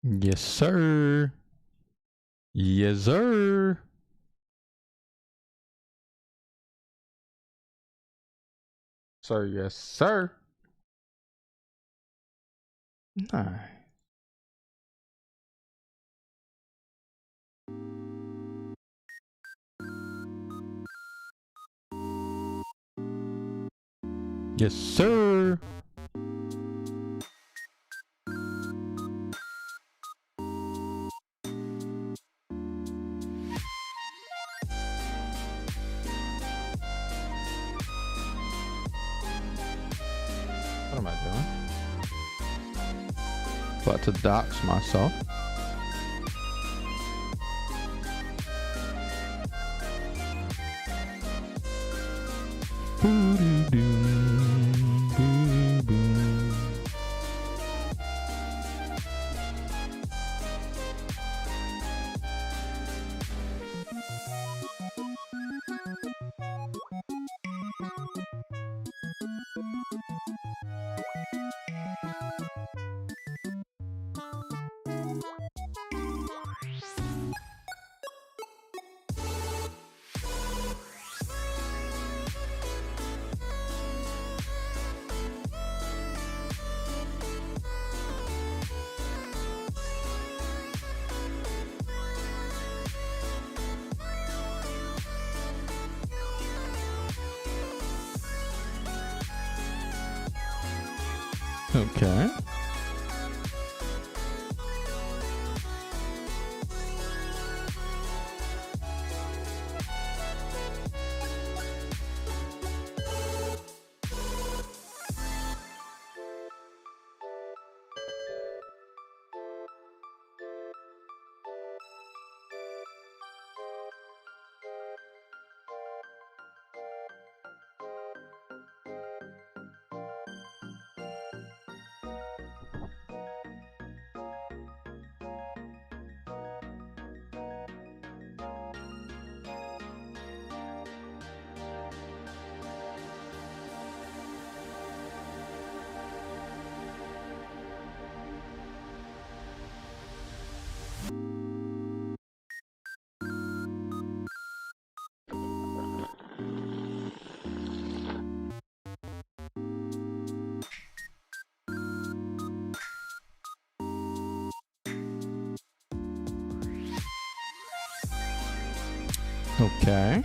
Yes, sir. Yes, sir. Sir, yes, sir. Nice. Yes, sir. What am I doing? About to dox myself. Okay. Okay.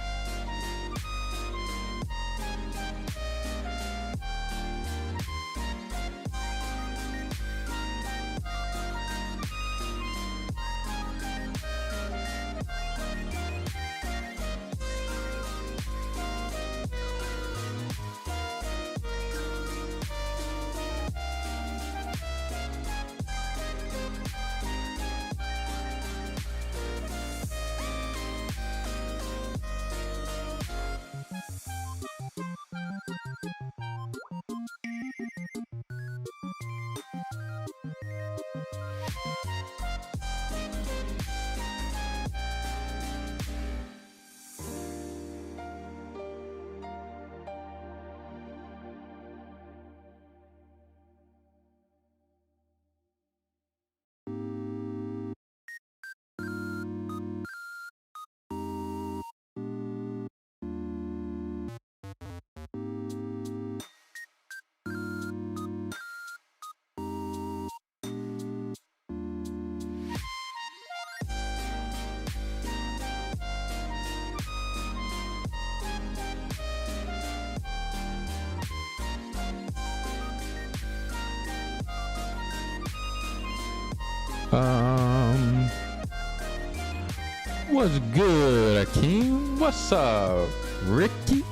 What's good, Akeem? What's up, Ricky?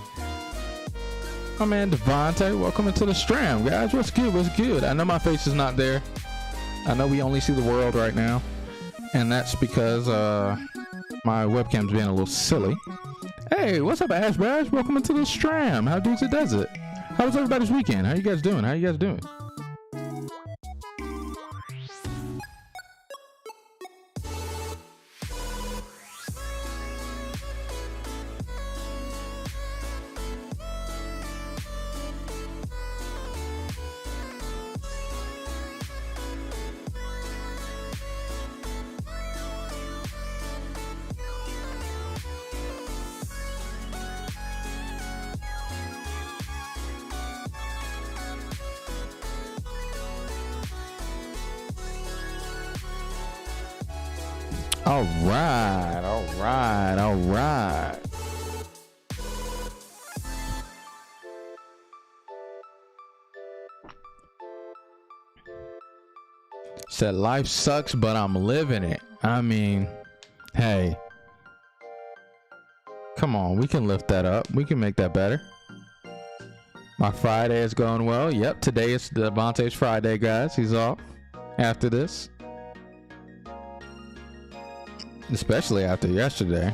My man Devontae, welcome into the stream, guys. What's good? What's good? I know my face is not there. I know we only see the world right now, and that's because my webcam's being a little silly. Hey, what's up, Ash Bash? Welcome into the stream. How does it? How was everybody's weekend? How you guys doing? All right, all right, all right. Said life sucks, but I'm living it. I mean, hey, come on, we can lift that up. We can make that better. My Friday is going well. Yep, today is Devontae's Friday, guys. He's off after this. Especially after yesterday.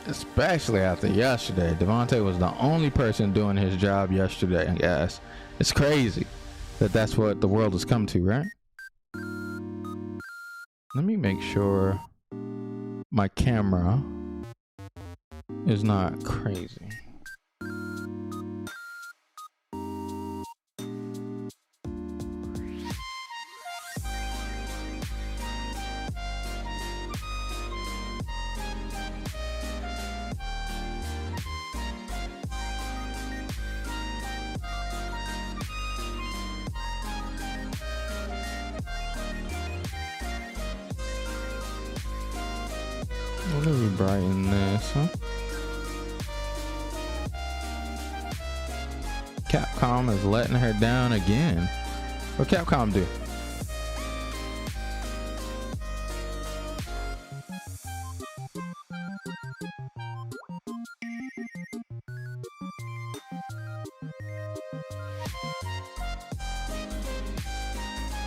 Especially after yesterday. Devontae was the only person doing his job yesterday, guys. It's crazy that that's what the world has come to, right? Let me make sure my camera is not crazy. Let me brighten this, huh? Capcom is letting her down again. What Capcom do?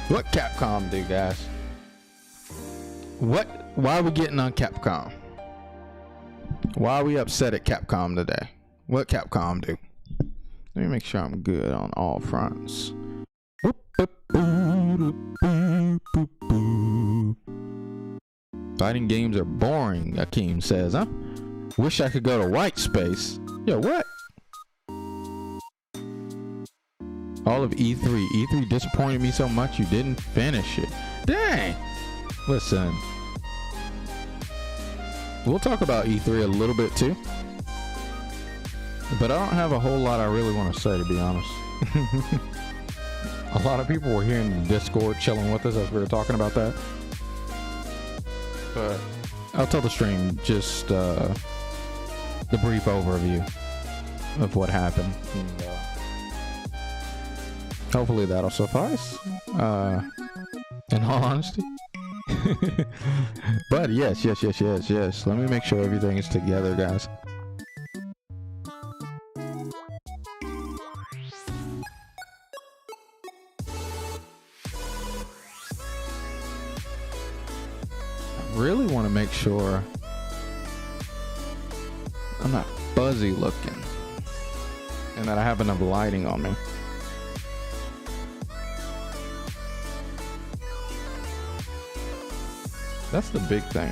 What Capcom do, guys? Why are we getting on Capcom? Why are we upset at Capcom today? What Capcom do? Let me make sure I'm good on all fronts. Fighting games are boring, Akeem says, huh? Wish I could go to white space. Yo, what? All of E3. E3 disappointed me so much you didn't finish it. Dang. Listen. We'll talk about E3 a little bit too. But I don't have a whole lot I really want to say, to be honest. A lot of people were here in the Discord chilling with us as we were talking about that. But I'll tell the stream just the brief overview of what happened. And, hopefully that'll suffice. In all honesty. But yes. Let me make sure everything is together, guys. I really want to make sure I'm not fuzzy looking and that I have enough lighting on me. That's the big thing.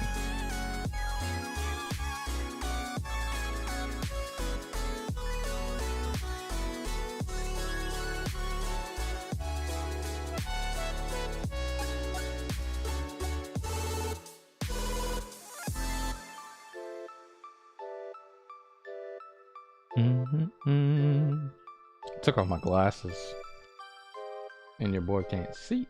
Took off my glasses and your boy can't see.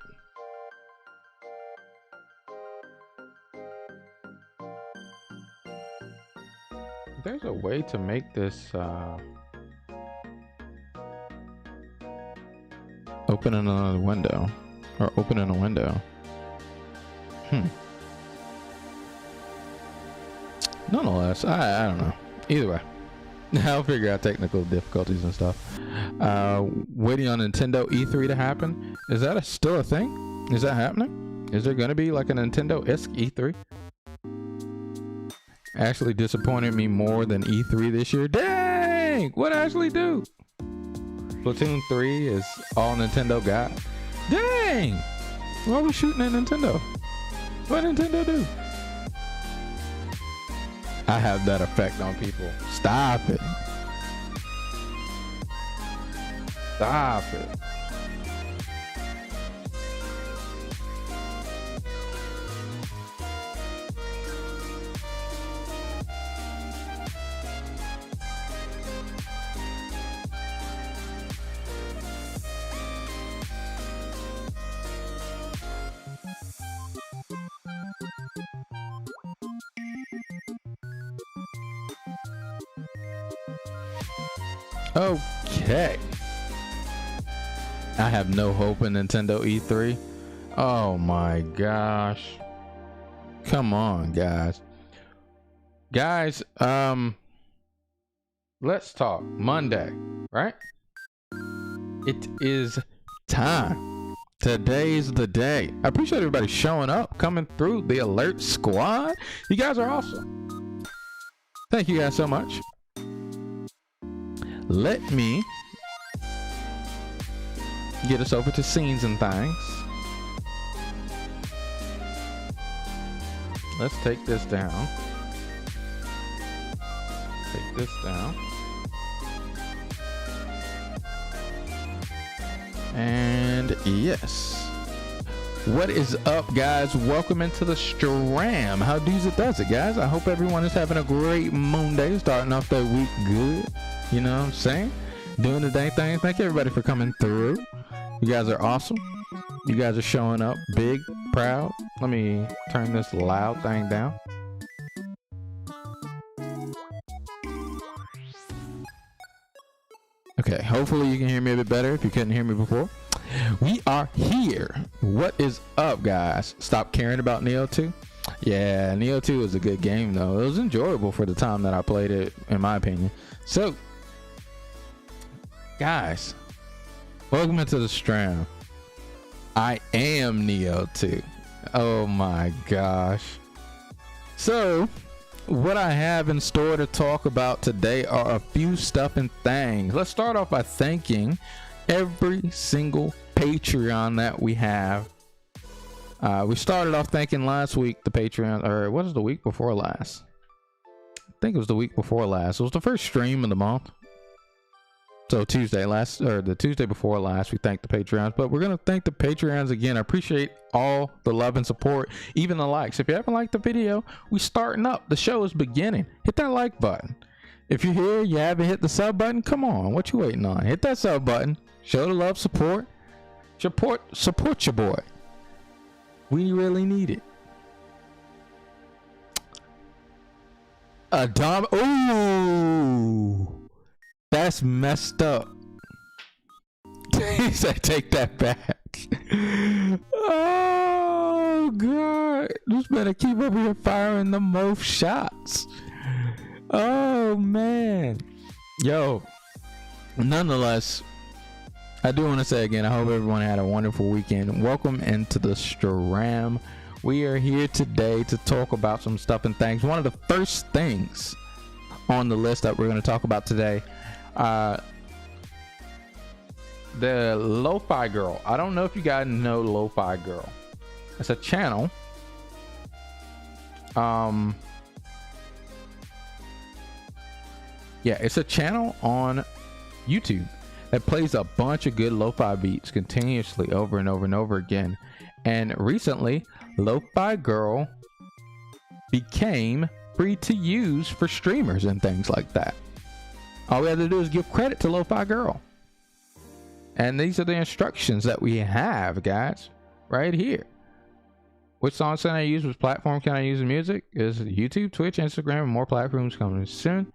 There's a way to make this open another window or open in a window. Nonetheless, I don't know. Either way, I'll figure out technical difficulties and stuff. Waiting on Nintendo E3 to happen. Is that still a thing? Is that happening? Is there gonna be like a Nintendo-esque E3? Actually disappointed me more than E3 this year. Dang! What actually do? Splatoon 3 is all Nintendo got. Dang! Why are we shooting at Nintendo? What Nintendo do? I have that effect on people. Stop it. Stop it. Okay. I have no hope in Nintendo E3. Oh my gosh. Come on, guys. Guys, let's talk Monday, right? It is time. Today's the day. I appreciate everybody showing up, coming through the alert squad. You guys are awesome. Thank you guys so much. Let me get us over to scenes and things. Let's take this down. Take this down. And yes. What is up, guys? Welcome into the Stram. How does it, guys? I hope everyone is having a great Monday, starting off their week good. You know what I'm saying? Doing the dang thing. Thank you, everybody, for coming through. You guys are awesome. You guys are showing up big, proud. Let me turn this loud thing down. Okay, hopefully you can hear me a bit better if you couldn't hear me before. We are here. What is up, guys? Stop caring about Neo 2? Yeah, Neo 2 was a good game, though. It was enjoyable for the time that I played it, in my opinion. So, guys, welcome into the Stram. I am Neo 2. Oh my gosh. So, what I have in store to talk about today are a few stuff and things. Let's start off by thanking every single Patreon that we have. We started off thanking last week the Patreon, or what was the week before last? I think it was the week before last. It was the first stream of the month. So the Tuesday before last, we thanked the Patreons, but we're going to thank the Patreons again. I appreciate all the love and support, even the likes. If you haven't liked the video, we starting up. The show is beginning. Hit that like button. If you're here, you haven't hit the sub button, come on. What you waiting on? Hit that sub button. Show the love, support your boy. We really need it. Ooh. That's messed up. He said, take that back. Oh, God. Just better keep up here firing the most shots. Oh, man. Yo, nonetheless, I do want to say again, I hope everyone had a wonderful weekend. Welcome into the Stram. We are here today to talk about some stuff and things. One of the first things on the list that we're going to talk about today, the Lofi Girl. I don't know if you guys know Lofi Girl. It's a channel. Yeah, it's a channel on YouTube that plays a bunch of good lo-fi beats continuously over and over and over again. And recently, Lofi Girl became free to use for streamers and things like that. All we have to do is give credit to Lofi Girl. And these are the instructions that we have, guys, right here. Which songs can I use? Which platform can I use in music? Is YouTube, Twitch, Instagram, and more platforms coming soon.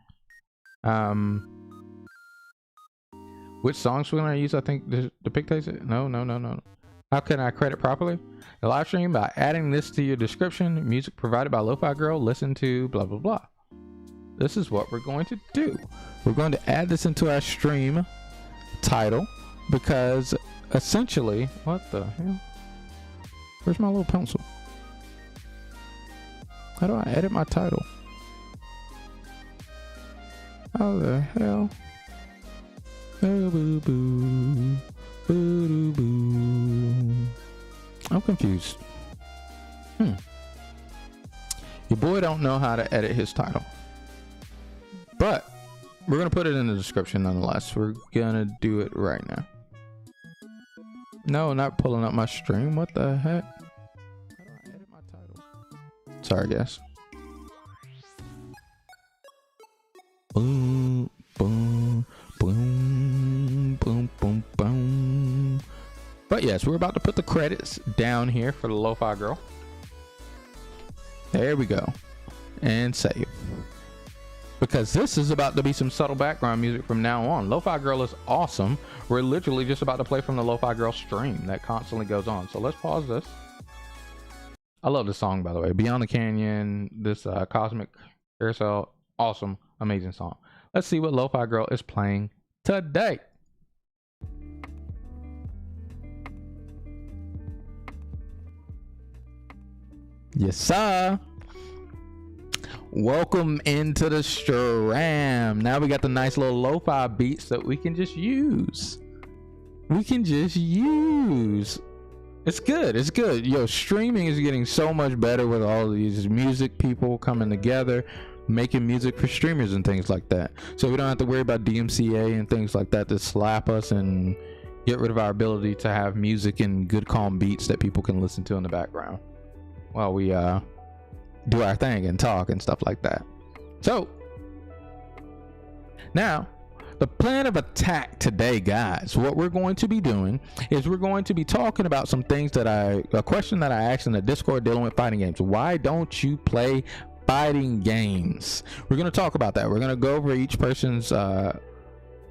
Which songs can I use? I think the dictates it. No. How can I credit properly? The live stream by adding this to your description. Music provided by Lofi Girl. Listen to blah blah blah. This is what we're going to do. We're going to add this into our stream title because essentially, what the hell? Where's my little pencil? How do I edit my title? How the hell? I'm confused. Your boy don't know how to edit his title. But we're going to put it in the description nonetheless. We're going to do it right now. No, not pulling up my stream. What the heck? How do I edit my title? Sorry, guys. Boom, boom, boom, boom, boom, boom. But yes, we're about to put the credits down here for the Lofi Girl. There we go. And save. because this is about to be some subtle background music from now on. Lofi Girl is awesome. We're literally just about to play from the Lofi Girl stream that constantly goes on. So let's pause this. I love this song, by the way. Beyond the Canyon, this Cosmic Carousel, awesome, amazing song. Let's see what Lofi Girl is playing today. Yes, sir. Welcome into the stream. Now we got the nice little lo-fi beats that we can just use. It's good. It's good. Yo, streaming is getting so much better with all these music people coming together, making music for streamers and things like that. So we don't have to worry about DMCA and things like that to slap us and get rid of our ability to have music and good calm beats that people can listen to in the background while we do our thing and talk and stuff like that. So now the plan of attack today, guys, what we're going to be doing is we're going to be talking about some things that a question that I asked in the Discord dealing with fighting games. Why don't you play fighting games? We're going to talk about that. We're going to go over each person's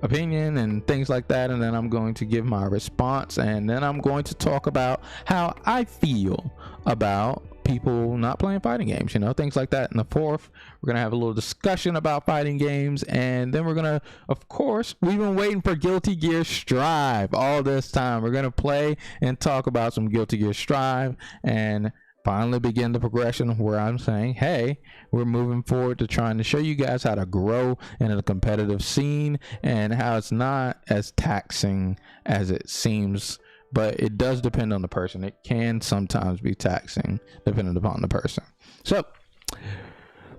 opinion and things like that, and then I'm going to give my response, and then I'm going to talk about how I feel about people not playing fighting games, you know, things like that. In the fourth, we're gonna have a little discussion about fighting games, and then we're gonna, of course, we've been waiting for Guilty Gear Strive all this time. We're gonna play and talk about some Guilty Gear Strive and finally begin the progression where I'm saying, hey, we're moving forward to trying to show you guys how to grow in a competitive scene and how it's not as taxing as it seems. But it does depend on the person. It can sometimes be taxing depending upon the person. So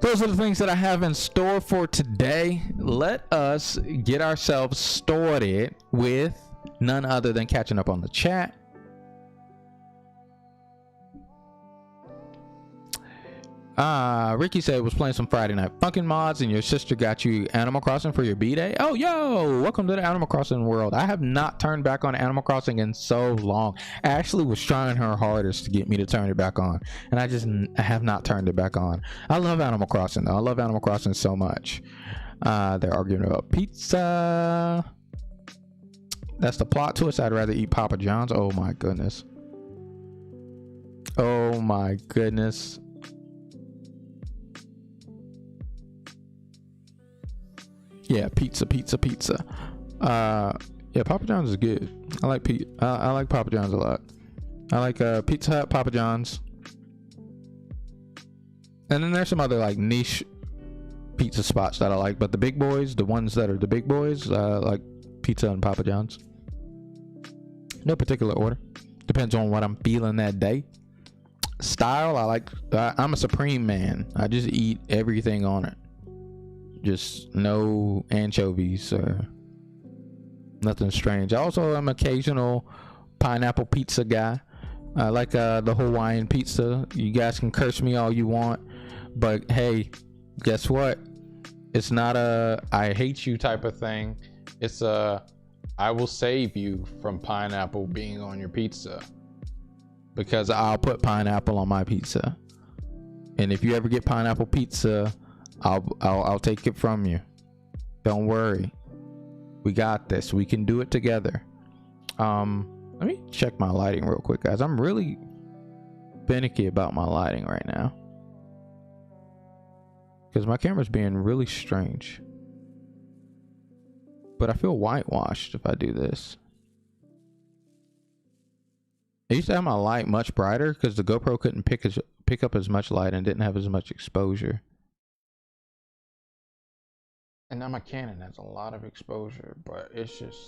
those are the things that I have in store for today. Let us get ourselves started with none other than catching up on the chat. Ricky said was playing some Friday Night Funkin' mods and your sister got you Animal Crossing for your B-Day. Oh, yo, welcome to the Animal Crossing world. I have not turned back on Animal Crossing in so long. Ashley was trying her hardest to get me to turn it back on, and I have not turned it back on. I love Animal Crossing though. I love Animal Crossing so much. They're arguing about pizza. That's the plot twist. I'd rather eat Papa John's. Oh my goodness. Oh my goodness. Yeah, pizza. Yeah, Papa John's is good. I like Papa John's a lot. I like Pizza Hut, Papa John's, and then there's some other like niche pizza spots that I like. But the big boys, the ones that are the big boys, like Pizza and Papa John's. No particular order. Depends on what I'm feeling that day. Style, I like. I'm a supreme man. I just eat everything on it. Just no anchovies or nothing strange. I also am occasional pineapple pizza guy. I like the Hawaiian pizza. You guys can curse me all you want, but hey, guess what? It's not a I hate you type of thing. It's a I will save you from pineapple being on your pizza, because I'll put pineapple on my pizza. And if you ever get pineapple pizza, I'll take it from you. Don't worry. We got this. We can do it together. Let me check my lighting real quick, guys. I'm really finicky about my lighting right now, because my camera's being really strange. But I feel whitewashed if I do this. I used to have my light much brighter because the GoPro couldn't pick up as much light and didn't have as much exposure. And now my Canon has a lot of exposure, but it's just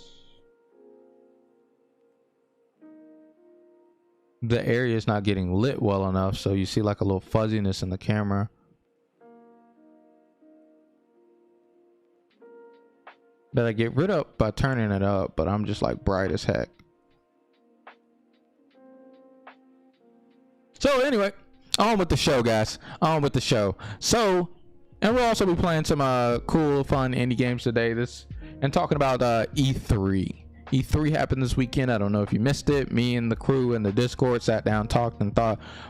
the area is not getting lit well enough, so you see like a little fuzziness in the camera. That I get rid of by turning it up, but I'm just like bright as heck. So anyway, on with the show, guys. On with the show. So, and we'll also be playing some cool, fun indie games today. And talking about E3. E3 happened this weekend. I don't know if you missed it. Me and the crew in the Discord sat down, talked, and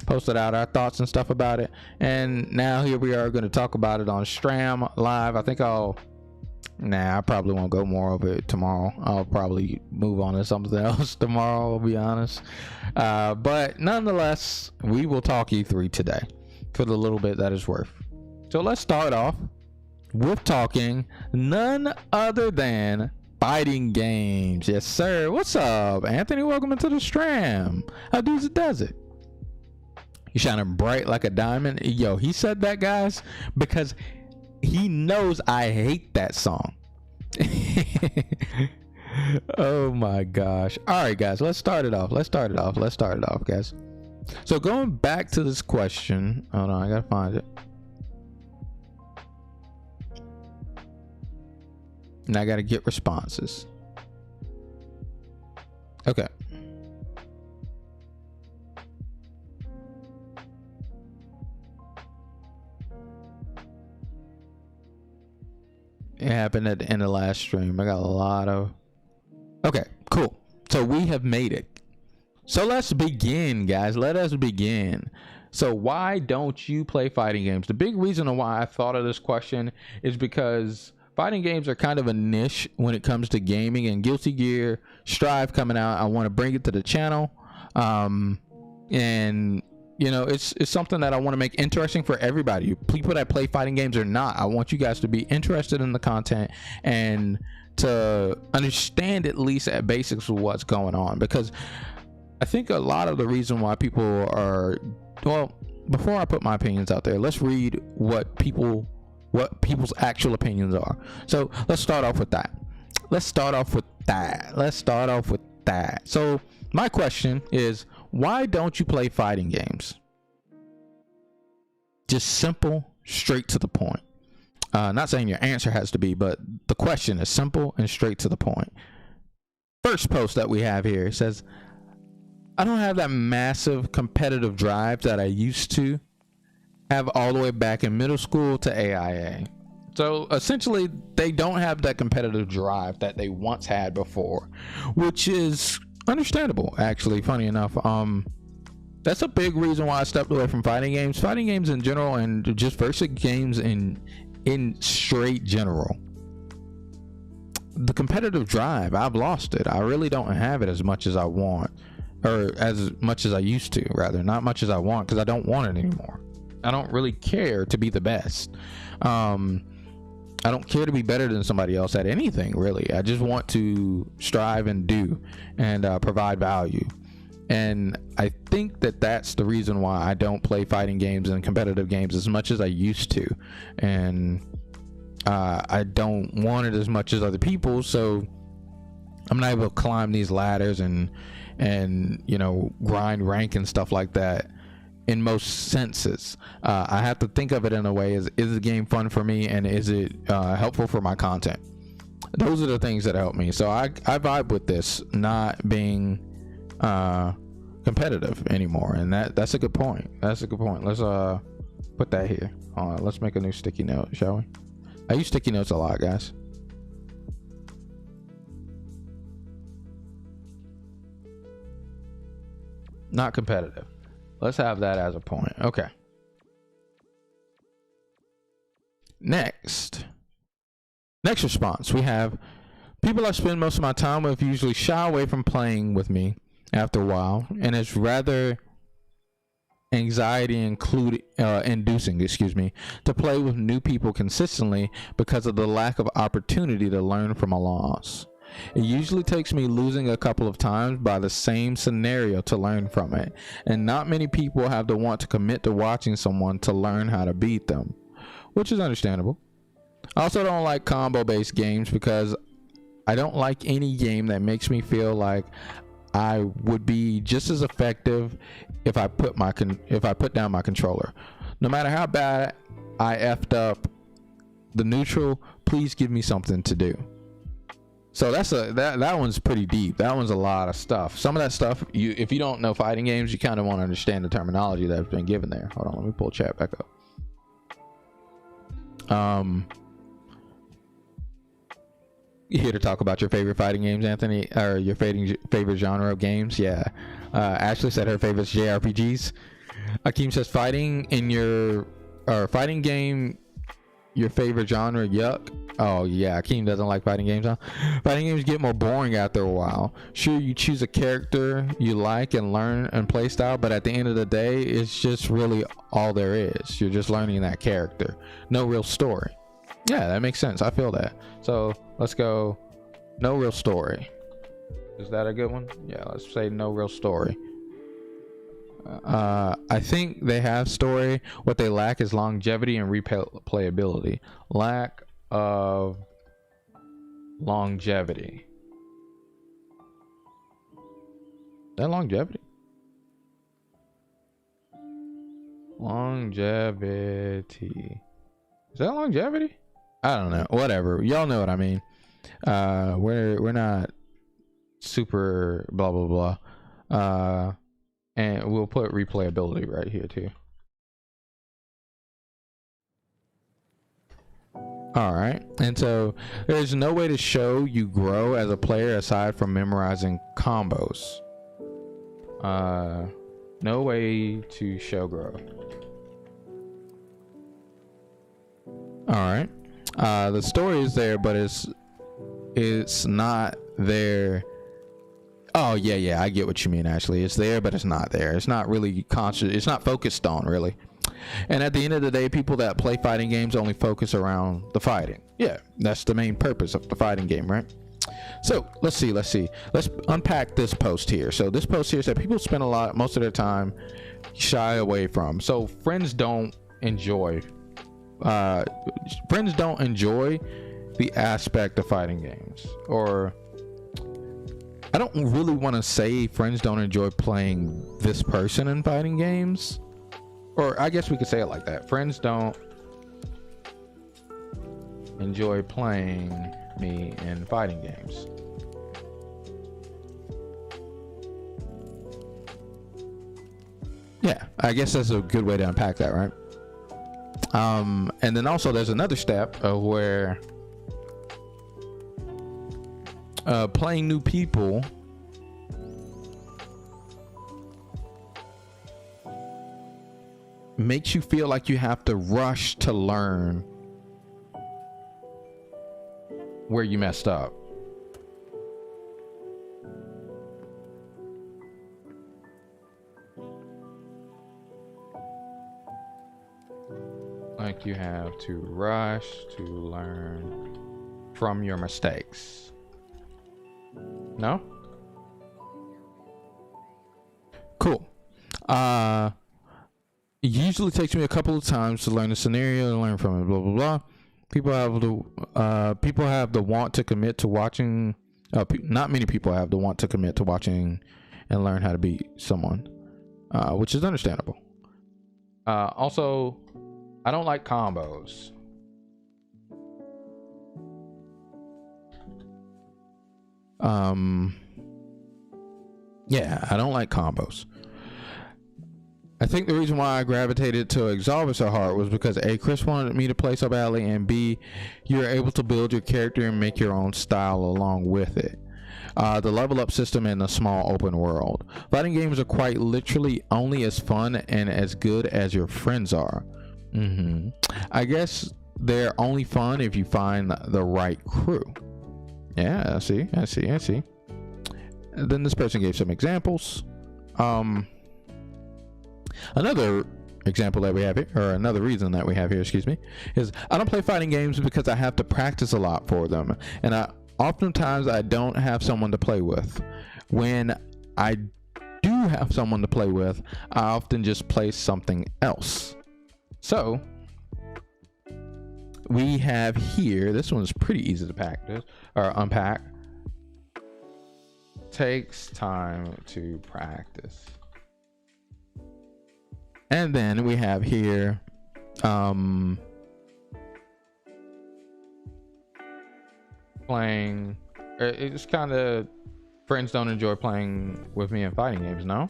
posted out our thoughts and stuff about it. And now here we are going to talk about it on Stram Live. I think I probably won't go more of it tomorrow. I'll probably move on to something else tomorrow, I'll be honest. But nonetheless, we will talk E3 today for the little bit that is worth. So let's start off with talking none other than fighting games. Yes, sir. What's up, Anthony? Welcome into the Stram. How does it? You shining bright like a diamond. Yo, he said that, guys, because he knows I hate that song. Oh my gosh. All right, guys, let's start it off, guys. So going back to this question, hold on, I gotta find it. And I gotta get responses. Okay. It happened at the end of last stream. I got a lot of... Okay, cool. So we have made it. So let's begin, guys. Let us begin. So why don't you play fighting games? The big reason why I thought of this question is because fighting games are kind of a niche when it comes to gaming, and Guilty Gear Strive coming out, I want to bring it to the channel. And you know, it's something that I want to make interesting for everybody, people that play fighting games or not. I want you guys to be interested in the content and to understand at least at basics of what's going on, because I think a lot of the reason why people are, well, before I put my opinions out there, let's read what people's actual opinions are. So let's start off with that. So my question is, why don't you play fighting games? Just simple, straight to the point. Not saying your answer has to be, but the question is simple and straight to the point. First post that we have here says, I don't have that massive competitive drive that I used to have all the way back in middle school to AIA. So essentially, they don't have that competitive drive that they once had before, which is understandable, actually. Funny enough, that's a big reason why I stepped away from fighting games in general, and just versus games in straight general. The competitive drive, I've lost it. I really don't have it as much as I want, or as much as I used to, rather. Not much as I want, because I don't want it anymore. I don't really care to be the best. I don't care to be better than somebody else at anything, really. I just want to strive and do and provide value. And I think that that's the reason why I don't play fighting games and competitive games as much as I used to. And I don't want it as much as other people, so I'm not able to climb these ladders and you know, grind rank and stuff like that in most senses. I have to think of it in a way, is the game fun for me, and is it helpful for my content? Those are the things that help me. So I vibe with this not being competitive anymore, and that's a good point. Let's put that here. Let's make a new sticky note, shall we? I use sticky notes a lot, guys. Not competitive. Let's have that as a point. Okay. Next response, we have people I spend most of my time with usually shy away from playing with me after a while, and it's rather anxiety inducing, to play with new people consistently because of the lack of opportunity to learn from a loss. It usually takes me losing a couple of times by the same scenario to learn from it, and not many people have the want to commit to watching someone to learn how to beat them, which is understandable. I also don't like combo based games because I don't like any game that makes me feel like I would be just as effective if I put down my controller. No matter how bad I effed up the neutral, please give me something to do. So that one's pretty deep. That one's a lot of stuff. Some of that stuff, if you don't know fighting games, you kind of want to understand the terminology that's been given there. Hold on, let me pull chat back up. You here to talk about your favorite fighting games, Anthony, or your favorite genre of games? Yeah. Ashley said her favorite's JRPGs. Akeem says fighting game, your favorite genre. Yuck. Oh yeah, Akeem doesn't like fighting games, huh? Fighting games get more boring after a while. Sure, you choose a character you like and learn and play style, but at the end of the day, it's just really all there is. You're just learning that character. No real story. Yeah, that makes sense. I feel that. So let's go. No real story. Is that a good one? Yeah, let's say no real story. I think they have story. What they lack is longevity and replayability. Lack of longevity. That longevity? Longevity. Is that longevity? I don't know. Whatever. Y'all know what I mean. We're not super blah blah blah. And we'll put replayability right here too. All right. And so there's no way to show you grow as a player aside from memorizing combos. No way to show growth. All right. The story is there, but it's not there. Oh yeah, I get what you mean. Actually, it's there, but it's not there. It's not really conscious. It's not focused on really. And at the end of the day, people that play fighting games only focus around the fighting. Yeah, that's the main purpose of the fighting game, right? So let's see. Let's unpack this post here. So this post here said people spend most of their time shy away from. So friends don't enjoy the aspect of fighting games. Or I don't really want to say friends don't enjoy playing this person in fighting games. Or I guess we could say it like that. Friends don't enjoy playing me in fighting games. Yeah, I guess that's a good way to unpack that, right? And then also there's another step where playing new people makes you feel like you have to rush to learn where you messed up. Like you have to rush to learn from your mistakes. No? Cool. It usually takes me a couple of times to learn the scenario and learn from it, blah blah blah. People have the want to commit to watching. Not many people have the want to commit to watching and learn how to beat someone, which is understandable. Also, I don't like combos. Yeah, I don't like combos. I think the reason why I gravitated to Exalted so hard was because A, Chris wanted me to play so badly, and B, you're able to build your character and make your own style along with it. The level up system in a small open world. Fighting games are quite literally only as fun and as good as your friends are. I guess they're only fun if you find the right crew. Yeah, I see. And then this person gave some examples. Another example that we have here, or another reason that we have here, excuse me, is I don't play fighting games because I have to practice a lot for them, and oftentimes I don't have someone to play with. When I do have someone to play with, I often just play something else. So we have here, this one's pretty easy to unpack. Takes time to practice. And then we have here playing. It's kind of, friends don't enjoy playing with me in fighting games, no?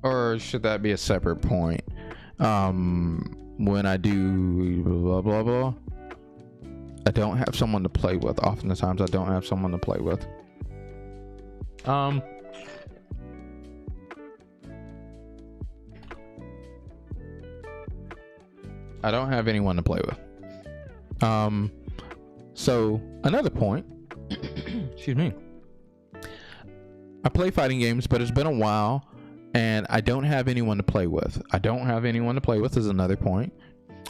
Or should that be a separate point? when I do blah blah blah, I don't have someone to play with. Oftentimes I don't have someone to play with. I don't have anyone to play with. So another point, excuse me. I play fighting games, but it's been a while and I don't have anyone to play with. I don't have anyone to play with is another point.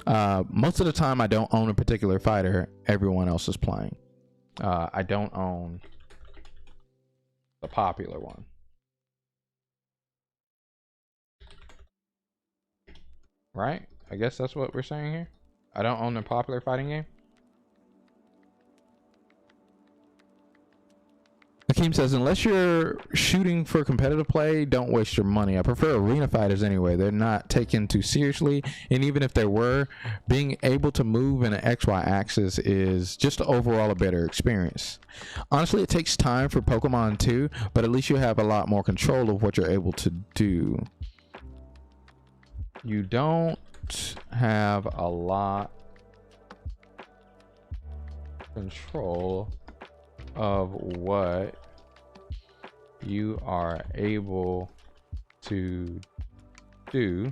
Most of the time I don't own a particular fighter. Everyone else is playing. I don't own the popular one. Right? I guess that's what we're saying here. I don't own the popular fighting game. Akeem says, unless you're shooting for competitive play, don't waste your money. I prefer arena fighters anyway. They're not taken too seriously. And even if there were, being able to move in an XY axis is just overall a better experience. Honestly, it takes time for Pokemon too, but at least you have a lot more control of what you're able to do. You don't have a lot control of what you are able to do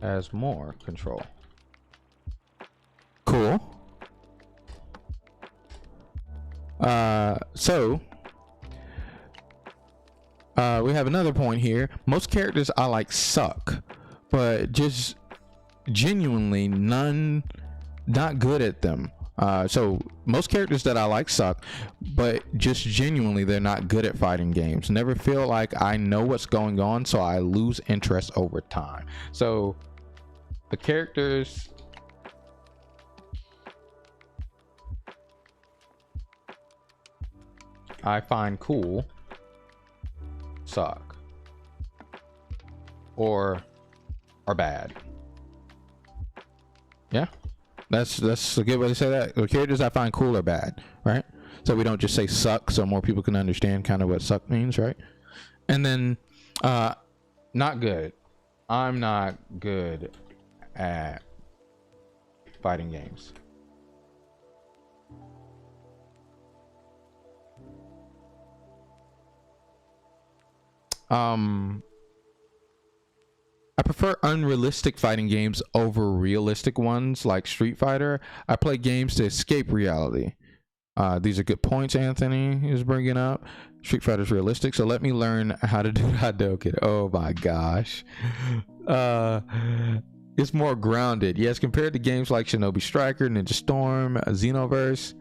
as more control. Cool. So we have another point here. Most characters I like suck, but just genuinely not good at them. So most characters that I like suck, but just genuinely they're not good at fighting games. Never feel like I know what's going on, so I lose interest over time. So the characters I find cool suck or are bad. Yeah, that's a good way to say that. The characters I find cool are bad, right? So we don't just say suck, so more people can understand kind of what suck means, right? And then not good. I'm not good at fighting games. I prefer unrealistic fighting games over realistic ones like Street Fighter. I play games to escape reality. These are good points Anthony is bringing up. Street Fighter's realistic, so let me learn how to do Hadouken. Oh my gosh. It's more grounded. Yes, compared to games like Shinobi Striker, Ninja Storm, Xenoverse.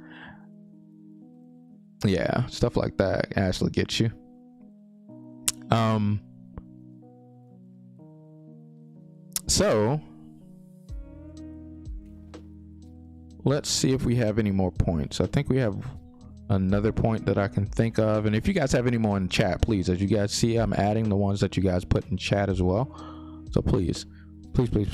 Yeah, stuff like that actually gets you. So let's see if we have any more points. I think we have another point that I can think of, and if you guys have any more in the chat, please, as you guys see, I'm adding the ones that you guys put in chat as well. So please post them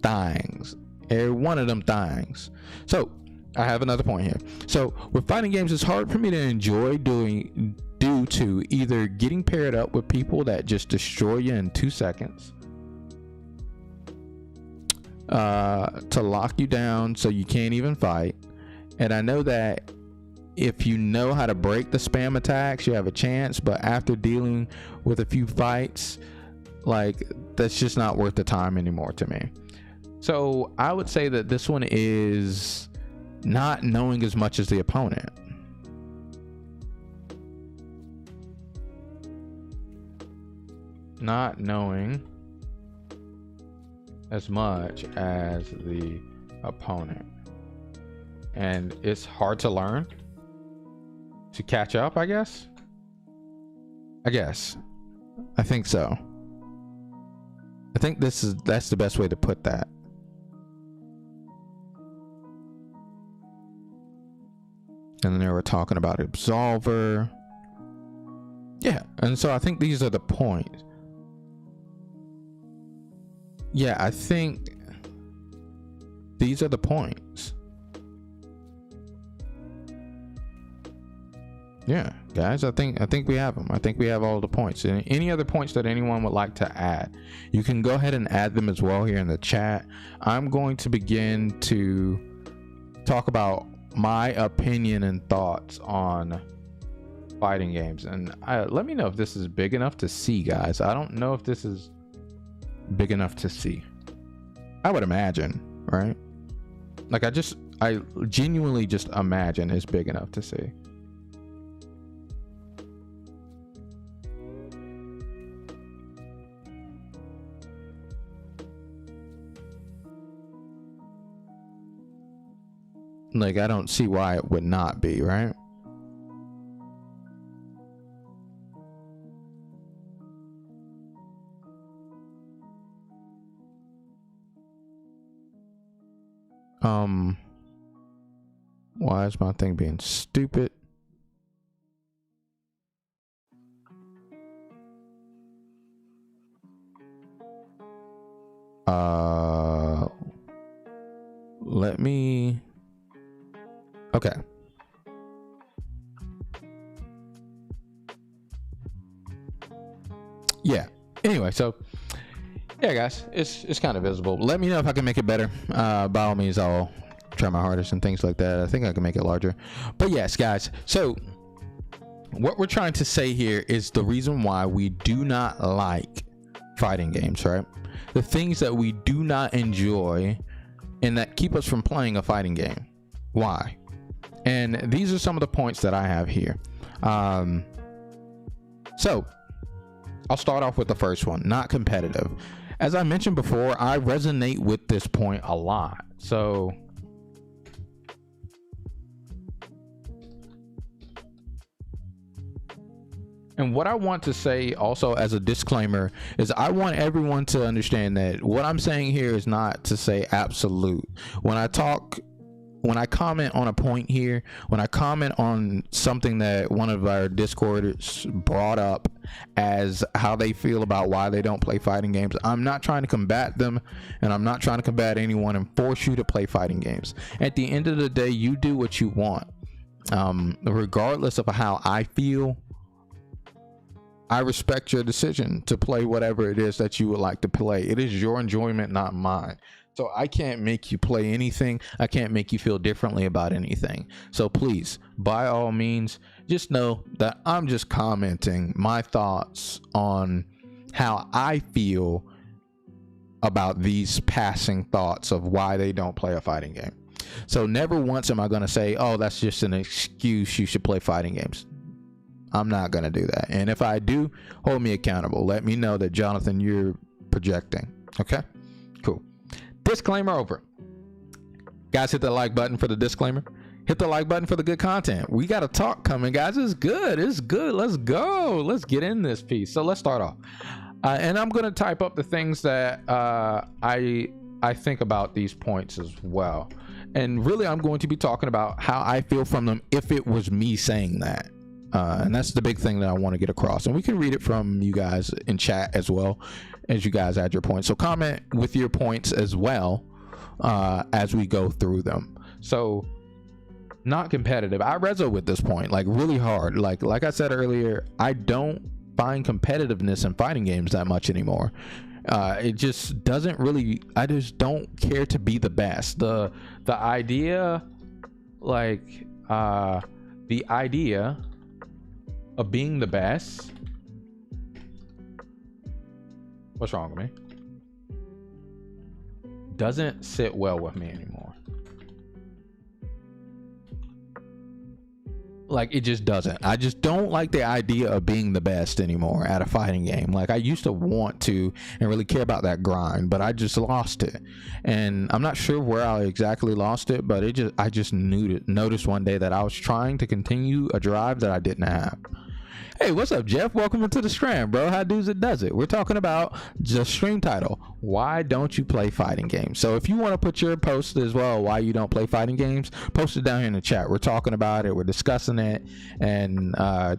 things. Every one of them things. So I have another point here. So with fighting games, it's hard for me to enjoy due to either getting paired up with people that just destroy you in 2 seconds, to lock you down so you can't even fight. And I know that if you know how to break the spam attacks, you have a chance, but after dealing with a few fights, like, that's just not worth the time anymore to me. So I would say that this one is not knowing as much as the opponent. Not knowing as much as the opponent. And it's hard to learn, to catch up, I guess. I think so. I think that's the best way to put that. And then they were talking about Absolver. Yeah, and so I think these are the points. Yeah, I think these are the points. Yeah, guys, I think we have them. I think we have all the points. And any other points that anyone would like to add, you can go ahead and add them as well here in the chat. I'm going to begin to talk about my opinion and thoughts on fighting games, and let me know if this is big enough to see, guys. I don't know if this is big enough to see. I would imagine, right? Like I genuinely just imagine it's big enough to see. Like, I don't see why it would not be, right? Why is my thing being stupid? Let me, okay. Yeah, anyway, so yeah, guys, it's kind of visible. Let me know if I can make it better. By all means, I'll try my hardest and things like that. I think I can make it larger. But yes, guys, so what we're trying to say here is the reason why we do not like fighting games, right? The things that we do not enjoy and that keep us from playing a fighting game. Why? And these are some of the points that I have here. So I'll start off with the first one, not competitive. As I mentioned before, I resonate with this point a lot. So and what I want to say also as a disclaimer is I want everyone to understand that what I'm saying here is not to say absolute. When I comment on a point here, when I comment on something that one of our Discorders brought up as how they feel about why they don't play fighting games, I'm not trying to combat them, and I'm not trying to combat anyone and force you to play fighting games. At the end of the day, you do what you want. Regardless of how I feel, I respect your decision to play whatever it is that you would like to play. It is your enjoyment, not mine. So I can't make you play anything. I can't make you feel differently about anything. So please, by all means, just know that I'm just commenting my thoughts on how I feel about these passing thoughts of why they don't play a fighting game. So never once am I going to say, oh, that's just an excuse, you should play fighting games. I'm not going to do that. And if I do, hold me accountable. Let me know that, Jonathan, you're projecting. Okay, cool. Disclaimer over. Guys, hit the like button for the disclaimer. Hit the like button for the good content. We got a talk coming, guys. It's good. It's good. Let's go. Let's get in this piece. So let's start off. And I'm going to type up the things that I think about these points as well. And really, I'm going to be talking about how I feel from them if it was me saying that. And that's the big thing that I want to get across, and we can read it from you guys in chat as well as you guys add your points. So comment with your points as well as we go through them. So not competitive, I reso with this point like really hard. Like I said earlier, I don't find competitiveness in fighting games that much anymore. It just doesn't really, I just don't care to be the best. The idea, like the idea of being the best, what's wrong with me, doesn't sit well with me anymore. Like, it just doesn't. I just don't like the idea of being the best anymore at a fighting game. Like, I used to want to and really care about that grind, but I just lost it. And I'm not sure where I exactly lost it, but I just noticed one day that I was trying to continue a drive that I didn't have. Hey, what's up, Jeff? Welcome into the stream, bro. How does it does it? We're talking about just stream title. Why don't you play fighting games? So if you want to put your post as well, why you don't play fighting games, post it down here in the chat. We're talking about it. We're discussing it. And,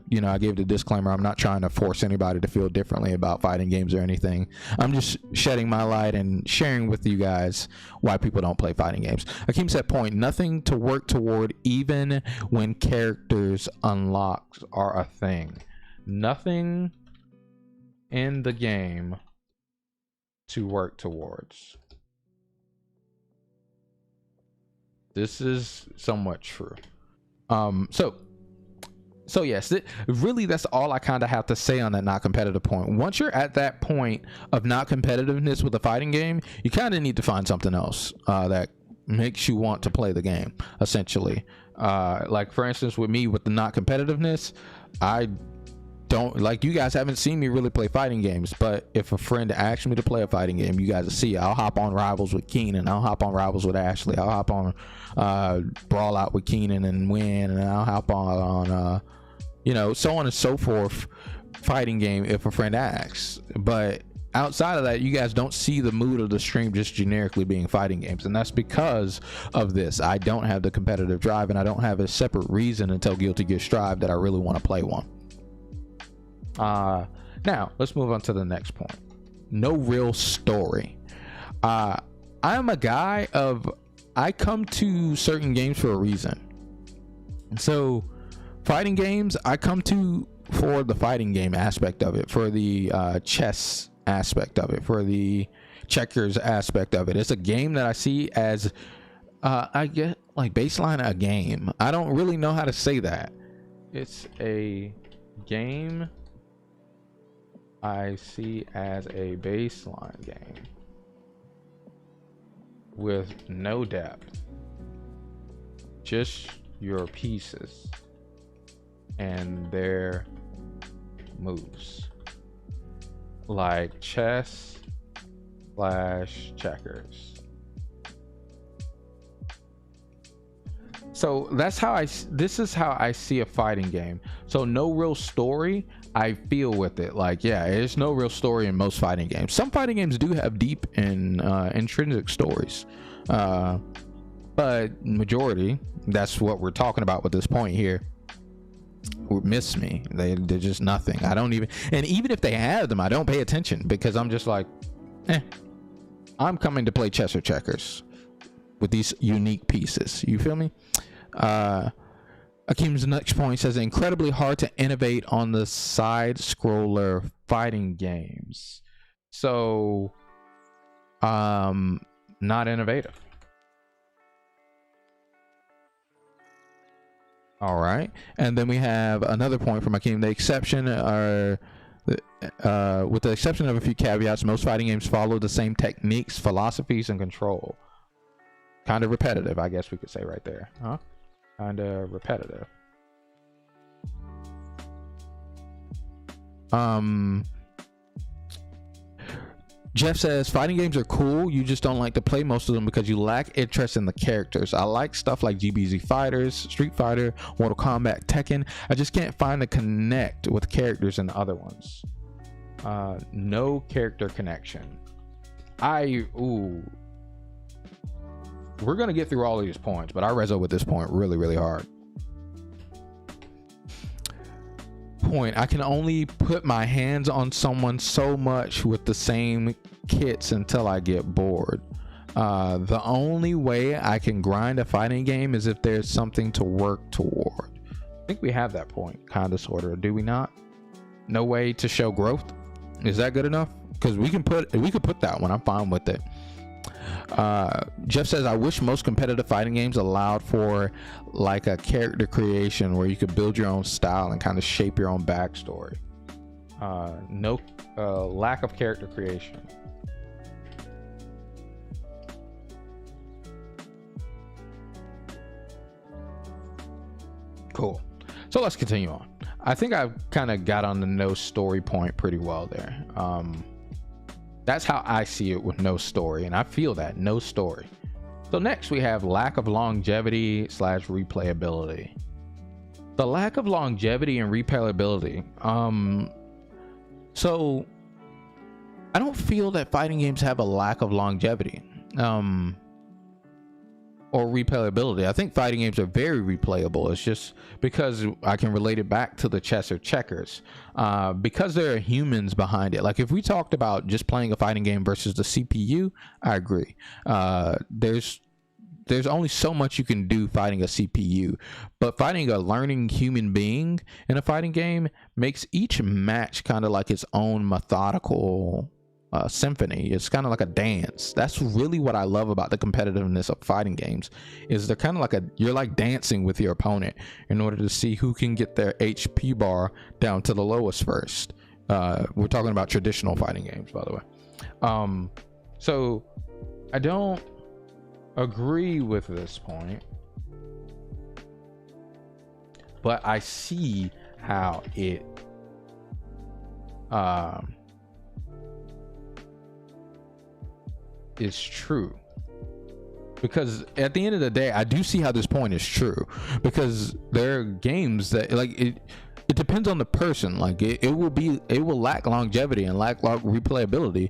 you know, I gave the disclaimer. I'm not trying to force anybody to feel differently about fighting games or anything. I'm just shedding my light and sharing with you guys why people don't play fighting games. Akeem said, point, nothing to work toward even when characters unlocks are a thing. Nothing in the game to work towards. This is somewhat true. So yes, really that's all I kind of have to say on that not competitive point. Once you're at that point of not competitiveness with a fighting game, you kind of need to find something else that makes you want to play the game, essentially. Like for instance, with me with the not competitiveness, I don't, like, you guys haven't seen me really play fighting games, but if a friend asks me to play a fighting game, you guys will see I'll hop on Rivals with Keenan, I'll hop on Rivals with Ashley, I'll hop on Brawl Out with Keenan and win, and I'll hop on you know, so on and so forth, fighting game if a friend asks. But outside of that, you guys don't see the mood of the stream just generically being fighting games, and that's because of this. I don't have the competitive drive, and I don't have a separate reason until Guilty Gear Strive that I really want to play one. Now let's move on to the next point. No real story. I am a guy of, I come to certain games for a reason. So fighting games, I come to for the fighting game aspect of it, for the chess aspect of it, for the checkers aspect of it. It's a game that I see as I get like baseline a game. I don't really know how to say that. It's a game I see as a baseline game with no depth, just your pieces and their moves, like chess / checkers. So that's how this is how I see a fighting game. So no real story. I feel with it like, yeah, there's no real story in most fighting games. Some fighting games do have deep and intrinsic stories, but majority, that's what we're talking about with this point here, miss me. They're just nothing. I don't even, and even if they have them, I don't pay attention because I'm just like, I'm coming to play chess or checkers with these unique pieces. You feel me? Akeem's next point says, incredibly hard to innovate on the side scroller fighting games. So not innovative. All right, and then we have another point from Akeem. The exception are with the exception of a few caveats, most fighting games follow the same techniques, philosophies, and control. Kind of repetitive, I guess we could say right there, huh? Kind of repetitive. Jeff says fighting games are cool, you just don't like to play most of them because you lack interest in the characters. I like stuff like GBZ Fighters, Street Fighter, Mortal Kombat, Tekken. I just can't find the connect with characters in the other ones. No character connection. We're gonna get through all of these points, but I resonate with this point really hard. Point, I can only put my hands on someone so much with the same kits until I get bored. The only way I can grind a fighting game is if there's something to work toward. I think we have that point, kind of, sort of, do we not? No way to show growth. Is that good enough? Because we could put that one. I'm fine with it. Jeff says, I wish most competitive fighting games allowed for like a character creation where you could build your own style and kind of shape your own backstory. No lack of character creation. Cool. So let's continue on. I think I've kind of got on the no story point pretty well there. That's how I see it with no story, and I feel that, no story. So next we have lack of longevity / replayability. The lack of longevity and replayability. So I don't feel that fighting games have a lack of longevity or replayability. I think fighting games are very replayable. It's just because I can relate it back to the chess or checkers, because there are humans behind it. Like if we talked about just playing a fighting game versus the CPU, I agree. There's only so much you can do fighting a CPU, but fighting a learning human being in a fighting game makes each match kind of like its own methodical symphony. It's kind of like a dance. That's really what I love about the competitiveness of fighting games, is they're kind of like you're like dancing with your opponent in order to see who can get their HP bar down to the lowest first. We're talking about traditional fighting games, by the way. So I don't agree with this point, but I see how it is true, because at the end of the day I do see how this point is true, because there are games that like it depends on the person. Like it will lack longevity and lack replayability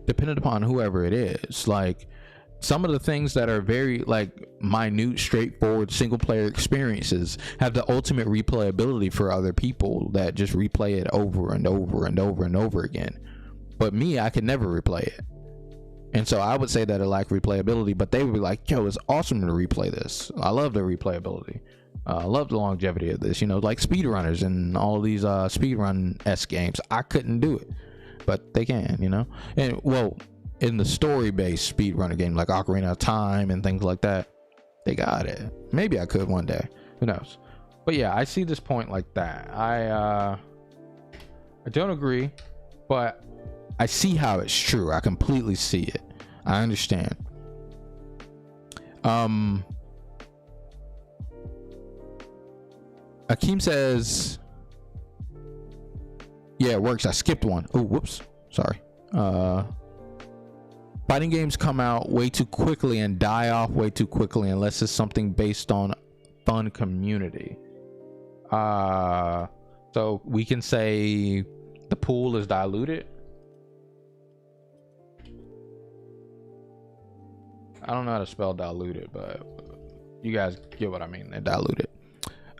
depending upon whoever it is. Like some of the things that are very like minute, straightforward single player experiences have the ultimate replayability for other people that just replay it over and over and over and over again. But me, I could never replay it. And so I would say that it lacked replayability, but they would be like, yo, it's awesome to replay this. I love the replayability. I love the longevity of this, you know, like speedrunners and all of these speedrun-esque games. I couldn't do it, but they can, you know. And well, in the story-based speedrunner game like Ocarina of Time and things like that, they got it. Maybe I could one day, who knows. But yeah, I see this point like that. I don't agree, but I see how it's true. I completely see it. I understand. Akeem says, yeah, it works. I skipped one. Oh, whoops. Sorry. Fighting games come out way too quickly and die off way too quickly unless it's something based on fun community. So we can say the pool is diluted. I don't know how to spell diluted, but you guys get what I mean. They're diluted.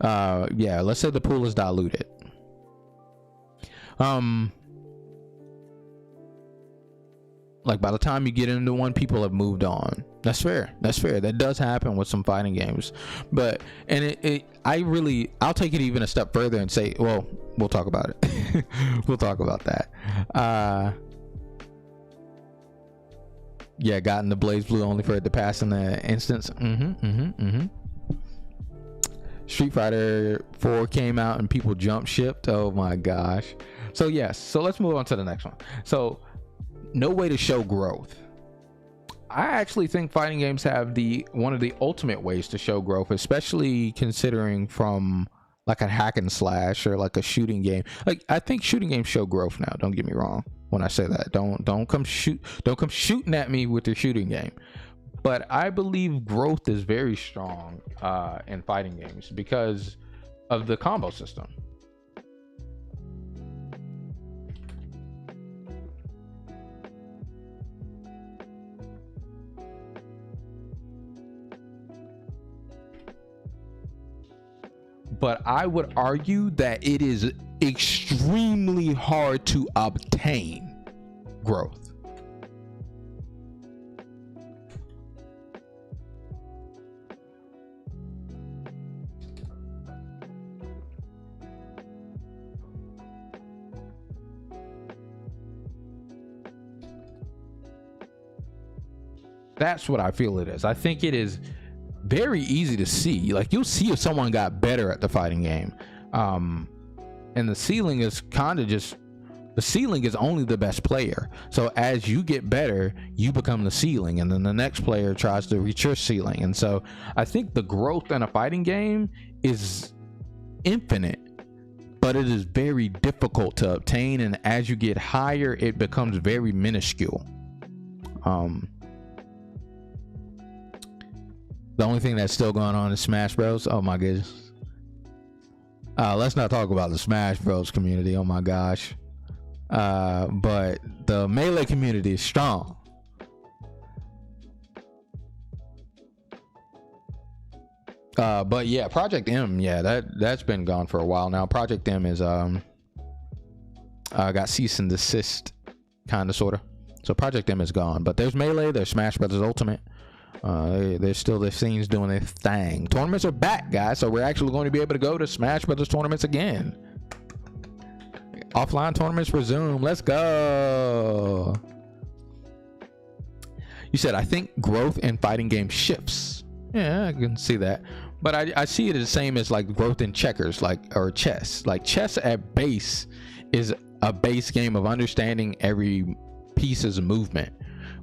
Yeah, let's say the pool is diluted. Like by the time you get into one, people have moved on. That's fair. That's fair. That does happen with some fighting games. But I'll take it even a step further and say, well, we'll talk about it. We'll talk about that. Yeah, got in the Blaze Blue only for it to pass in the instance. Street Fighter 4 came out and people jump shipped. Oh my gosh. So yes, so let's move on to the next one. So no way to show growth. I actually think fighting games have one of the ultimate ways to show growth, especially considering from like a hack and slash or like a shooting game. Like I think shooting games show growth now. Don't get me wrong when I say that. Don't come shooting at me with your shooting game. But I believe growth is very strong in fighting games because of the combo system. But I would argue that it is extremely hard to obtain growth. That's what I feel it is. I think it is very easy to see. Like you'll see if someone got better at the fighting game. And the ceiling is kind of just, the ceiling is only the best player. So as you get better, you become the ceiling, and then the next player tries to reach your ceiling. And so I think the growth in a fighting game is infinite, but it is very difficult to obtain. And as you get higher, it becomes very minuscule. The only thing that's still going on is Smash Bros. Oh my goodness. Let's not talk about the Smash Bros community. Oh my gosh. But the Melee community is strong. But yeah, Project M, yeah, that's been gone for a while now. Project M is got cease and desist, kind of, sort of. So Project M is gone, but there's Melee, there's Smash Brothers Ultimate. There's still the scenes doing their thing. Tournaments are back, guys, so we're actually going to be able to go to Smash Brothers tournaments again. Offline tournaments resume. Let's go. You said, I think growth in fighting game shifts. Yeah, I can see that, but I see it as the same as like growth in checkers, or chess. Like chess at base is a base game of understanding every piece's movement,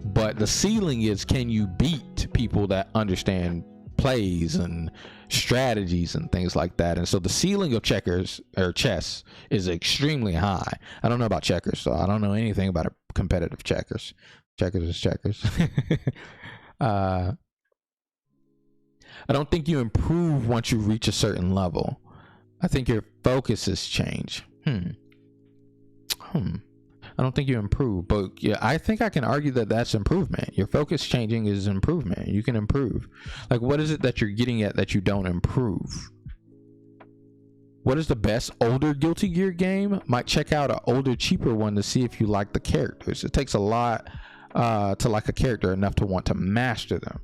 but the ceiling is, can you beat people that understand plays and strategies and things like that? And so the ceiling of checkers or chess is extremely high. I don't know about checkers, so I don't know anything about a competitive checkers. Checkers is checkers. I don't think you improve once you reach a certain level. I think your focuses change. I don't think you improve, but yeah, I think I can argue that that's improvement. Your focus changing is improvement. You can improve. Like, what is it that you're getting at that you don't improve? What is the best older Guilty Gear game? Might check out an older, cheaper one to see if you like the characters. It takes a lot to like a character enough to want to master them.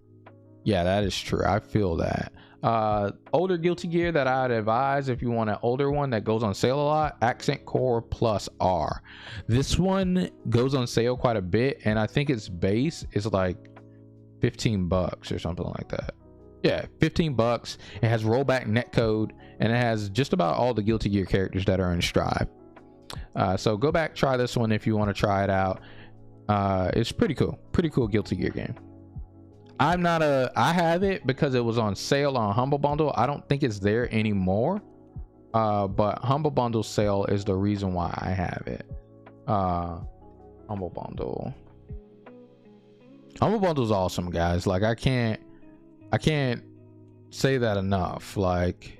Yeah, that is true. I feel that. Older Guilty Gear that I'd advise if you want an older one that goes on sale a lot, Accent Core Plus R. This one goes on sale quite a bit, and I think its base is like $15 or something like that. Yeah, $15. It has rollback netcode, and it has just about all the Guilty Gear characters that are in Strive. So go back, try this one if you want to try it out. It's pretty cool Guilty Gear game. I have it because it was on sale on Humble Bundle. I don't think it's there anymore, but Humble Bundle sale is the reason why I have it. Humble Bundle is awesome, guys. Like, I can't say that enough. Like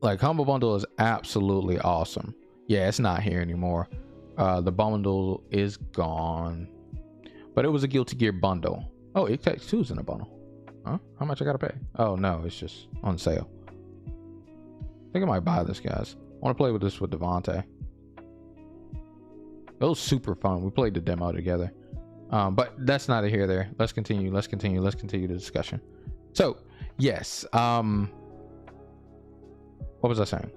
Humble Bundle is absolutely awesome. Yeah, it's not here anymore. The bundle is gone. But it was a Guilty Gear bundle. Oh, it takes 2's in a bundle. Huh? How much I gotta pay? Oh no, it's just on sale. I think I might buy this, guys. I want to play with this with Devontae. It was super fun. We played the demo together. But that's neither here nor there. Let's continue the discussion. So, yes. What was I saying?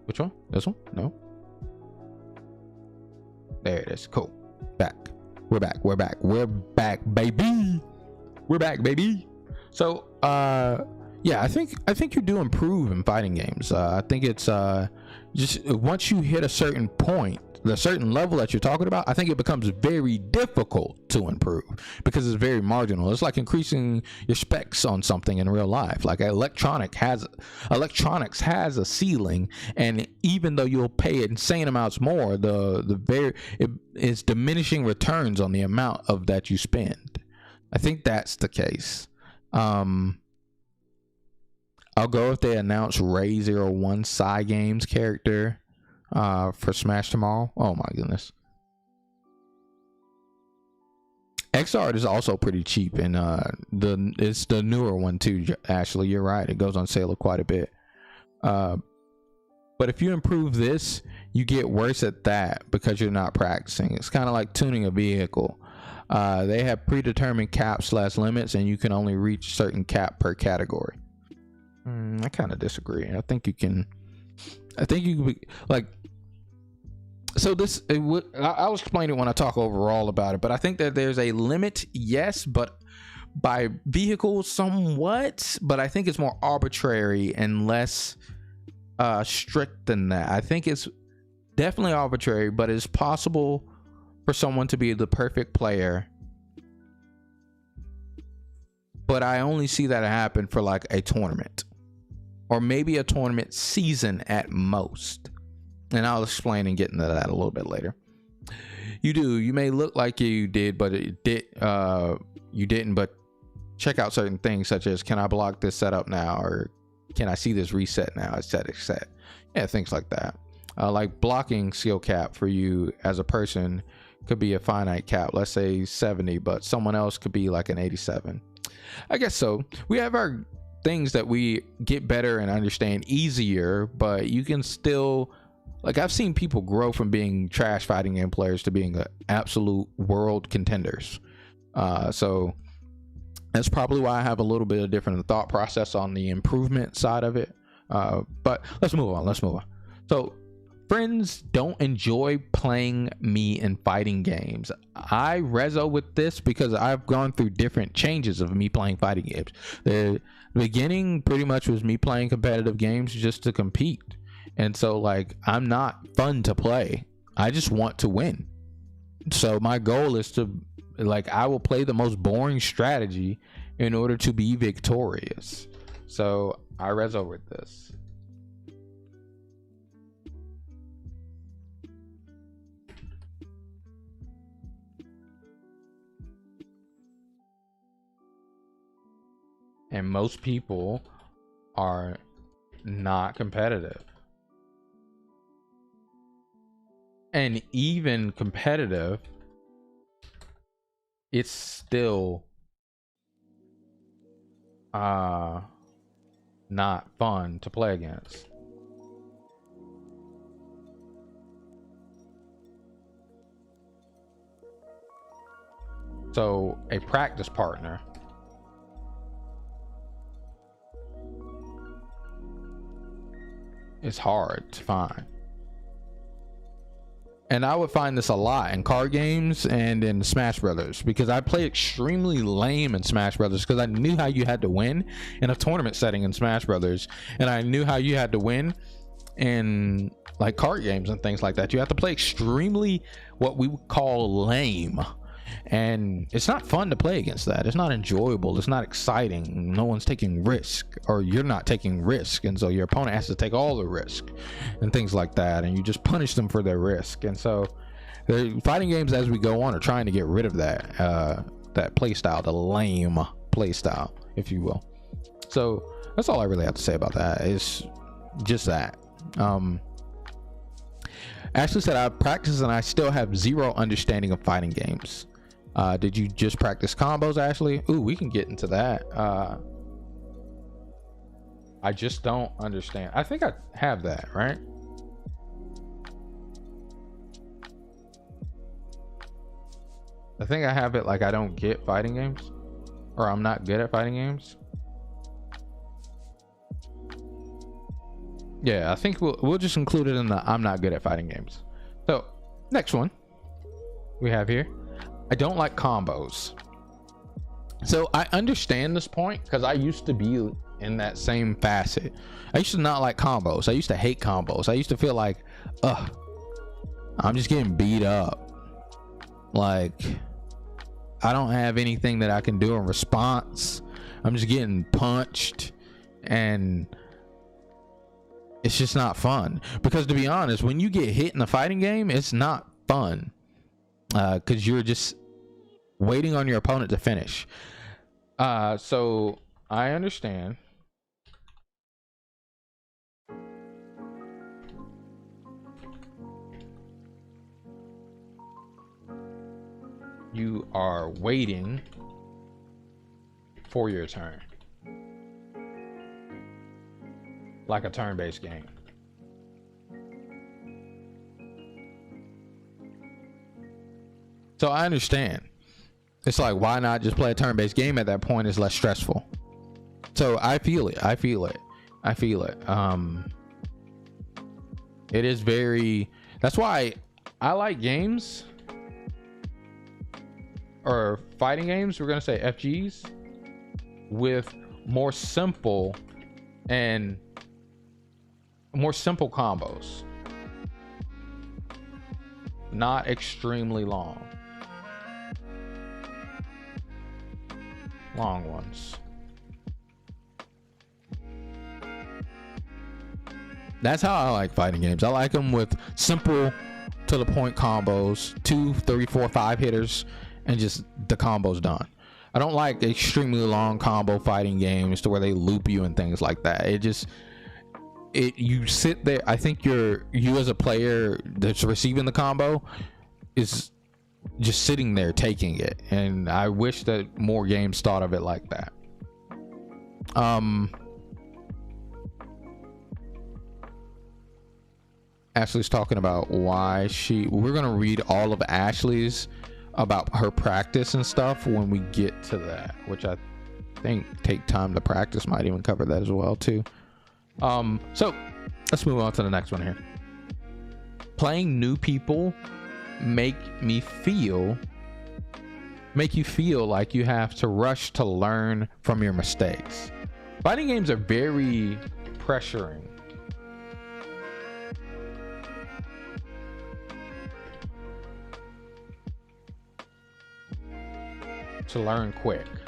Which one? This one? No. There it is. Cool. We're back, baby. So yeah, I think you do improve in fighting games. I think it's just once you hit a certain point, the certain level that you're talking about, I think it becomes very difficult to improve because it's very marginal. It's like increasing your specs on something in real life. Like electronics has a ceiling, and even though you'll pay insane amounts more, it's diminishing returns on the amount of that you spend. I think that's the case. I'll go if they announce Ray 01 Psy Games character for Smash tomorrow. Oh my goodness. XR is also pretty cheap, and it's the newer one too. Ashley, you're right. It goes on sale quite a bit. But if you improve this, you get worse at that because you're not practicing. It's kind of like tuning a vehicle. They have predetermined caps/limits, and you can only reach a certain cap per category. I kind of disagree. I think you can like, so this, I'll explain it when I talk overall about it, but I think that there's a limit, yes, but by vehicle somewhat, but I think it's more arbitrary and less strict than that. I think it's definitely arbitrary, but it's possible for someone to be the perfect player, but I only see that happen for like a tournament or maybe a tournament season at most. And I'll explain and get into that a little bit later. You may look like you did, but you didn't. But check out certain things such as, can I block this setup now? Or can I see this reset now? It's set. Yeah, things like that. Like blocking skill cap for you as a person could be a finite cap, let's say 70, but someone else could be like an 87. I guess so. We have our things that we get better and understand easier, but you can still, like, I've seen people grow from being trash fighting game players to being absolute world contenders. So that's probably why I have a little bit of different thought process on the improvement side of it. But let's move on. So friends don't enjoy playing me in fighting games. I reso with this because I've gone through different changes of me playing fighting games. The beginning pretty much was me playing competitive games just to compete. And so, like, I'm not fun to play. I just want to win. So my goal is to, like, I will play the most boring strategy in order to be victorious. So I reso with this. And most people are not competitive. And even competitive, it's still not fun to play against. So a practice partner is hard to find. And I would find this a lot in card games and in Smash Brothers, because I play extremely lame in Smash Brothers because I knew how you had to win in a tournament setting in Smash Brothers, and I knew how you had to win in like card games and things like that. You have to play extremely what we would call lame, and it's not fun to play against that. It's not enjoyable. It's not exciting. No one's taking risk, or you're not taking risk, and so your opponent has to take all the risk and things like that, and you just punish them for their risk. And so the fighting games as we go on are trying to get rid of that that play style, the lame play style, if you will. So that's all I really have to say about that. It's just that. Ashley said, I practice and I still have zero understanding of fighting games. Did you just practice combos, Ashley? Ooh, we can get into that. I just don't understand. I think I have that, right? I think I have it like I don't get fighting games, or I'm not good at fighting games. Yeah, I think we'll just include it in the I'm not good at fighting games. So next one we have here, I don't like combos. So I understand this point because I used to be in that same facet. I used to not like combos. I used to hate combos. I used to feel like, I'm just getting beat up. Like, I don't have anything that I can do in response. I'm just getting punched, and it's just not fun. Because to be honest, when you get hit in a fighting game, it's not fun. Because you're just waiting on your opponent to finish. So I understand. You are waiting for your turn, like a turn-based game. So I understand. It's like, why not just play a turn-based game at that point? It's less stressful. So I feel it. It is very, that's why I like games, or fighting games, we're gonna say FGs, with more simple combos, not extremely long ones. That's how I like fighting games. I like them with simple to the point combos, 2, 3, 4, 5 hitters, and just the combo's done. I don't like extremely long combo fighting games to where they loop you and things like that. You sit there. I think you as a player that's receiving the combo is just sitting there taking it, and I wish that more games thought of it like that. Ashley's talking about why we're gonna read all of Ashley's about her practice and stuff when we get to that, which I think Take Time to Practice might even cover that as well too. So let's move on to the next one here. Playing new people make you feel like you have to rush to learn from your mistakes. Fighting games are very pressuring. To learn quickly.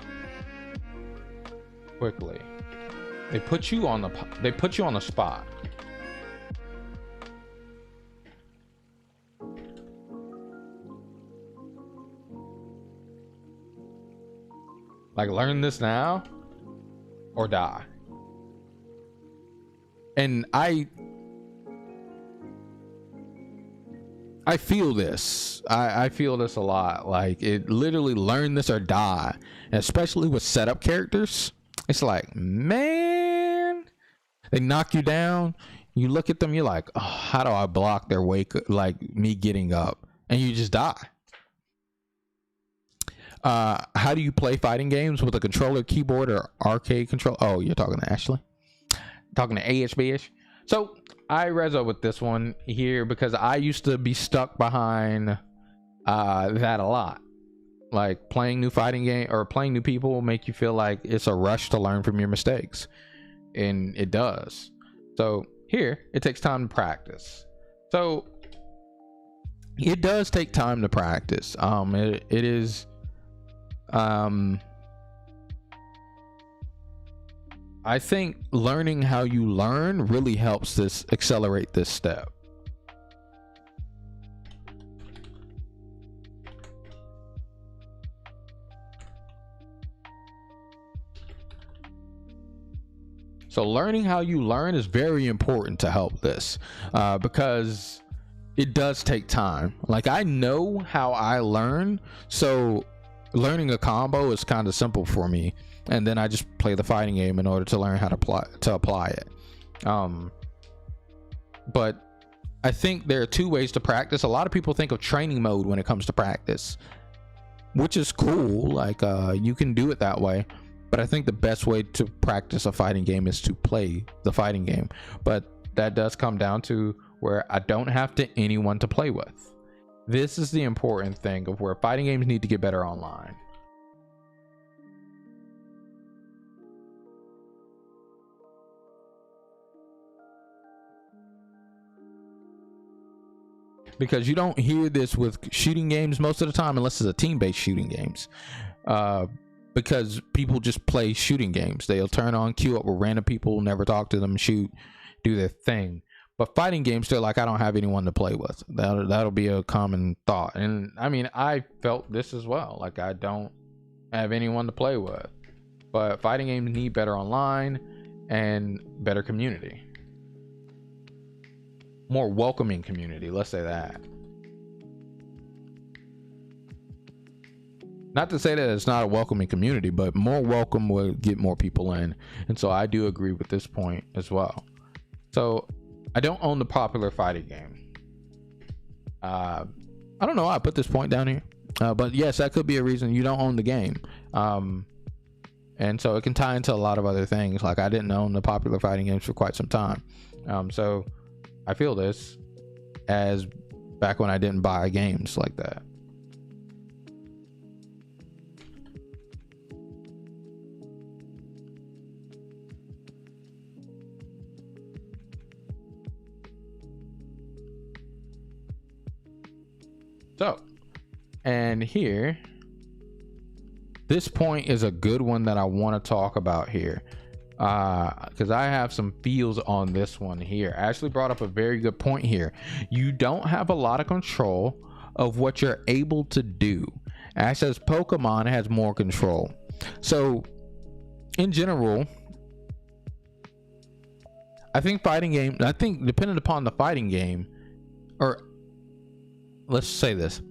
They put you on the spot. Like, learn this now or die. And I feel this. I feel this a lot. Like, it literally, learn this or die. And especially with setup characters, it's like, man, they knock you down. You look at them, you're like, oh, how do I block their wake, like me getting up? And you just die. How do you play fighting games? With a controller, keyboard, or arcade control? Oh, you're talking to Ashley? Talking to AHB-ish? So I reso with this one here because I used to be stuck behind that a lot. Like, playing new fighting game or playing new people will make you feel like it's a rush to learn from your mistakes, and it does. So here, it takes time to practice. So it does take time to practice. It is I think learning how you learn really helps this accelerate this step. So learning how you learn is very important to help this, because it does take time. Like, I know how I learn, so learning a combo is kind of simple for me, and then I just play the fighting game in order to learn how to apply it. But I think there are two ways to practice. A lot of people think of training mode when it comes to practice, which is cool. Like, you can do it that way, but I think the best way to practice a fighting game is to play the fighting game. But that does come down to where I don't have anyone to play with. This is the important thing of where fighting games need to get better online. Because you don't hear this with shooting games most of the time, unless it's a team-based shooting games. Because people just play shooting games. They'll turn on, queue up with random people, never talk to them, shoot, do their thing. But fighting games, they're like, I don't have anyone to play with. That'll be a common thought. And I mean, I felt this as well. Like, I don't have anyone to play with. But fighting games need better online and better community. More welcoming community, let's say that. Not to say that it's not a welcoming community, but more welcome will get more people in. And so I do agree with this point as well. So I don't own the popular fighting game. I don't know why I put this point down here, but yes, that could be a reason you don't own the game. And so it can tie into a lot of other things. Like, I didn't own the popular fighting games for quite some time. So I feel this as back when I didn't buy games like that. So, and here, this point is a good one that I want to talk about here, because I have some feels on this one here. Ashley brought up a very good point here. You don't have a lot of control of what you're able to do, Ash says Pokemon has more control. So in general, I think depending upon the fighting game, or let's say this,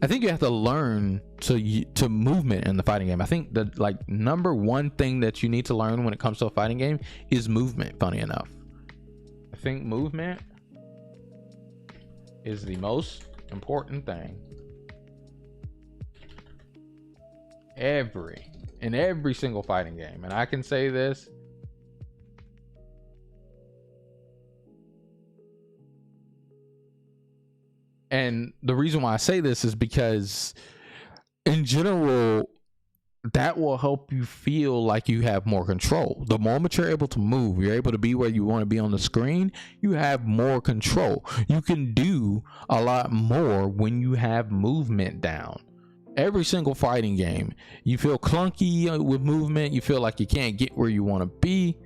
I think you have to learn to movement in the fighting game. I think the like number one thing that you need to learn when it comes to a fighting game is movement. Funny enough, I think movement is the most important thing in every single fighting game. And I can say this, and the reason why I say this is because in general, that will help you feel like you have more control. The moment you're able to move, you're able to be where you want to be on the screen, you have more control. You can do a lot more when you have movement down. Every single fighting game, you feel clunky with movement, you feel like you can't get where you want to be.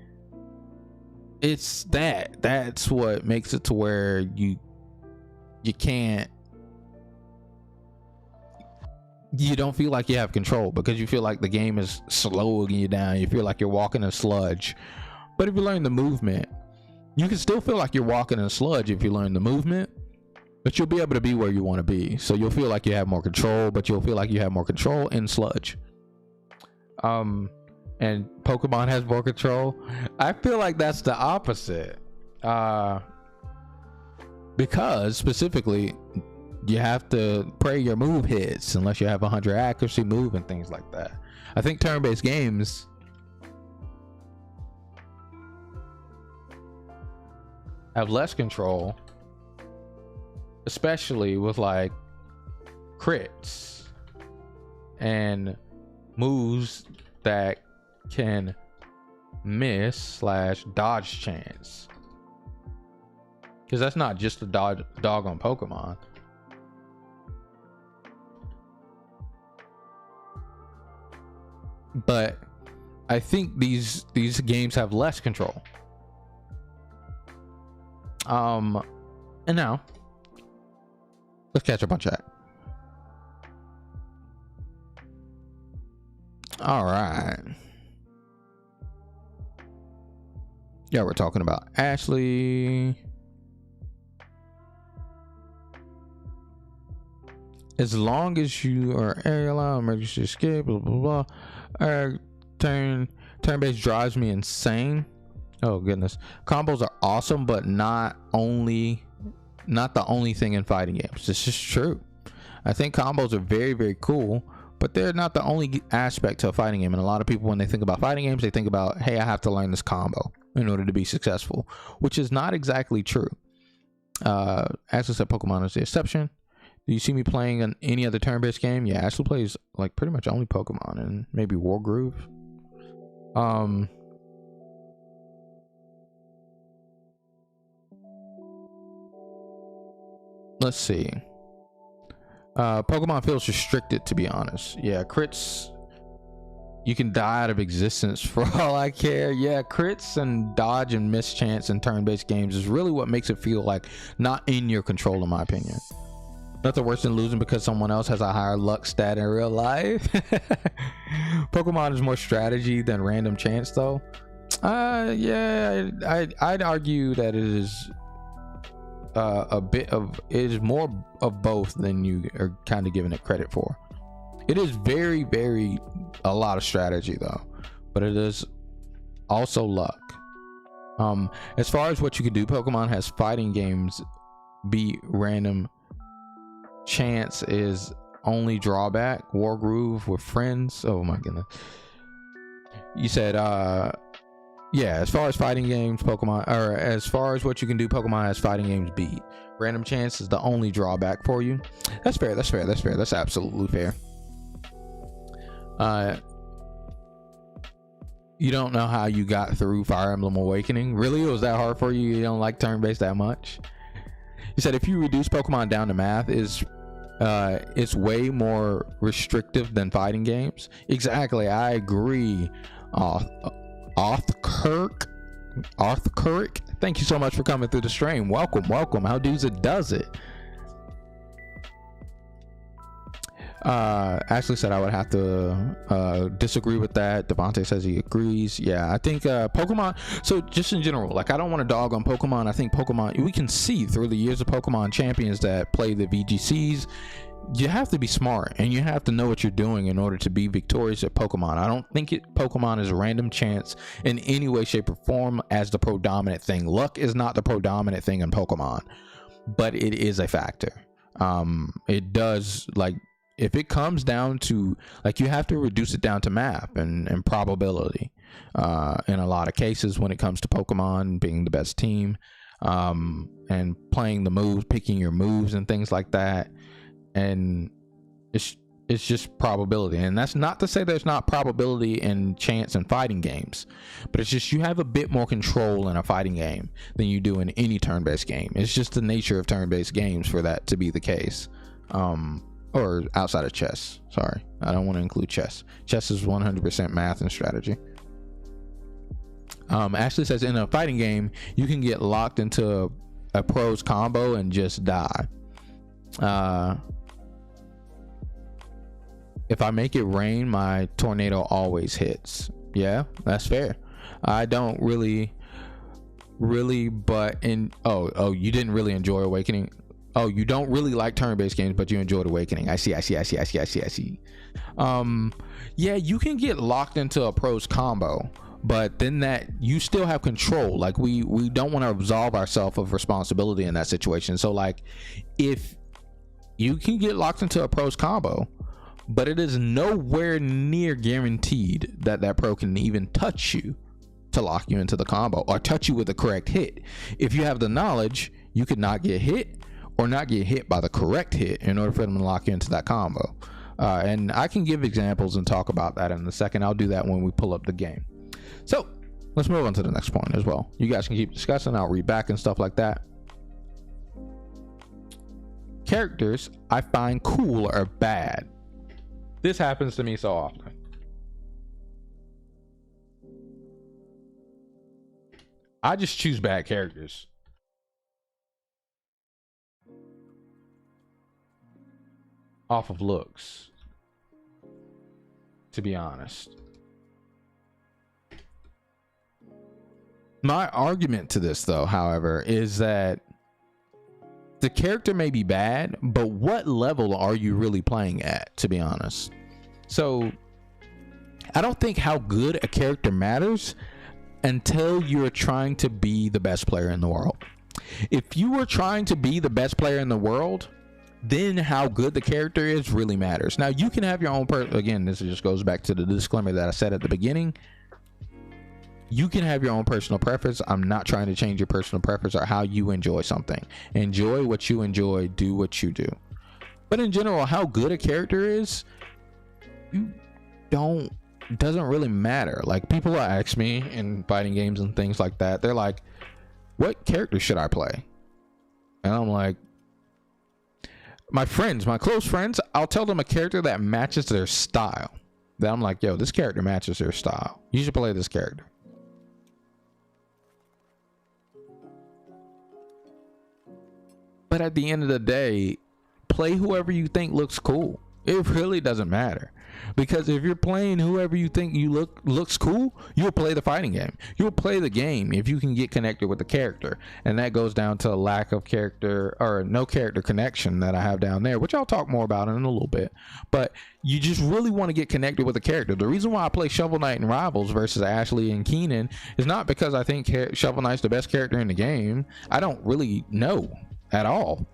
It's that's what makes it to where you don't feel like you have control, because you feel like the game is slowing you down. You feel like you're walking in sludge. But if you learn the movement, you can still feel like you're walking in sludge if you learn the movement, but you'll be able to be where you want to be. So you'll feel like you have more control, but you'll feel like you have more control in sludge. And Pokemon has more control. I feel like that's the opposite. Because specifically, you have to pray your move hits unless you have 100 accuracy move and things like that. I think turn-based games have less control, especially with like crits and moves that can miss / dodge chance, because that's not just a dog on Pokemon. But I think these games have less control. And now let's catch up on chat. All right. Yeah, we're talking about Ashley. As long as you are allow emergency escape, blah blah blah. Turn-based drives me insane. Oh goodness, combos are awesome, but not the only thing in fighting games. This is true. I think combos are very, very cool, but they're not the only aspect to a fighting game. And a lot of people, when they think about fighting games, they think about, hey, I have to learn this combo in order to be successful, which is not exactly true. Ashley said Pokemon is the exception. Do you see me playing on any other turn-based game? Yeah, Ashley plays like pretty much only Pokemon and maybe Wargroove. Let's see. Pokemon feels restricted, to be honest. Yeah, crits, you can die out of existence for all I care. Yeah, crits and dodge and miss chance in turn-based games is really what makes it feel like not in your control, in my opinion. Nothing worse than losing because someone else has a higher luck stat in real life. Pokemon is more strategy than random chance, though. Yeah, I'd argue that it is it is more of both than you are kind of giving it credit for. It is very, very a lot of strategy though, but it is also luck. As far as what you can do, Pokemon has fighting games beat random chance is only drawback. Wargroove with friends. Oh my goodness. You said yeah, as far as fighting games, Pokemon, or as far as what you can do, Pokemon has fighting games beat. Random chance is the only drawback for you. That's fair. That's fair. That's fair. That's absolutely fair. You don't know how you got through Fire Emblem Awakening. Really? It was that hard for you? You don't like turn-based that much? You said if you reduce Pokemon down to math, it's way more restrictive than fighting games. Exactly. I agree. Arthkirk, thank you so much for coming through the stream. Welcome. How does it? Ashley said I would have to disagree with that. Devontae says he agrees. Yeah, I think Pokemon, so just in general, like, I don't want to dog on Pokemon. I think Pokemon, we can see through the years of Pokemon champions that play the VGCs, you have to be smart and you have to know what you're doing in order to be victorious at Pokemon. I don't think Pokemon is random chance in any way, shape, or form as the predominant thing. Luck is not the predominant thing in Pokemon, but it is a factor. It does, like, if it comes down to, like, you have to reduce it down to math and probability in a lot of cases when it comes to Pokemon being the best team, and playing the moves, picking your moves and things like that. And it's just probability. And that's not to say there's not probability and chance in fighting games, but it's just you have a bit more control in a fighting game than you do in any turn-based game. It's just the nature of turn-based games for that to be the case. Or outside of chess. Sorry, I don't want to include chess. Chess is 100% math and strategy. Ashley says in a fighting game, you can get locked into a pros combo and just die. If I make it rain, my tornado always hits. Yeah, that's fair. I don't really, but you didn't really enjoy Awakening. Oh, you don't really like turn-based games, but you enjoyed Awakening. I see. Yeah, you can get locked into a pros combo, but then that you still have control. Like, we don't want to absolve ourselves of responsibility in that situation. So, like, if you can get locked into a pros combo, but it is nowhere near guaranteed that pro can even touch you to lock you into the combo or touch you with the correct hit. If you have the knowledge, you could not get hit or not get hit by the correct hit in order for them to lock you into that combo. And I can give examples and talk about that in a second. I'll do that when we pull up the game. So let's move on to the next point as well. You guys can keep discussing. I'll read back and stuff like that. Characters I find cool or bad. This happens to me so often. I just choose bad characters. Off of looks, to be honest. My argument to this, though, however, is that the character may be bad, but what level are you really playing at, to be honest? So I don't think how good a character matters until you're trying to be the best player in the world. If you were trying to be the best player in the world, then how good the character is really matters. Now, you can have your own again, this just goes back to the disclaimer that I said at the beginning. You can have your own personal preference. I'm not trying to change your personal preference or how you enjoy something. Enjoy what you enjoy, do what you do. But in general, how good a character is, doesn't really matter. Like, people ask me in fighting games and things like that, they're like, what character should I play? And I'm like, my close friends, I'll tell them a character that matches their style. Then I'm like, yo, this character matches their style. You should play this character. But at the end of the day, play whoever you think looks cool. It really doesn't matter. Because if you're playing whoever you think looks cool, you'll play the fighting game. You'll play the game if you can get connected with the character. And that goes down to a lack of character or no character connection that I have down there, which I'll talk more about in a little bit. But you just really want to get connected with the character. The reason why I play Shovel Knight and Rivals versus Ashley and Keenan is not because I think Shovel Knight's the best character in the game. I don't really know at all.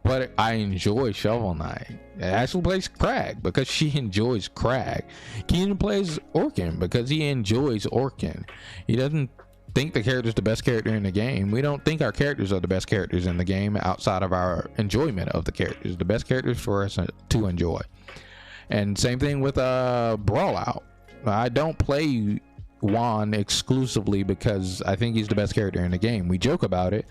But I enjoy Shovel Knight. Ashley plays Crag because she enjoys Crag. Keenan plays Orkin because he enjoys Orkin. He doesn't think the character's the best character in the game. We don't think our characters are the best characters in the game outside of our enjoyment of the characters. The best characters for us to enjoy. And same thing with Brawlout. I don't play Juan exclusively because I think he's the best character in the game. We joke about it.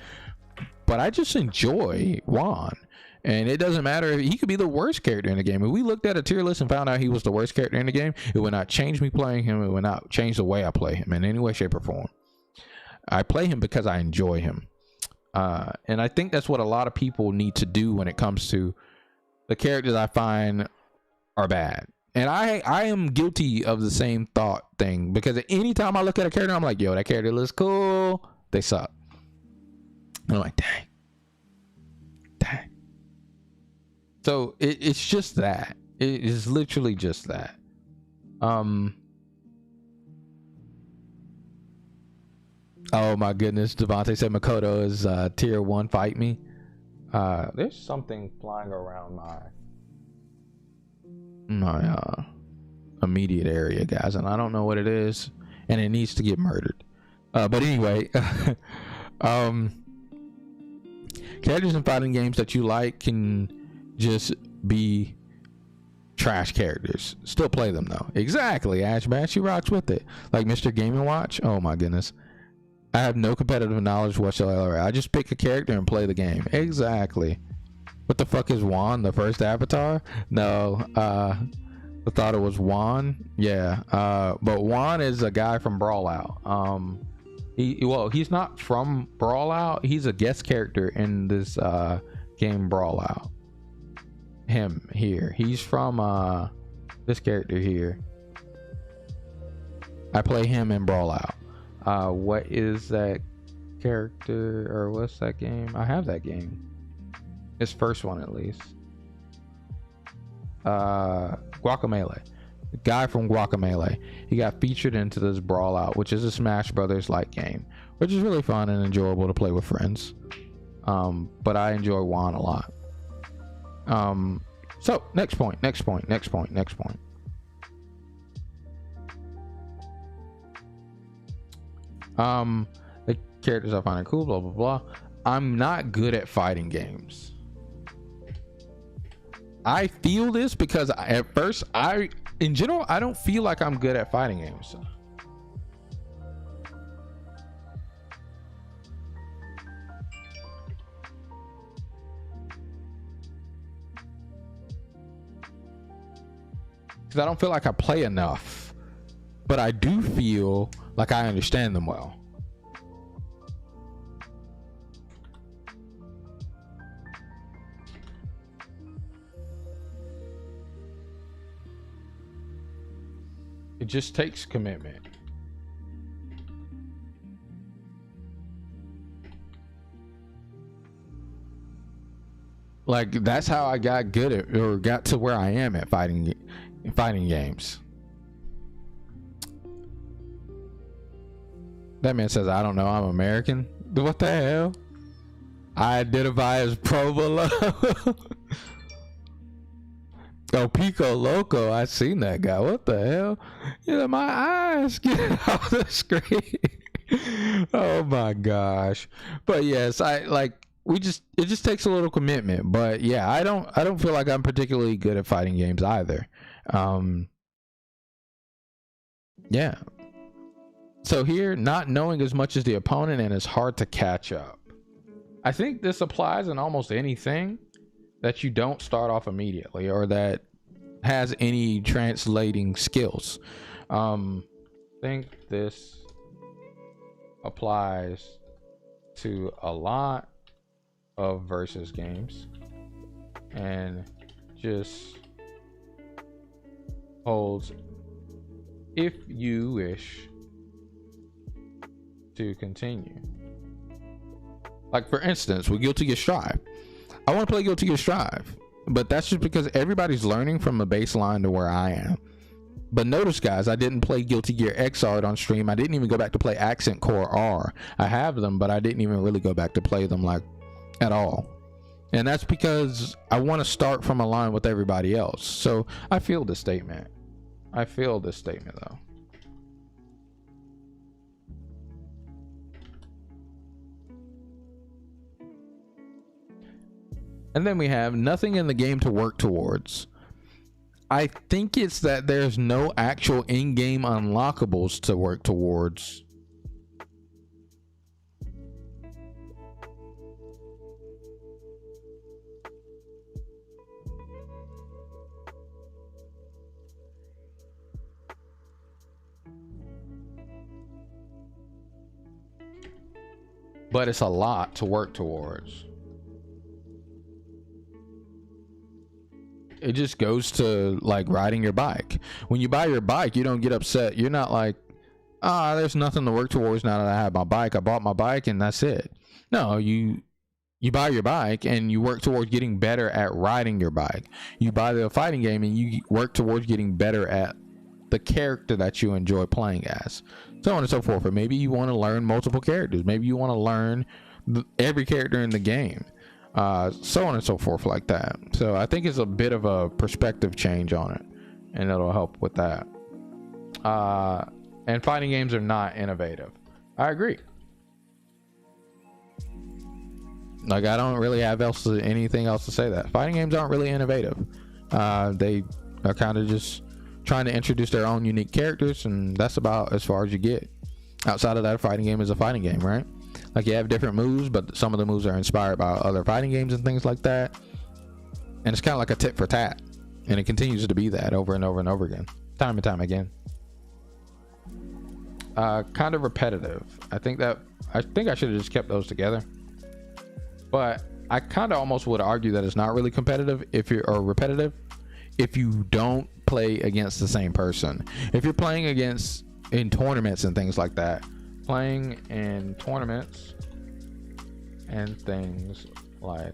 But I just enjoy Juan. And it doesn't matter. He could be the worst character in the game. If we looked at a tier list and found out he was the worst character in the game, it would not change me playing him. It would not change the way I play him in any way, shape, or form. I play him because I enjoy him. And I think that's what a lot of people need to do when it comes to the characters I find are bad. And I am guilty of the same thought thing, because anytime I look at a character, I'm like, yo, that character looks cool. They suck. And I'm like, dang. So it's just that. It is literally just that. Oh my goodness, Devontae said Makoto is tier 1, fight me. There's something flying around my immediate area, guys, and I don't know what it is, and it needs to get murdered. But anyway, characters in fighting games that you like can just be trash characters. Still play them though. Exactly, Ash Man, she rocks with it. Like Mr. Game & Watch. Oh my goodness, I have no competitive knowledge whatsoever. I just pick a character and play the game. Exactly. What the fuck is Juan, the first Avatar? No, I thought it was Juan. Yeah, but Juan is a guy from Brawl Out. He's not from Brawl Out. He's a guest character in this game Brawl Out. Him here. He's from this character here. I play him in Brawl Out. What is that character, or what's that game? I have that game. His first one, at least. Guacamelee. The guy from Guacamelee. He got featured into this Brawl Out, which is a Smash Brothers like game, which is really fun and enjoyable to play with friends. But I enjoy Juan a lot. So next point. The characters I find cool, blah blah blah. I'm not good at fighting games. I feel this because at first in general I don't feel like I'm good at fighting games. Because I don't feel like I play enough, but I do feel like I understand them well. It just takes commitment. Like, that's how I got good at, or got to where I am at fighting games. That man says, I don't know, I'm American. What the hell? I identify as provolone. Oh, Pico Loco, I seen that guy. What the hell? Yeah, my eyes get off the screen. Oh my gosh. But yes, it just takes a little commitment. But yeah, I don't feel like I'm particularly good at fighting games either. Yeah. So here, not knowing as much as the opponent, and it's hard to catch up. I think this applies in almost anything that you don't start off immediately, or that has any translating skills. I think this applies to a lot of versus games, and just holds if you wish to continue. Like, for instance, with Guilty Gear Strive, I want to play Guilty Gear Strive, but that's just because everybody's learning from a baseline to where I am. But notice, guys, I didn't play Guilty Gear Xrd on stream. I didn't even go back to play Accent Core R. I have them, but I didn't even really go back to play them like at all. And that's because I want to start from a line with everybody else. So I feel this statement. Though. And then we have nothing in the game to work towards. I think it's that there's no actual in-game unlockables to work towards. But it's a lot to work towards. it just goes to like riding your bike. When you buy your bike, you don't get upset. You're not like, there's nothing to work towards now that I have my bike. I bought my bike and that's it. No, you buy your bike and you work towards getting better at riding your bike. You buy the fighting game and you work towards getting better at the character that you enjoy playing as, so on and so forth. Or maybe you want to learn multiple characters. Maybe you want to learn every character in the game, so on and so forth like that. So I think it's a bit of a perspective change on it, and it'll help with that. And fighting games are not innovative. I agree. Like, I don't really have anything else to say. That fighting games aren't really innovative. They are kind of just trying to introduce their own unique characters, and that's about as far as you get. Outside of that, a fighting game is a fighting game, right? Like, you have different moves, but some of the moves are inspired by other fighting games and things like that. And it's kind of like a tit for tat, and it continues to be that over and over and over again, time and time again. Kind of repetitive. I think I should have just kept those together, but I kind of almost would argue that it's not really competitive or repetitive if you don't play against the same person. If you're playing in tournaments and things like that, playing in tournaments and things like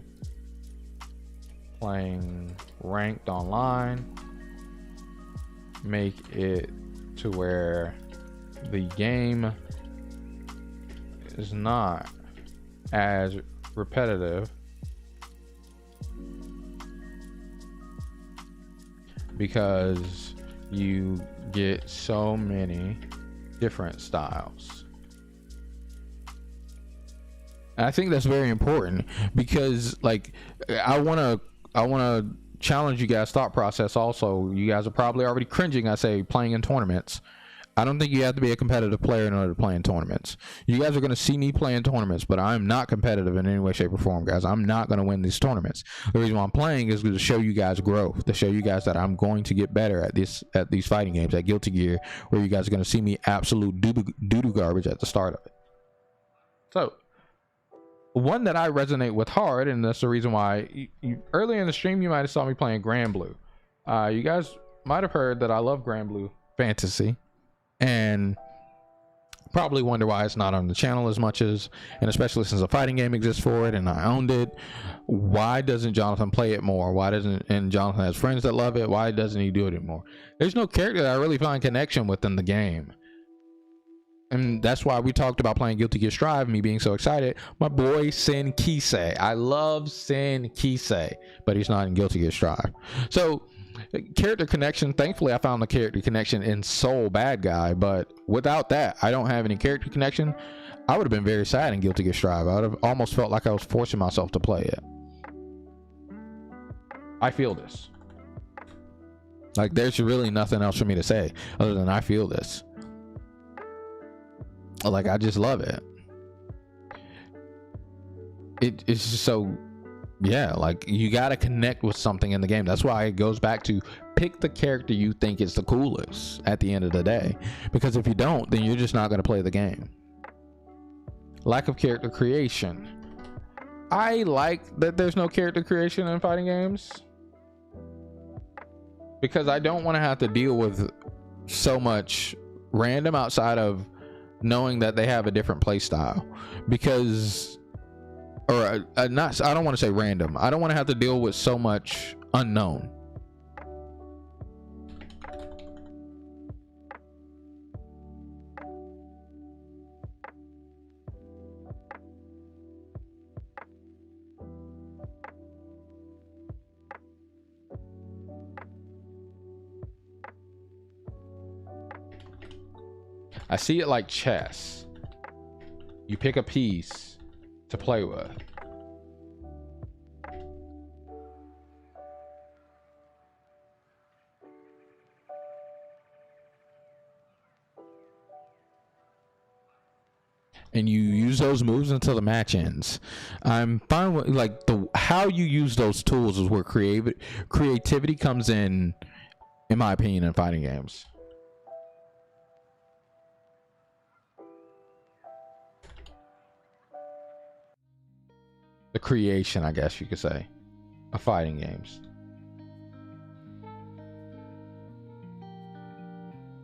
playing ranked online, make it to where the game is not as repetitive, because you get so many different styles. And I think that's very important, because like I want to challenge you guys' thought process also. You guys are probably already cringing, I say, playing in tournaments. I don't think you have to be a competitive player in order to play in tournaments. You guys are going to see me play in tournaments, but I'm not competitive in any way, shape, or form, guys. I'm not going to win these tournaments. The reason why I'm playing is to show you guys growth, to show you guys that I'm going to get better at these fighting games, at Guilty Gear, where you guys are going to see me absolute doo-doo garbage at the start of it. So, one that I resonate with hard, and that's the reason why earlier in the stream you might have saw me playing Grand Blue. You guys might have heard that I love Grand Blue Fantasy, and probably wonder why it's not on the channel as much as, and especially since a fighting game exists for it and I owned it, why doesn't Jonathan play it more? Why doesn't, and Jonathan has friends that love it, why doesn't he do it anymore? There's no character that I really find connection with in the game. And that's why we talked about playing Guilty Gear Strive, me being so excited. My boy Sin Kisei, I love Sin Kisei, but he's not in Guilty Gear Strive. So character connection, thankfully I found the character connection in Soul Bad Guy, but without that I don't have any character connection. I would have been very sad in Guilty Gear Strive. I would have almost felt like I was forcing myself to play it. I feel this. Like, there's really nothing else for me to say other than I feel this. Like, I just love it. It's just so, yeah, like, you got to connect with something in the game. That's why it goes back to pick the character you think is the coolest at the end of the day, because if you don't, then you're just not going to play the game. Lack of character creation. I like that there's no character creation in fighting games, because I don't want to have to deal with so much random outside of knowing that they have a different play style. Because, or not, I don't want to say random. I don't want to have to deal with so much unknown. I see it like chess. You pick a piece to play with. And you use those moves until the match ends. I'm fine with, like, how you use those tools is where creativity comes in my opinion, in fighting games. The creation, I guess you could say, of fighting games.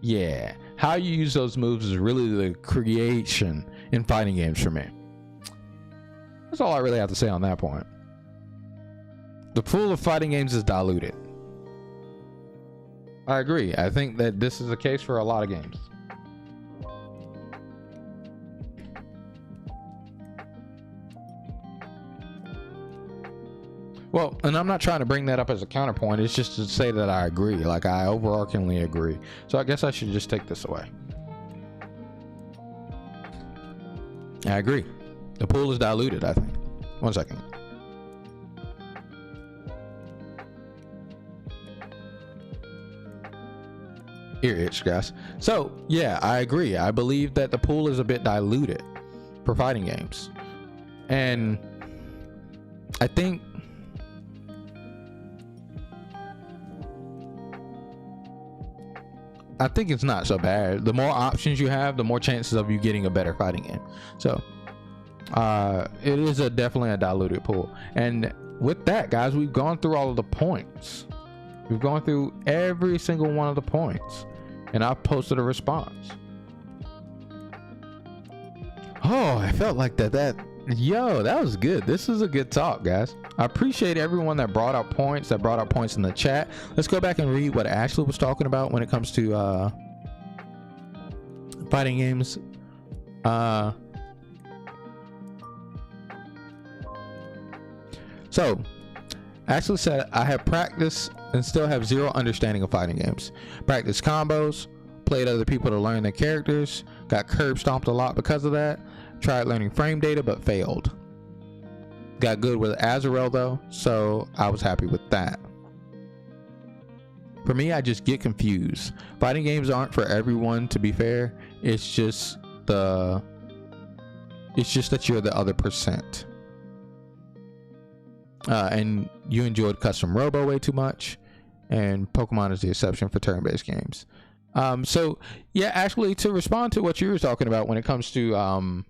Yeah, how you use those moves is really the creation in fighting games for me. That's all I really have to say on that point. The pool of fighting games is diluted. I agree. I think that this is the case for a lot of games. Well, and I'm not trying to bring that up as a counterpoint. It's just to say that I agree. Like, I overarchingly agree. So I guess I should just take this away. I agree. The pool is diluted, I think. One second. Ear itch, guys. So, yeah, I agree. I believe that the pool is a bit diluted for fighting games. And I think it's not so bad. The more options you have, the more chances of you getting a better fighting game. So it is definitely a diluted pool. And with that, guys, we've gone through all of the points. We've gone through every single one of the points, and I've posted a response. Oh, I felt like that was good. This is a good talk, guys. I appreciate everyone that brought up points, in the chat. Let's go back and read what Ashley was talking about when it comes to fighting games. So Ashley said, I have practiced and still have zero understanding of fighting games. Practice combos, played other people to learn their characters, got curb stomped a lot because of that. Tried learning frame data but failed. Got good with Azrael though, so I was happy with that. For me, I just get confused. Fighting games aren't for everyone, to be fair. It's just that you're the other percent. And you enjoyed custom robo way too much, and Pokemon is the exception for turn-based games. So yeah, actually, to respond to what you were talking about when it comes to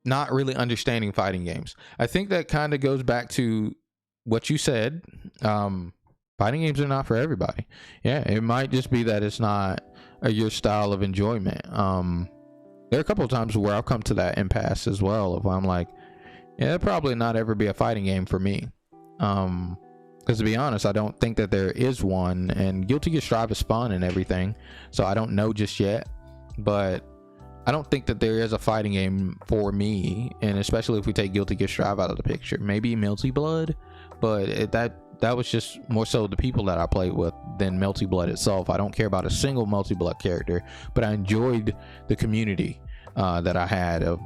not really understanding fighting games, I think that kind of goes back to what you said. Fighting games are not for everybody. Yeah, it might just be that it's not your style of enjoyment. There are a couple of times where I've come to that impasse as well, if I'm like, yeah, it'll probably not ever be a fighting game for me. Because to be honest, I don't think that there is one, and Guilty Gear Strive is fun and everything, so I don't know just yet, but I don't think that there is a fighting game for me, and especially if we take Guilty Gear Strive out of the picture. Maybe Melty Blood, but that was just more so the people that I played with than Melty Blood itself. I don't care about a single Melty Blood character, but I enjoyed the community that I had of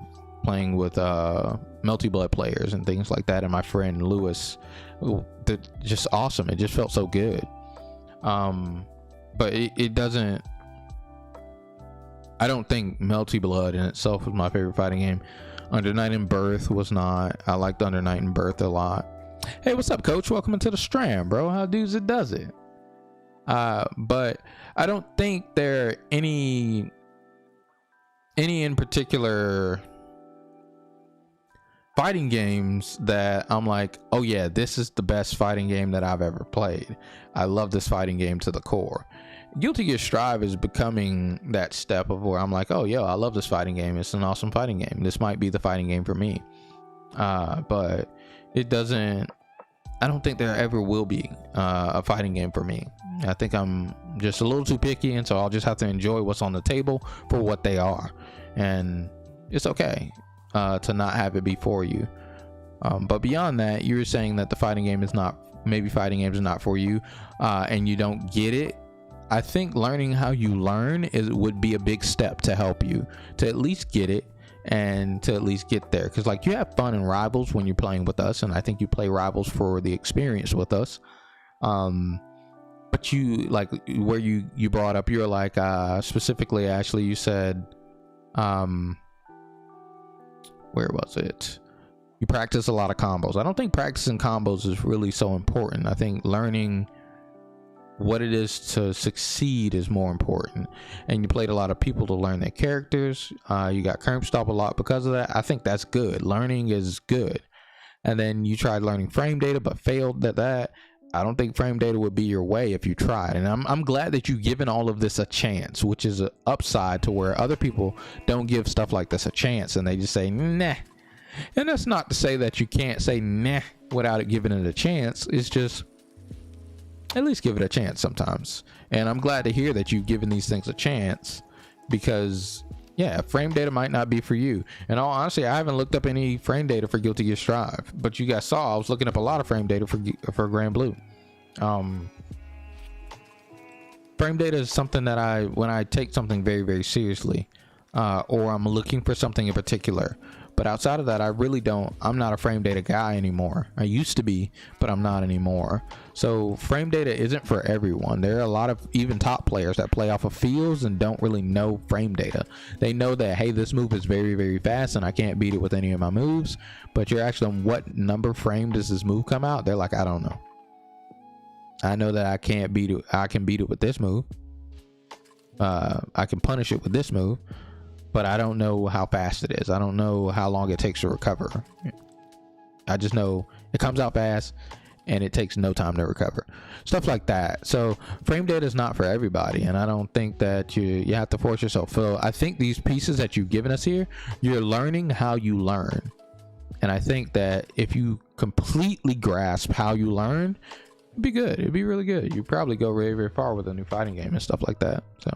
playing with Melty Blood players and things like that, and my friend Lewis. Just awesome. It just felt so good. But it doesn't, I don't think Melty Blood in itself was my favorite fighting game. Under Night and Birth was not. I liked Under Night and Birth a lot. Hey, what's up, coach? Welcome into the stream, bro. How does it does it? But I don't think there are any in particular fighting games that I'm like, oh yeah, this is the best fighting game that I've ever played. I love this fighting game to the core. Guilty Gear Strive is becoming that step of where I'm like, oh yeah, I love this fighting game. It's an awesome fighting game. This might be the fighting game for me. But it doesn't, I don't think there ever will be a fighting game for me. I think I'm just a little too picky, and so I'll just have to enjoy what's on the table for what they are. And it's okay to not have it be for you. But beyond that, you were saying that the fighting game is not, maybe fighting games are not for you, and you don't get it. I think learning how you learn would be a big step to help you to at least get it and to at least get there. Because like, you have fun in Rivals when you're playing with us, and I think you play Rivals for the experience with us. But you, like, where you brought up, you're like, specifically, Ashley, you said, where was it? You practice a lot of combos. I don't think practicing combos is really so important. I think learning what it is to succeed is more important. And you played a lot of people to learn their characters. You got curb stop a lot because of that. I think that's good. Learning is good. And then you tried learning frame data but failed at that. I don't think frame data would be your way if you tried. And I'm glad that you've given all of this a chance, which is an upside to where other people don't give stuff like this a chance and they just say nah. And that's not to say that you can't say nah without it giving it a chance. It's just at least give it a chance sometimes. And I'm glad to hear that you've given these things a chance, because yeah, frame data might not be for you. And all honesty, I haven't looked up any frame data for Guilty Gear Strive, but you guys saw I was looking up a lot of frame data for Grand Blue. Frame data is something that when I take something very, very seriously, or I'm looking for something in particular. But outside of that, I'm not a frame data guy anymore. I used to be, but I'm not anymore. So frame data isn't for everyone. There are a lot of even top players that play off of feels and don't really know frame data. They know that, hey, this move is very, very fast and I can't beat it with any of my moves. But you're actually on what number frame does this move come out? They're like, I don't know. I know that I can't beat it. I can beat it with this move. I can punish it with this move. But I don't know how fast it is. I don't know how long it takes to recover. I just know it comes out fast and it takes no time to recover. Stuff like that. So frame data is not for everybody. And I don't think that you have to force yourself. So I think these pieces that you've given us here, you're learning how you learn. And I think that if you completely grasp how you learn, it'd be good. It'd be really good. You'd probably go very, very far with a new fighting game and stuff like that. So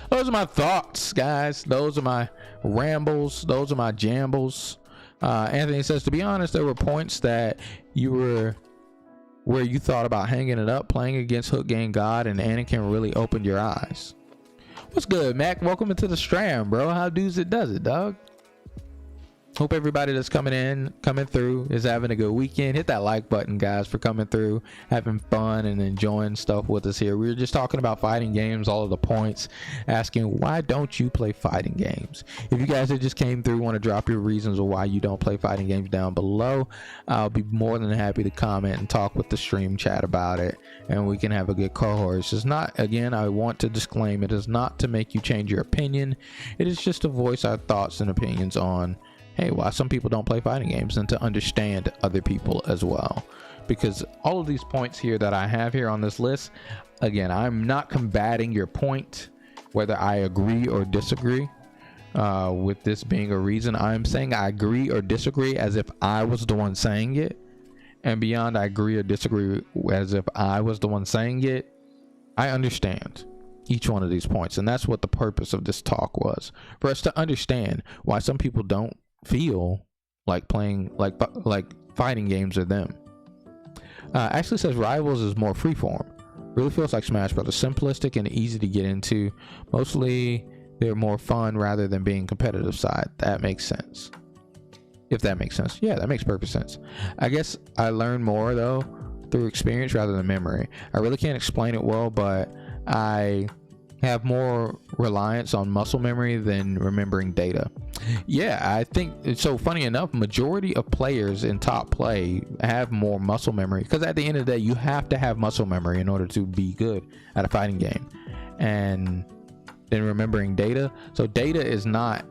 those are my thoughts, guys. Those are my rambles. Those are my jambles. Anthony says, to be honest, there were points that where you thought about hanging it up, playing against Hook Gang God, and Anakin really opened your eyes. What's good, Mac? Welcome into the Strand, bro. How does it, dog? Hope everybody that's coming through is having a good weekend. Hit that like button, guys, for coming through, having fun and enjoying stuff with us here. We were just talking about fighting games, all of the points, asking why don't you play fighting games? If you guys that just came through want to drop your reasons of why you don't play fighting games down below, I'll be more than happy to comment and talk with the stream chat about it, and we can have a good cohort. It's not, again, I want to disclaim, it is not to make you change your opinion. It is just to voice our thoughts and opinions on, hey, why some people don't play fighting games, and to understand other people as well. Because all of these points here that I have here on this list, again, I'm not combating your point, whether I agree or disagree with this being a reason. I'm saying I agree or disagree as if I was the one saying it. And beyond I agree or disagree as if I was the one saying it, I understand each one of these points. And that's what the purpose of this talk was, for us to understand why some people don't feel like playing like fighting games are them. Actually says Rivals is more freeform. Really feels like Smash Brothers, simplistic and easy to get into. Mostly they're more fun rather than being competitive side. That makes sense. If that makes sense. Yeah, that makes perfect sense. I guess I learn more though through experience rather than memory. I really can't explain it well, but I have more reliance on muscle memory than remembering data. Yeah, I think it's so funny enough, majority of players in top play have more muscle memory, because at the end of the day, you have to have muscle memory in order to be good at a fighting game, and then remembering data. So data is not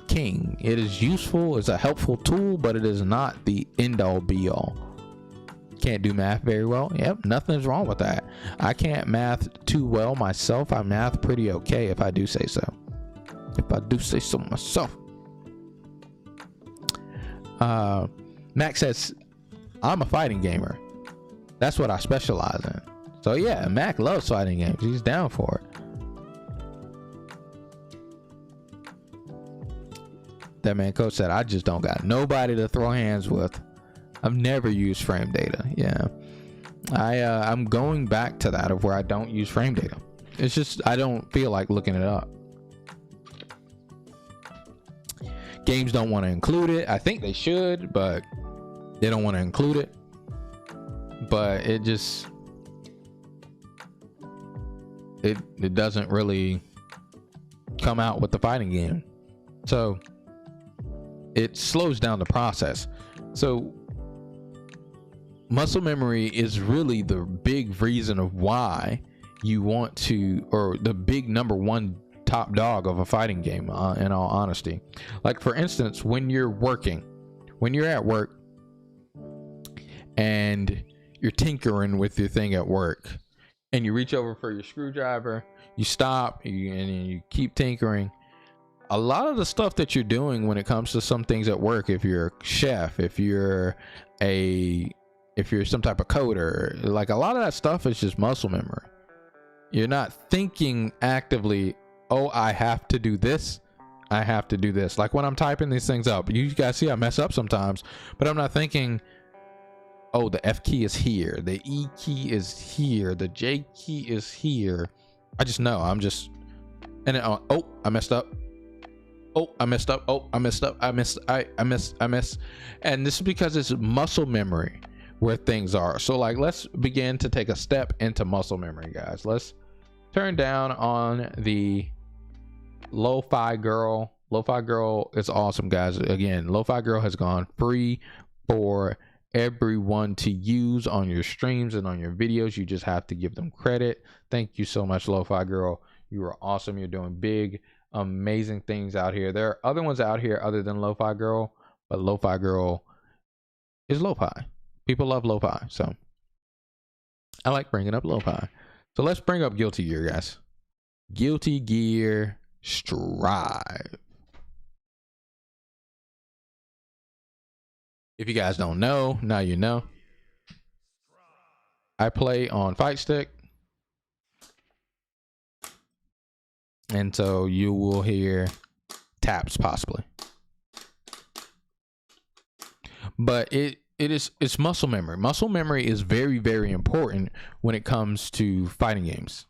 king. It is useful, it's a helpful tool, but it is not the end all be all. Can't do math very well. Yep, nothing's wrong with that. I can't math too well myself. I math pretty okay, if I do say so. If I do say so myself. Max says, I'm a fighting gamer. That's what I specialize in. So yeah, Mac loves fighting games. He's down for it. That man coach said, I just don't got nobody to throw hands with. I've never used frame data. Yeah, I'm going back to that of where I don't use frame data. It's just I don't feel like looking it up. Games don't want to include it. I think they should, but they don't want to include it. But it just it doesn't really come out with the fighting game, so it slows down the process. So muscle memory is really the big reason of why you want to, or the big number one top dog of a fighting game, in all honesty. Like for instance, when you're at work and you're tinkering with your thing at work, and you reach over for your screwdriver, you stop, and you keep tinkering. A lot of the stuff that you're doing when it comes to some things at work, if you're a chef, if you're some type of coder, like a lot of that stuff is just muscle memory. You're not thinking actively, oh, I have to do this, I have to do this. Like when I'm typing these things up, you guys see I mess up sometimes, but I'm not thinking, oh, the F key is here, the E key is here, the J key is here. I just know. I'm just, and then, oh, I messed up. Oh, I messed up. Oh, I messed up. I missed. And this is because it's muscle memory where things are. So like, let's begin to take a step into muscle memory, guys. Let's turn down on the Lofi Girl. Lofi Girl is awesome, guys. Again, Lofi Girl has gone free for everyone to use on your streams and on your videos. You just have to give them credit. Thank you so much, Lofi Girl. You are awesome. You're doing big, amazing things out here. There are other ones out here other than Lofi Girl, but Lofi Girl is lo-fi. People love lo-fi, so I like bringing up lo-fi. So let's bring up Guilty Gear, guys. Guilty Gear Strive. If you guys don't know, now you know. I play on Fight Stick, and so you will hear taps possibly, but it's muscle memory. Muscle memory is very, very important when it comes to fighting games.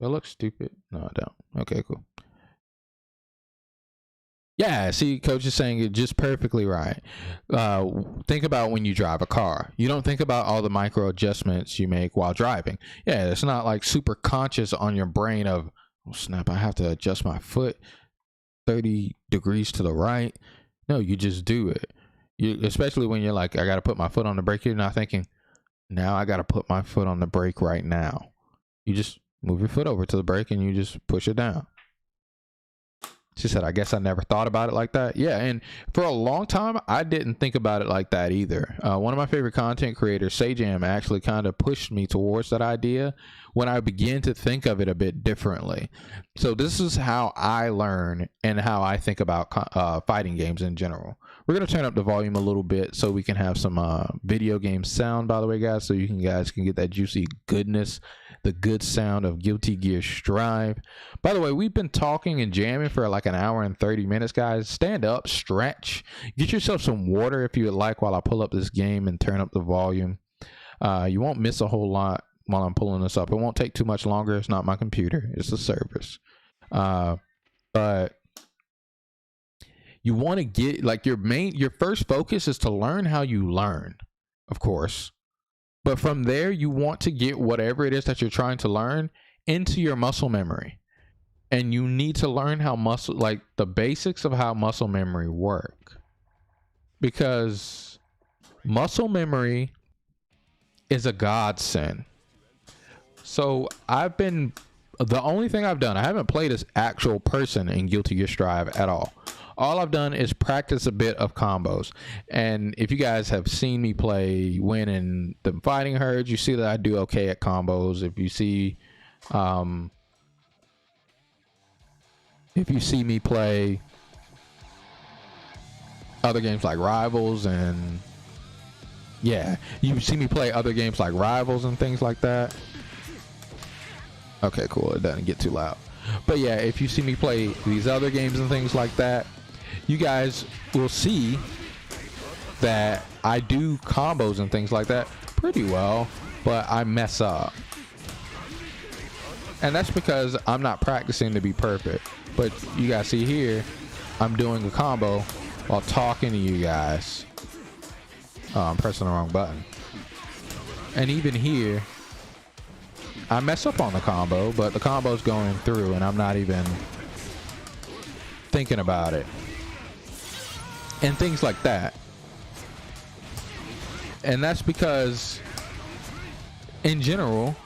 Do I look stupid? No, I don't. Okay, cool. Yeah, see, coach is saying it just perfectly right. Think about when you drive a car. You don't think about all the micro adjustments you make while driving. Yeah, it's not like super conscious on your brain of, oh snap, I have to adjust my foot 30 degrees to the right. No, you just do it. Especially when you're like, I got to put my foot on the brake. You're not thinking, now I got to put my foot on the brake right now. You just move your foot over to the brake and you just push it down. She said, I guess I never thought about it like that. Yeah, and for a long time, I didn't think about it like that either. One of my favorite content creators, Sajam, actually kind of pushed me towards that idea when I began to think of it a bit differently. So this is how I learn and how I think about fighting games in general. We're going to turn up the volume a little bit so we can have some video game sound, by the way, guys, so you guys can get that juicy goodness, the good sound of Guilty Gear Strive. By the way, we've been talking and jamming for like an hour and 30 minutes, guys. Stand up, stretch, get yourself some water if you would like while I pull up this game and turn up the volume. You won't miss a whole lot while I'm pulling this up. It won't take too much longer. It's not my computer. It's the service. But you want to get like your first focus is to learn how you learn, of course. But from there, you want to get whatever it is that you're trying to learn into your muscle memory. And you need to learn how like the basics of how muscle memory work. Because muscle memory is a godsend. So the only thing I've done, I haven't played as actual person in Guilty Gear Strive at all. All I've done is practice a bit of combos. And if you guys have seen me play Win in the Fighting Herds, you see that I do okay at combos. If you see me play other games like Rivals, and yeah, you see me play other games like Rivals and things like that. Okay, cool. It doesn't get too loud. But yeah, if you see me play these other games and things like that, you guys will see that I do combos and things like that pretty well, but I mess up. And that's because I'm not practicing to be perfect. But you guys see here, I'm doing a combo while talking to you guys. Oh, I'm pressing the wrong button. And even here, I mess up on the combo, but the combo's going through and I'm not even thinking about it. And things like that. And that's because, in general,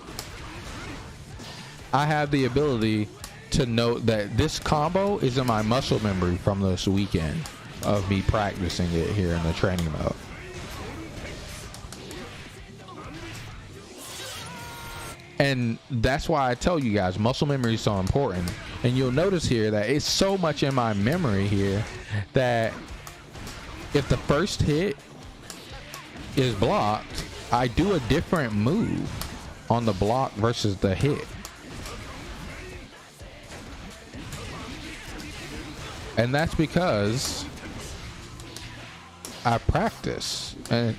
I have the ability to note that this combo is in my muscle memory from this weekend of me practicing it here in the training mode. And that's why I tell you guys, muscle memory is so important. And you'll notice here that it's so much in my memory here that if the first hit is blocked, I do a different move on the block versus the hit. And that's because I practice. And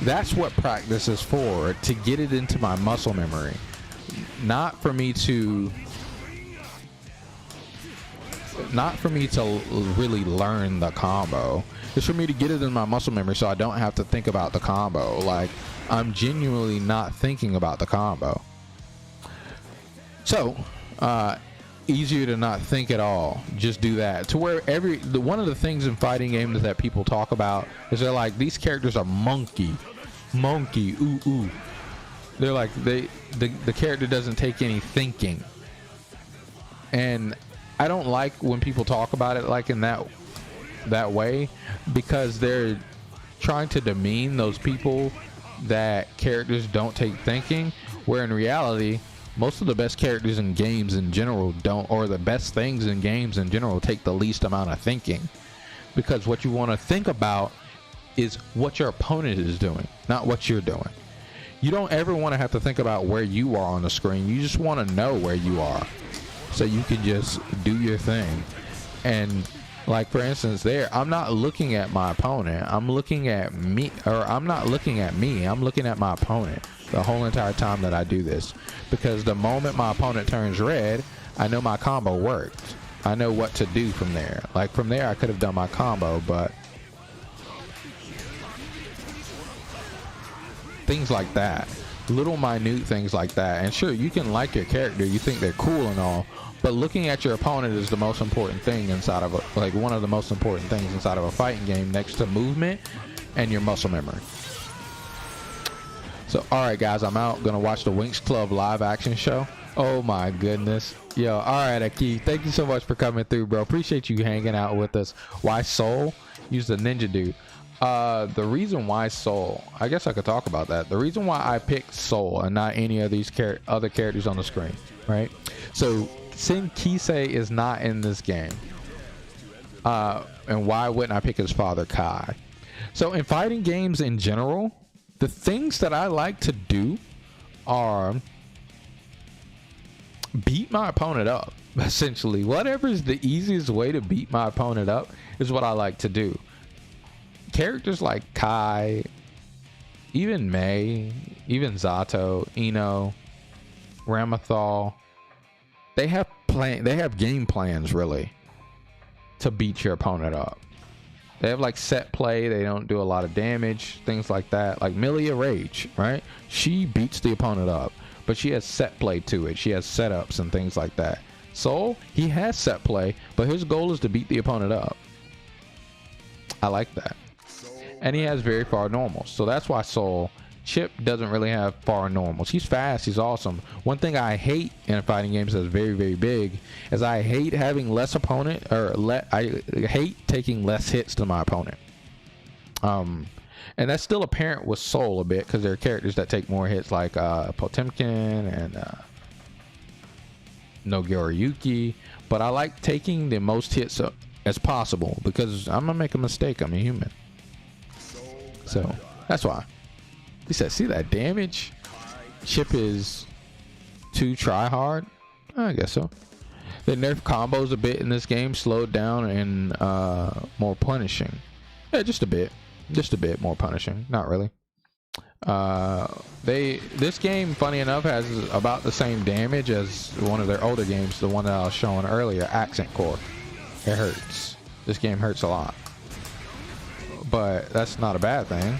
that's what practice is for, to get it into my muscle memory. Not for me to really learn the combo. It's for me to get it in my muscle memory so I don't have to think about the combo. Like, I'm genuinely not thinking about the combo. So, easier to not think at all. Just do that. To where one of the things in fighting games that people talk about is they're like, these characters are monkey, ooh. They're like, the character doesn't take any thinking. And I don't like when people talk about it like in that way, because they're trying to demean those people that characters don't take thinking, where in reality most of the best characters in games in general don't, or the best things in games in general take the least amount of thinking. Because what you want to think about is what your opponent is doing, not what you're doing. You don't ever want to have to think about where you are on the screen. You just want to know where you are so you can just do your thing. And like, for instance, there, I'm not looking at my opponent. I'm looking at me, or I'm not looking at me. I'm looking at my opponent the whole entire time that I do this. Because the moment my opponent turns red, I know my combo worked. I know what to do from there. Like, from there, I could have done my combo, but things like that, little minute things like that. And sure, you can like your character, you think they're cool and all, but looking at your opponent is the most important thing inside of one of the most important things inside of a fighting game, next to movement and your muscle memory. So, all right, guys, I'm out. Gonna watch the Winx Club live action show. Oh my goodness. Yo, all right, Aki, thank you so much for coming through, bro. Appreciate you hanging out with us. Why Soul? Use the ninja dude. The reason why Soul, I guess I could talk about that. The reason why I picked Soul and not any of these other characters on the screen, right? So Sin Kisei is not in this game. And why wouldn't I pick his father, Kai? So in fighting games in general, the things that I like to do are beat my opponent up. Essentially, whatever is the easiest way to beat my opponent up is what I like to do. Characters like Kai, even Mei, even Zato, Ino, Ramathal, they have game plans really to beat your opponent up. They have like set play, they don't do a lot of damage, things like that. Like Milia Rage, right? She beats the opponent up, but she has set play to it. She has setups and things like that. Soul, he has set play, but his goal is to beat the opponent up. I like that. And he has very far normals, so that's why Soul. Chip doesn't really have far normals. He's fast, he's awesome. One thing I hate in fighting games that's very, very big is I hate having less opponent, or I hate taking less hits to my opponent. And that's still apparent with Soul a bit, because there are characters that take more hits, like Potemkin and Nogoriyuki. But I like taking the most hits as possible, because I'm gonna make a mistake. I'm a human. So that's why. He said, see that damage? Chip is too try hard? I guess so. They nerf combos a bit in this game, slowed down and more punishing. Yeah, just a bit more punishing. Not really. This game, funny enough, has about the same damage as one of their older games, the one that I was showing earlier, Accent Core. It hurts. This game hurts a lot. But that's not a bad thing.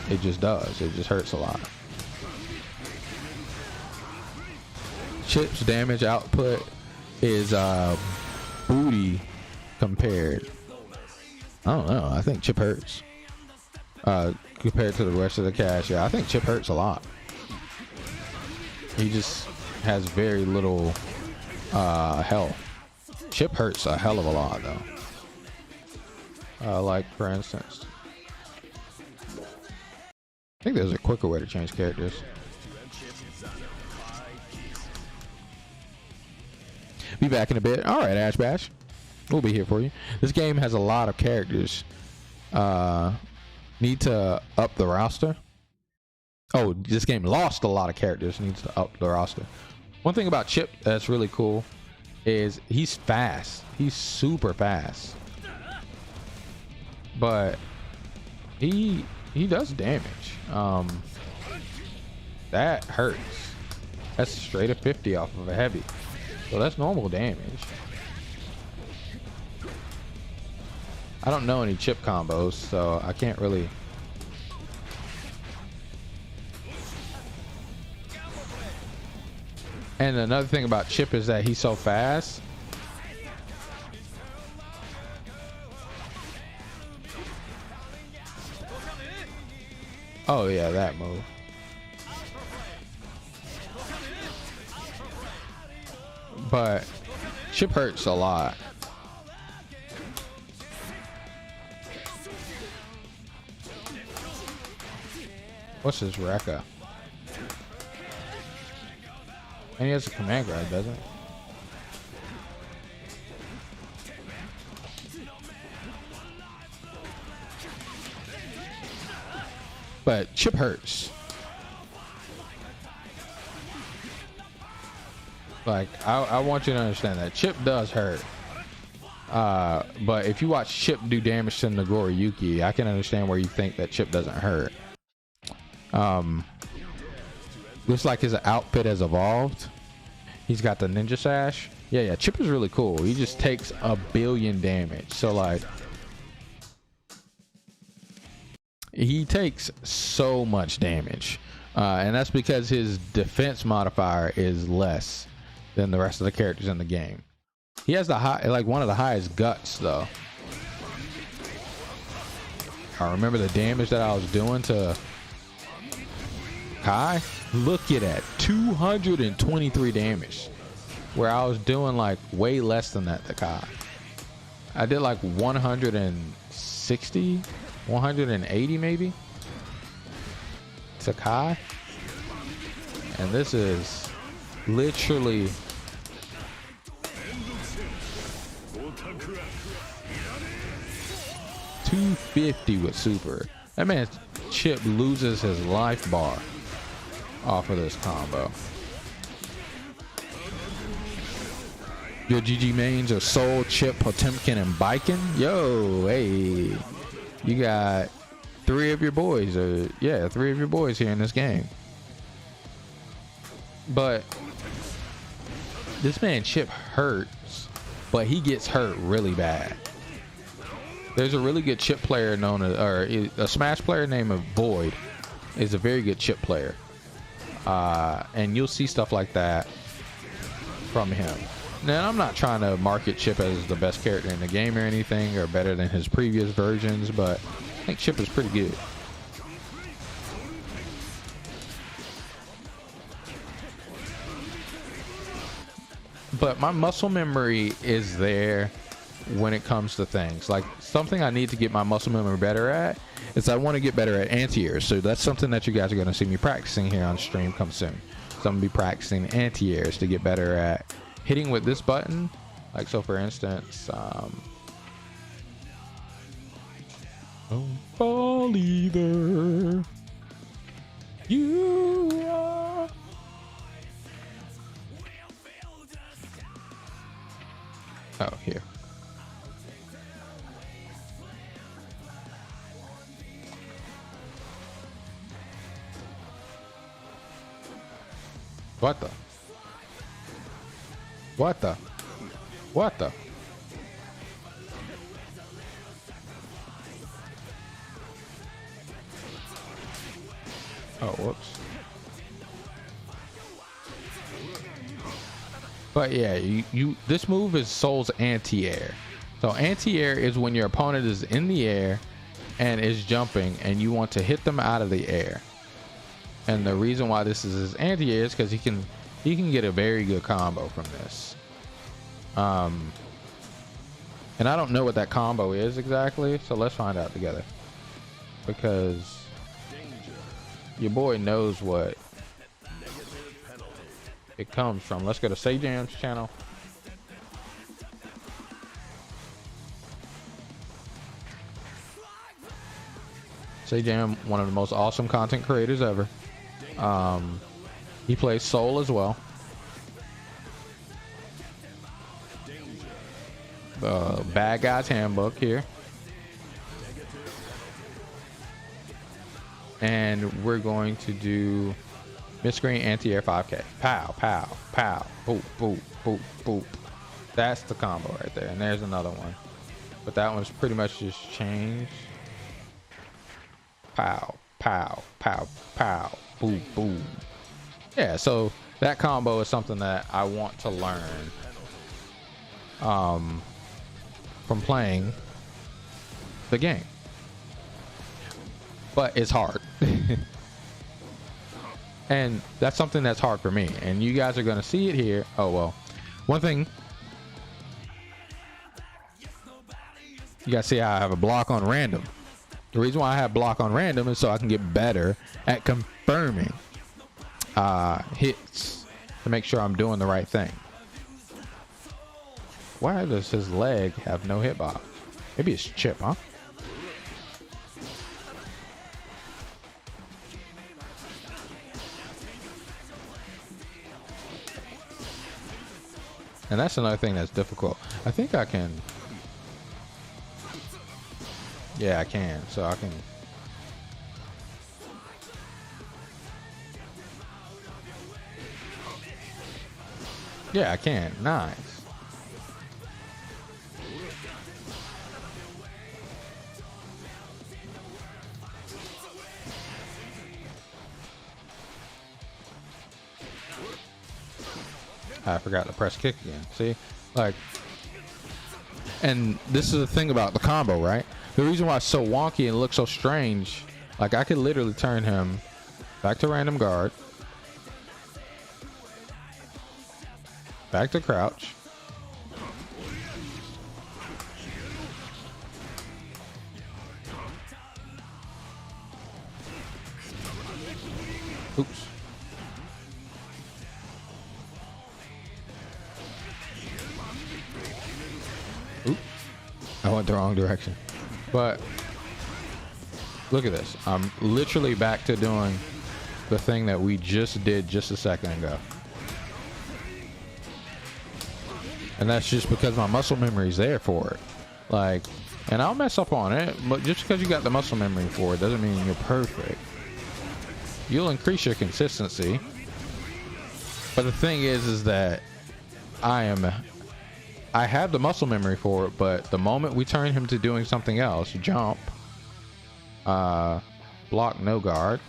It just does. It just hurts a lot. Chip's damage output is booty compared. I don't know. I think Chip hurts compared to the rest of the cast. Yeah, I think Chip hurts a lot. He just has very little health. Chip hurts a hell of a lot though. Like for instance, I think there's a quicker way to change characters. Be back in a bit. All right, Ash Bash. We'll be here for you. This game has a lot of characters. Need to up the roster. Oh, this game lost a lot of characters. Needs to up the roster. One thing about Chip that's really cool is he's fast. He's super fast. But he does damage. That hurts. That's straight of 50 off of a heavy. So that's normal damage. I don't know any Chip combos, so I can't really. And another thing about Chip is that he's so fast. Oh yeah, that move. But Chip hurts a lot. What's his Rekka? And he has a command grab, doesn't he? But Chip hurts. Like, I want you to understand that Chip does hurt. But if you watch Chip do damage to Nagoriyuki, I can understand where you think that Chip doesn't hurt. Looks like his outfit has evolved. He's got the ninja sash. Yeah, Chip is really cool. He just takes 1 billion damage. So like, he takes so much damage. And that's because his defense modifier is less than the rest of the characters in the game. He has the high, like one of the highest guts though. I remember the damage that I was doing to Kai. Look at that, 223 damage, where I was doing like way less than that to Kai. I did like 160, 180 maybe to Kai, and this is literally 250 with super. That man Chip loses his life bar off of this combo. Your GG mains are Soul, Chip, Potemkin, and Biken. Yo, hey, you got 3 of your boys, or yeah, 3 of your boys here in this game. But this man Chip hurts, but he gets hurt really bad. There's a really good Chip player known as, or a Smash player named Void, is a very good Chip player. And you'll see stuff like that from him. Now, I'm not trying to market Chip as the best character in the game or anything, or better than his previous versions, but I think Chip is pretty good. But my muscle memory is there when it comes to things. Like, something I need to get my muscle memory better at is I want to get better at anti-airs. So that's something that you guys are going to see me practicing here on stream come soon. So I'm going to be practicing anti-airs to get better at hitting with this button. Like, so for instance, don't fall either. You are. Oh, here. What the? What the? What the? Oh, whoops. But yeah, you this move is Soul's anti-air. So anti-air is when your opponent is in the air and is jumping and you want to hit them out of the air. And the reason why this is his anti-air is because he can get a very good combo from this. And I don't know what that combo is exactly, so let's find out together. Because your boy knows what it comes from. Let's go to Sajam's channel. Jam, one of the most awesome content creators ever. He plays Soul as well. Bad Guy's Handbook here. And we're going to do mid-screen anti-air 5K. Pow, pow, pow. Boop, boop, boop, boop. That's the combo right there. And there's another one. But that one's pretty much just changed. Pow, pow, pow, pow. Boom, boom. Yeah, so that combo is something that I want to learn from playing the game. But it's hard. And that's something that's hard for me. And you guys are going to see it here. Oh, well. One thing. You guys see how I have a block on random. The reason why I have block on random is so I can get better at confirming hits to make sure I'm doing the right thing. Why does his leg have no hitbox? Maybe it's chip, huh? And that's another thing that's difficult. I think I can. Yeah, I can. So I can. Yeah, I can. Nice. I forgot to press kick again. See? Like, and this is the thing about the combo, right? The reason why it's so wonky and looks so strange, like I could literally turn him back to random guard, back to crouch, oops. I went the wrong direction. But look at this. I'm literally back to doing the thing that we just did just a second ago. And that's just because my muscle memory is there for it. Like, and I'll mess up on it, but just because you got the muscle memory for it doesn't mean you're perfect. You'll increase your consistency. But the thing is that I have the muscle memory for it, but the moment we turn him to doing something else, jump, block, no guard,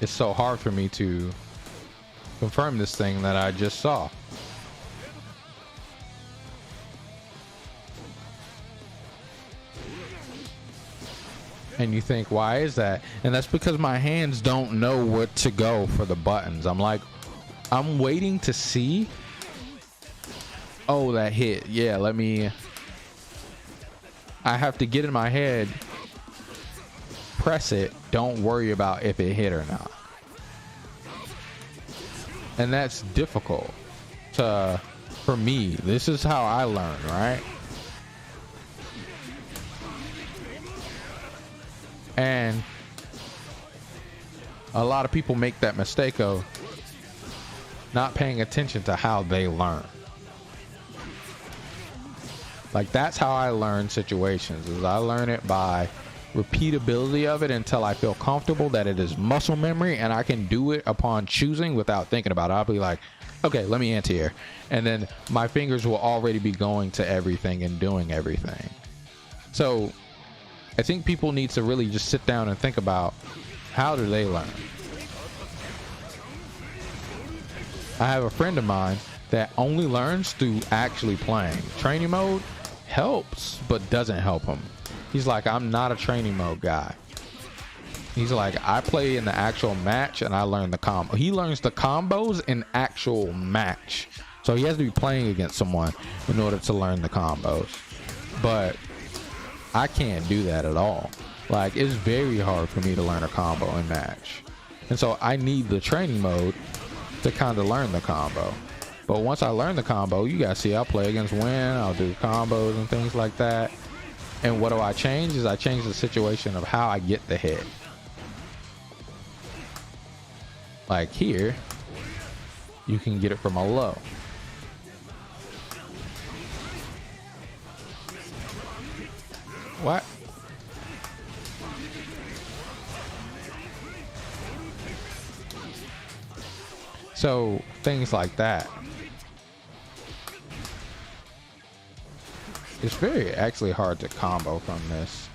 it's so hard for me to confirm this thing that I just saw. And you think, why is that? And that's because my hands don't know where to go for the buttons. I'm waiting to see. Oh, that hit. Yeah, I have to get in my head, press it, don't worry about if it hit or not. And that's difficult for me. This is how I learn, right? And a lot of people make that mistake of not paying attention to how they learn. Like, that's how I learn situations, is I learn it by repeatability of it until I feel comfortable that it is muscle memory and I can do it upon choosing without thinking about it. I'll be like, okay, let me anti-air, and then my fingers will already be going to everything and doing everything. So I think people need to really just sit down and think about, how do they learn? I have a friend of mine that only learns through actually playing. Training mode helps, but doesn't help him. He's like, I'm not a training mode guy. He's like, I play in the actual match and I learn the combo. He learns the combos in actual match. So he has to be playing against someone in order to learn the combos. But I can't do that at all. Like, it's very hard for me to learn a combo in match. And so I need the training mode to kind of learn the combo. But once I learn the combo, you guys see, I'll play against Win, I'll do combos and things like that. And what do I change is I change the situation of how I get the hit. Like here, you can get it from a low. What? So things like that. It's very actually hard to combo from this.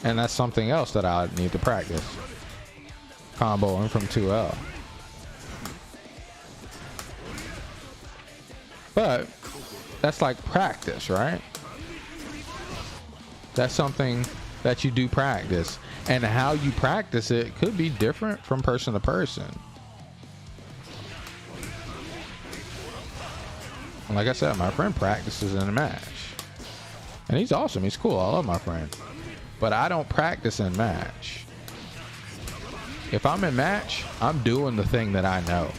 And that's something else that I need to practice. Comboing from 2L. But that's like practice, right? That's something that you do practice. And how you practice it could be different from person to person. And like I said, my friend practices in a match. And he's awesome. He's cool. I love my friend. But I don't practice in match. If I'm in match, I'm doing the thing that I know.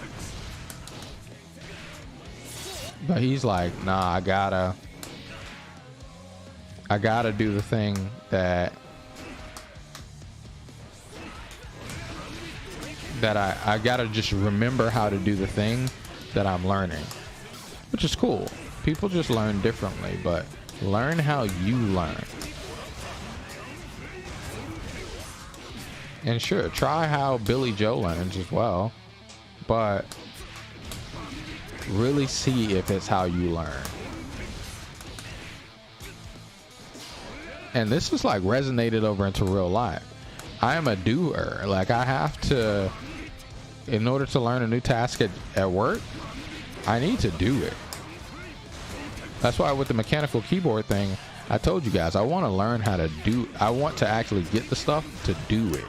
But he's like, nah, I gotta do the thing that I gotta just remember how to do the thing that I'm learning. Which is cool. People just learn differently, but learn how you learn. And sure, try how Billy Joe learns as well, but really see if it's how you learn. And this is like resonated over into real life. I am a doer. Like I have to, in order to learn a new task at work, I need to do it. That's why with the mechanical keyboard thing, I told you guys, I want to learn how to do, I want to actually get the stuff to do it.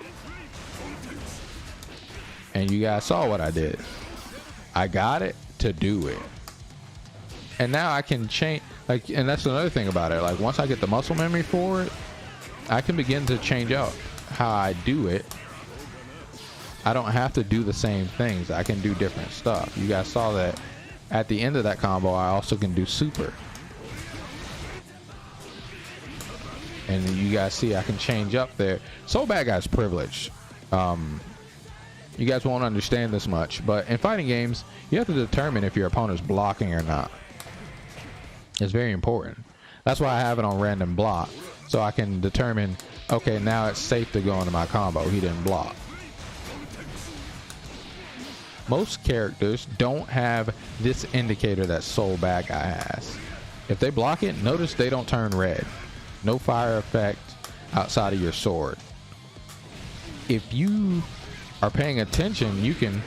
And you guys saw what I did. I got it to do it. And now I can change, like, and that's another thing about it. Like once I get the muscle memory for it, I can begin to change out how I do it. I don't have to do the same things. I can do different stuff. You guys saw that at the end of that combo, I also can do super. And you guys see I can change up there. So Bad Guy's privileged. You guys won't understand this much, but in fighting games, you have to determine if your opponent's blocking or not. It's very important. That's why I have it on random block, so I can determine, okay, now it's safe to go into my combo. He didn't block. Most characters don't have this indicator that Soul Bad Guy has. If they block it, notice they don't turn red. No fire effect outside of your sword. If you are paying attention, you can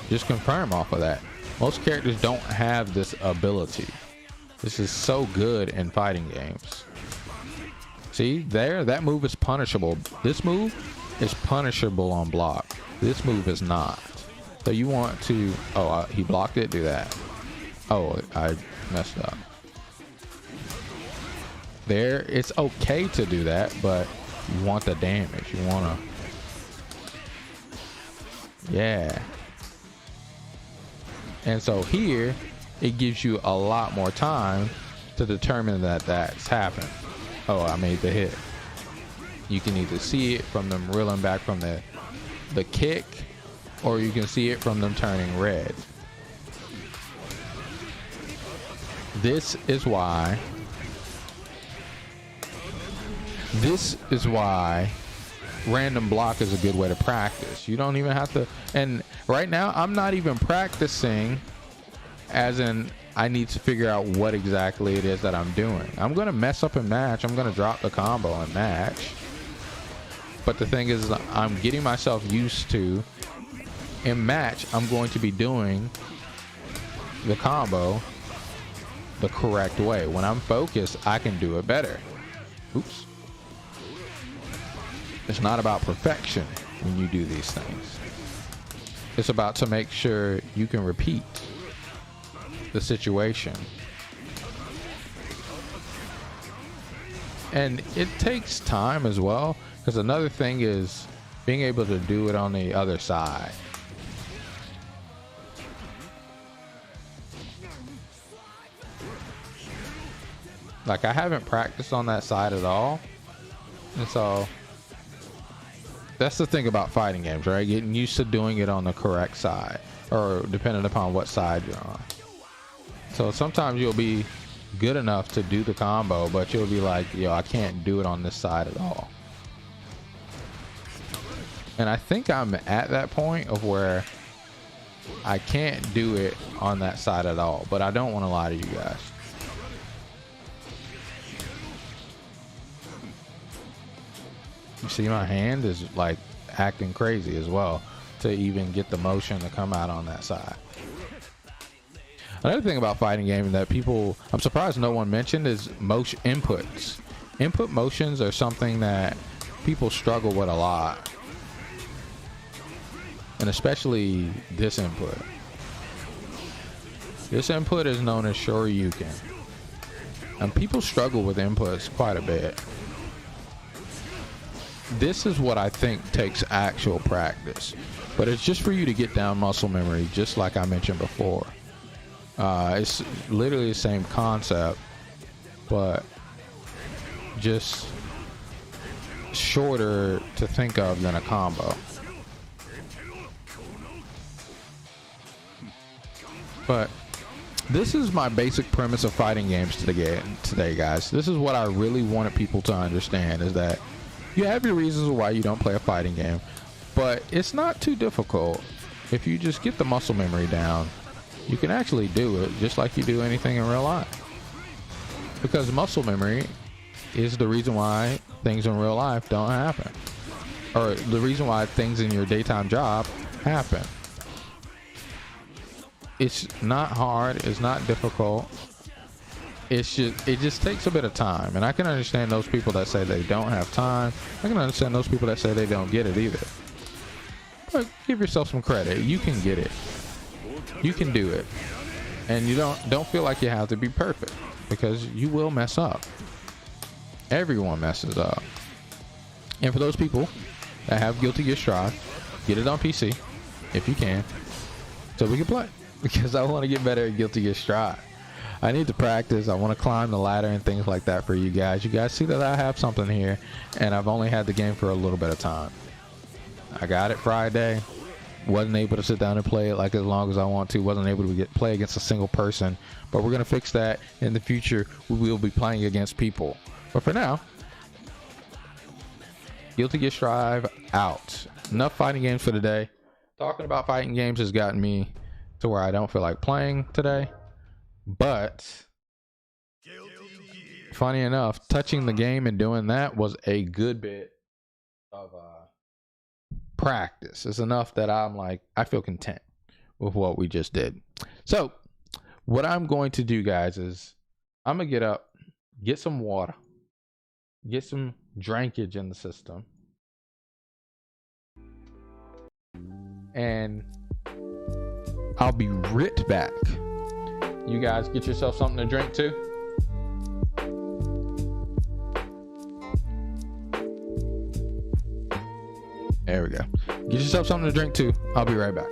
just confirm off of that. Most characters don't have this ability. This is so good in fighting games. See there, that move is punishable. This move is punishable on block. This move is not. So you want to, oh, he blocked it, do that. Oh, I messed up. There, it's okay to do that, but you want the damage. You want to, yeah. And so here, it gives you a lot more time to determine that that's happened. Oh, I made the hit. You can either see it from them reeling back from the kick, or you can see it from them turning red. This is why random block is a good way to practice. You don't even have to, and right now I'm not even practicing as in I need to figure out what exactly it is that I'm doing. I'm gonna mess up in match. I'm gonna drop the combo in match. But the thing is, I'm getting myself used to, in match, I'm going to be doing the combo the correct way. When I'm focused, I can do it better. Oops. It's not about perfection when you do these things. It's about to make sure you can repeat the situation. And it takes time as well, because another thing is being able to do it on the other side. Like, I haven't practiced on that side at all. And so that's the thing about fighting games, right? Getting used to doing it on the correct side, or depending upon what side you're on. So sometimes you'll be good enough to do the combo, but you'll be like, yo, I can't do it on this side at all. And I think I'm at that point of where I can't do it on that side at all, but I don't want to lie to you guys. You see, my hand is like acting crazy as well to even get the motion to come out on that side. Another thing about fighting games that people, I'm surprised no one mentioned, is motion inputs. Input motions are something that people struggle with a lot. And especially this input. This input is known as Shoryuken. And people struggle with inputs quite a bit. This is what I think takes actual practice. But it's just for you to get down muscle memory, just like I mentioned before. It's literally the same concept, but just shorter to think of than a combo. But this is my basic premise of fighting games today, guys. This is what I really wanted people to understand, is that you have your reasons why you don't play a fighting game, but it's not too difficult. If you just get the muscle memory down, you can actually do it just like you do anything in real life. Because muscle memory is the reason why things in real life don't happen, or the reason why things in your daytime job happen. It's not hard, it's not difficult. It just takes a bit of time. And I can understand those people that say they don't have time. I can understand those people that say they don't get it either. But give yourself some credit. You can get it. You can do it. And you don't feel like you have to be perfect, because you will mess up. Everyone messes up. And for those people that have Guilty Gear Strive, get it on PC if you can, so we can play. Because I want to get better at Guilty Gear Strive. I need to practice. I want to climb the ladder and things like that for you guys. You guys see that I have something here, and I've only had the game for a little bit of time. I got it Friday. Wasn't able to sit down and play it like as long as I want to. Wasn't able to play against a single person. But we're going to fix that in the future. We will be playing against people. But for now, Guilty Gear Strive out. Enough fighting games for today. Talking about fighting games has gotten me to where I don't feel like playing today. But funny enough, touching the game and doing that was a good bit of practice. It's enough that I'm like, I feel content with what we just did. So what I'm going to do, guys, is I'm gonna get up, get some water, get some drinkage in the system, and I'll be right back. You guys get yourself something to drink too. There we go. Get yourself something to drink too. I'll be right back.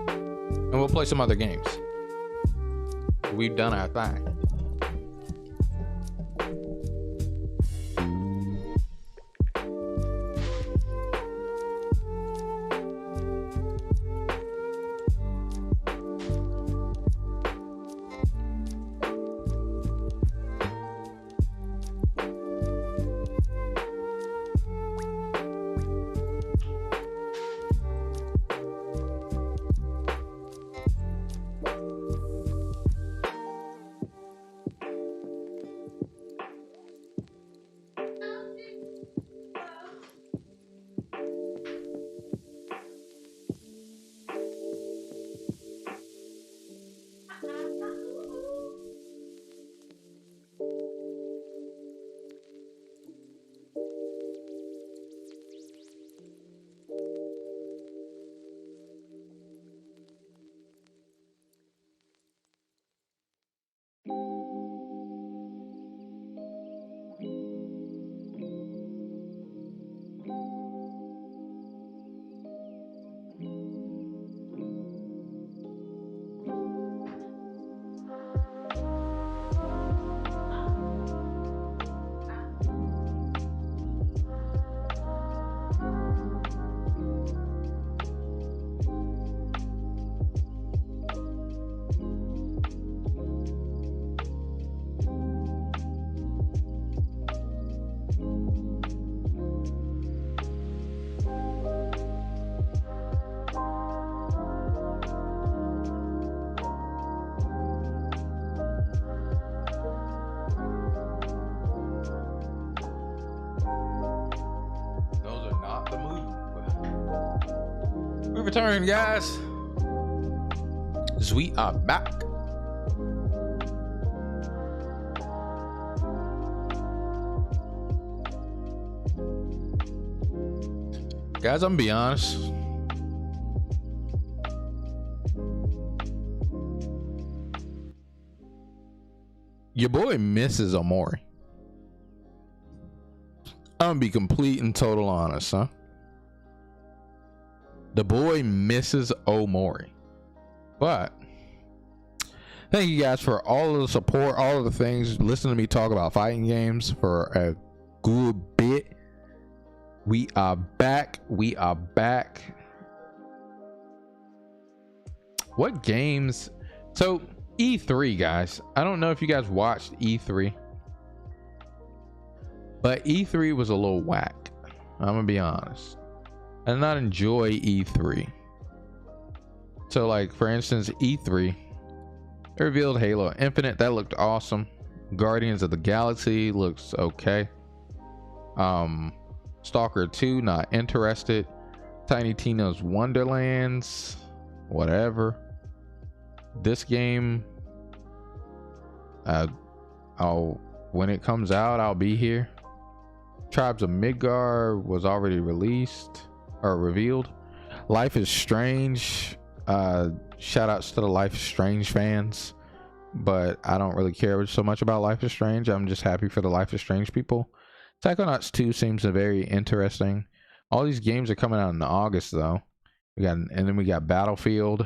And we'll play some other games. We've done our thing. returned, guys. As we are back. Guys, I'm gonna be honest. Your boy misses Omori. I'm gonna be complete and total honest, huh? The boy misses Omori. But thank you guys for all of the support, all of the things. Listen to me talk about fighting games for a good bit. We are back. We are back. What games? So E3, guys. I don't know if you guys watched E3, but E3 was a little whack. I'm gonna be honest. I did not enjoy E3. So, like, for instance, E3, they revealed Halo Infinite. That looked awesome. Guardians of the Galaxy looks okay. Stalker 2, not interested. Tiny Tina's Wonderlands, whatever. This game, when it comes out, I'll be here. Tribes of Midgar was already released or revealed. Life is Strange. Shout outs to the Life is Strange fans, but I don't really care so much about Life is Strange. I'm just happy for the Life is Strange people. Psychonauts 2 seems very interesting. All these games are coming out in August though. And then we got Battlefield.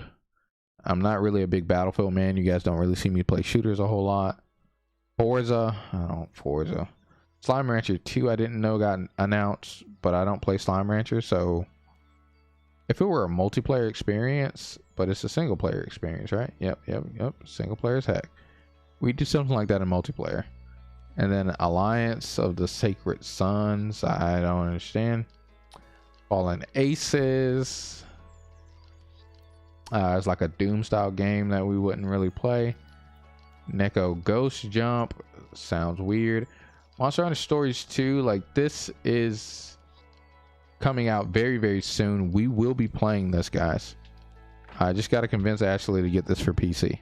I'm not really a big Battlefield man. You guys don't really see me play shooters a whole lot. Forza. Slime Rancher 2 I didn't know got announced, but I don't play Slime Rancher, so if it were a multiplayer experience, but it's a single player experience, right? Yep. Single player is heck. We do something like that in multiplayer. And then Alliance of the Sacred Sons, I don't understand. Fallen Aces. It's like a Doom style game that we wouldn't really play. Neko Ghost Jump sounds weird. Monster Hunter Stories 2, like, this is coming out very, very soon. We will be playing this, guys. I just got to convince Ashley to get this for PC.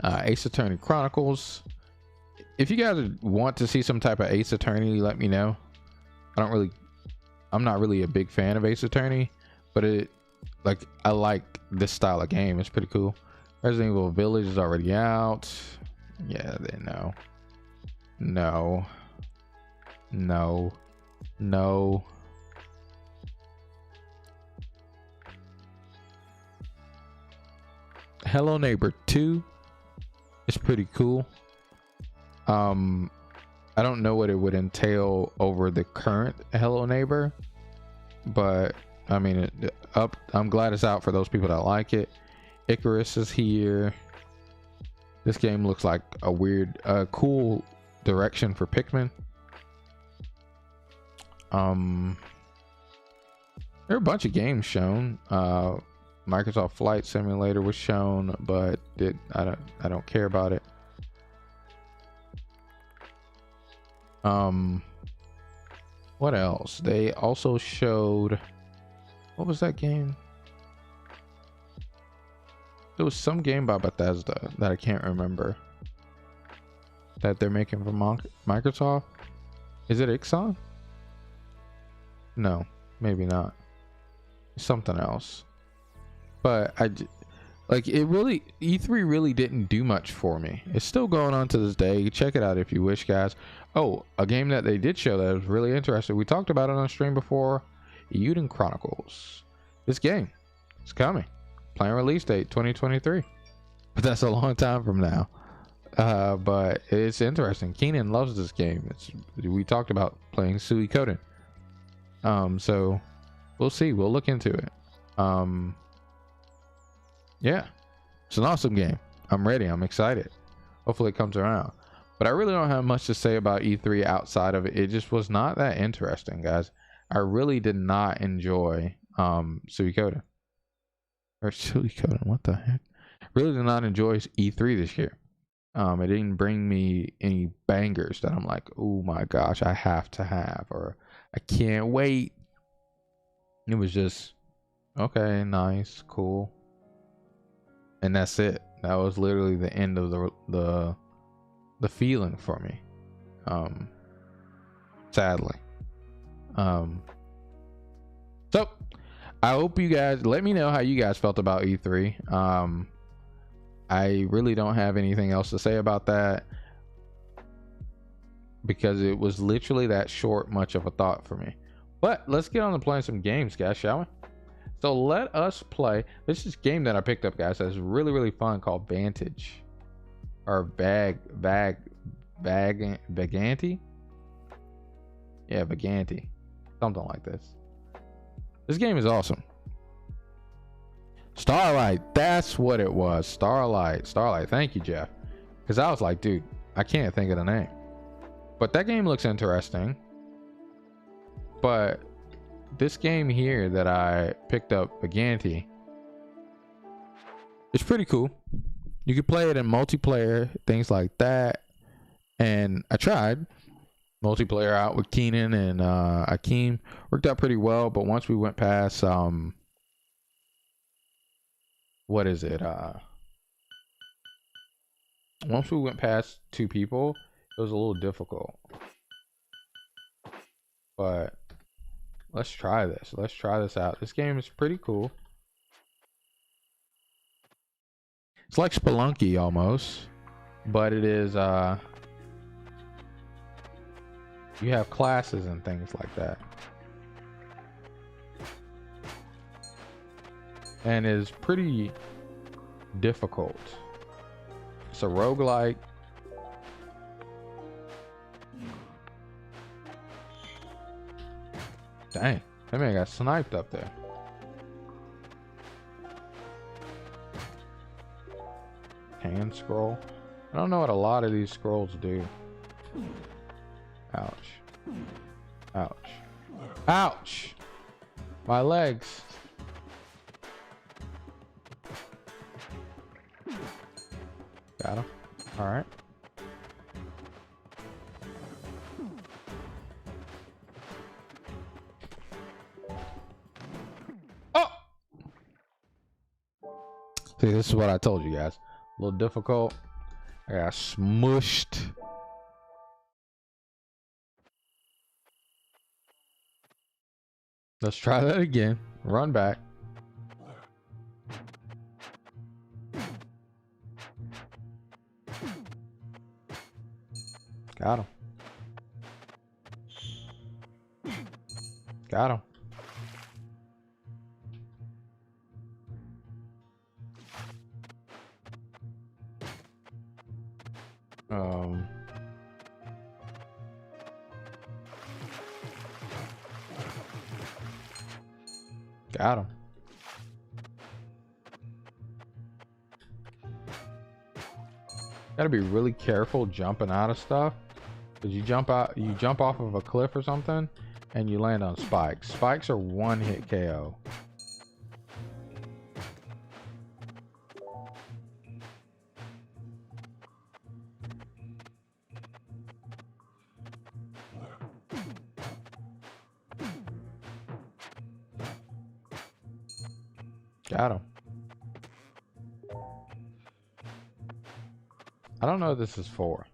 Ace Attorney Chronicles. If you guys want to see some type of Ace Attorney, let me know. I'm not really a big fan of Ace Attorney, but I like this style of game. It's pretty cool. Resident Evil Village is already out. Yeah, they know. No. Hello Neighbor 2 is pretty cool. I don't know what it would entail over the current Hello Neighbor, but I mean, I'm glad it's out for those people that like it. Icarus is here. This game looks like a weird, cool direction for Pikmin. There are a bunch of games shown. Microsoft Flight Simulator was shown, but I don't care about it. What else? They also showed, what was that game? There was some game by Bethesda that I can't remember that they're making for Microsoft. Is it Ixon? No, maybe not. Something else. But E3 really didn't do much for me. It's still going on to this day. Check it out if you wish, guys. Oh, a game that they did show that was really interesting. We talked about it on stream before. Eiyuden Chronicles. This game, it's coming. Planned release date 2023. But that's a long time from now. But it's interesting. Keenan loves this game. We talked about playing Suikoden. So we'll see. We'll look into it. Yeah, it's an awesome game. I'm ready. I'm excited. Hopefully it comes around. But I really don't have much to say about E3 outside of it. It just was not that interesting, guys. I really did not enjoy Suikoden. Or Suikoden, what the heck? Really did not enjoy E3 this year. It didn't bring me any bangers that I'm like, oh my gosh, I have to have, or I can't wait. It was just Okay, nice, cool. And that's it. That was literally the end of the feeling for me. Sadly. So I hope you guys let me know how you guys felt about E3. I really don't have anything else to say about that because it was literally that short much of a thought for me. But let's get on to playing some games, guys, shall we? So let us play. This is a game that I picked up, guys. That's really, really fun, called Vantage. Or Vaganti? Yeah, Vaganti. Something like this. This game is awesome. Starlight, that's what it was. Starlight. Thank you, Jeff. Because I was like, dude, I can't think of the name. But that game looks interesting. But this game here that I picked up, Vaganti, it's pretty cool. You can play it in multiplayer, things like that. And I tried multiplayer out with Keenan and Akeem. Worked out pretty well, but once we went past what is it? Once we went past 2 people, it was a little difficult. But let's try this. Let's try this out. This game is pretty cool. It's like Spelunky almost, but it is you have classes and things like that. And is pretty difficult. It's a roguelike. Dang, that man got sniped up there. Hand scroll. I don't know what a lot of these scrolls do. Ouch. Ouch. Ouch! My legs. Got him. Alright. Oh! See, this is what I told you guys. A little difficult. I got smushed. Let's try that again. Run back. Got him. Got him. Got him. Gotta be really careful jumping out of stuff, because you jump off of a cliff or something and you land on spikes. Spikes are one-hit KO. Got him. I don't know what this is for.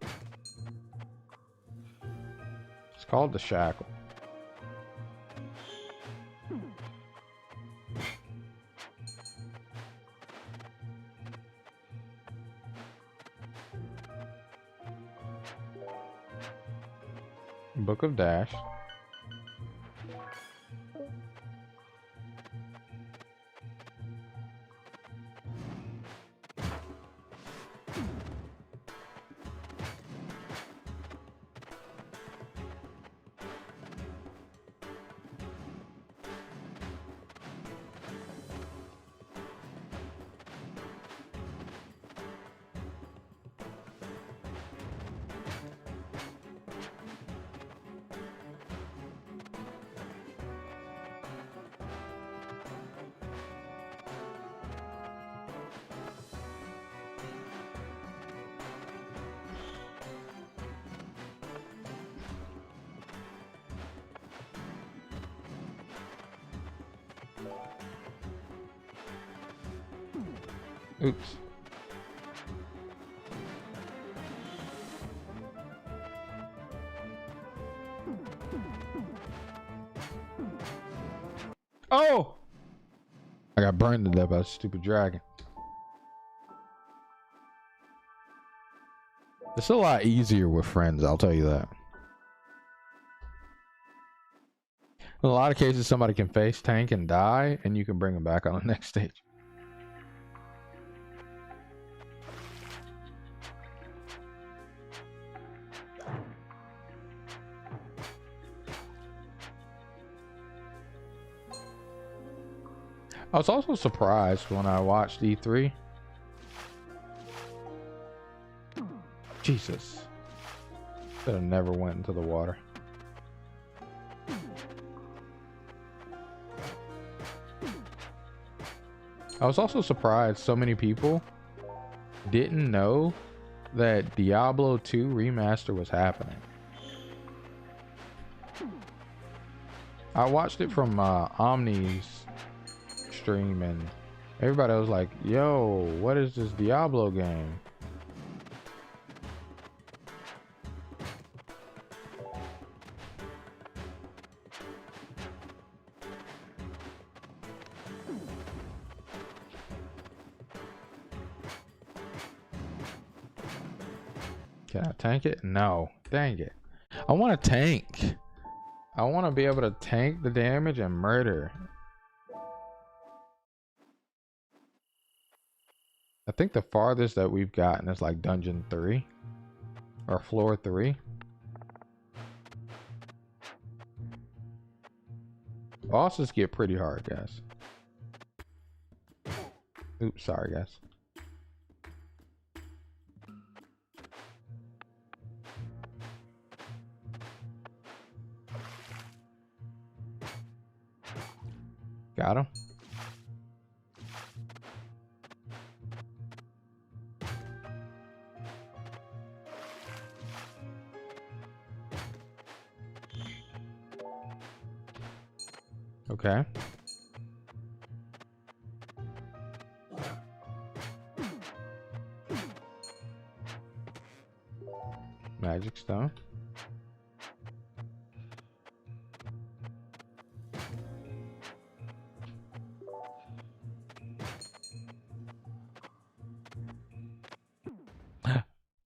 It's called the shackle. Book of Dash. Oops. Oh! I got burned to death by a stupid dragon. It's a lot easier with friends, I'll tell you that. In a lot of cases, somebody can face tank and die, and you can bring them back on the next stage. I was also surprised when I watched E3. Jesus. Should have never went into the water. I was also surprised so many people didn't know that Diablo 2 remaster was happening. I watched it from Omni's stream and everybody was like, yo, what is this Diablo game? Can I tank it? No. Dang it. I want to tank. I want to be able to tank the damage and murder. I think the farthest that we've gotten is like dungeon 3 or floor 3. Bosses get pretty hard, guys. Oops, sorry, guys. Got him. Okay. Magic stone.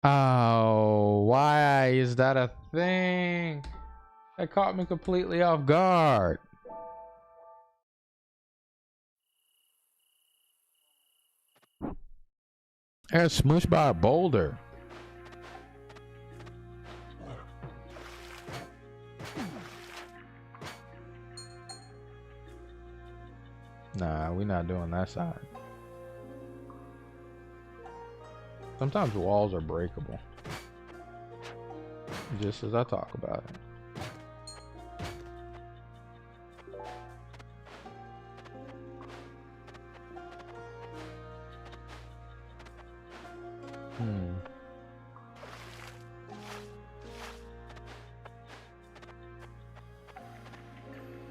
Oh, why is that a thing? That caught me completely off guard. I got smushed by a boulder. Nah, we're not doing that side. Sometimes walls are breakable. Just as I talk about it.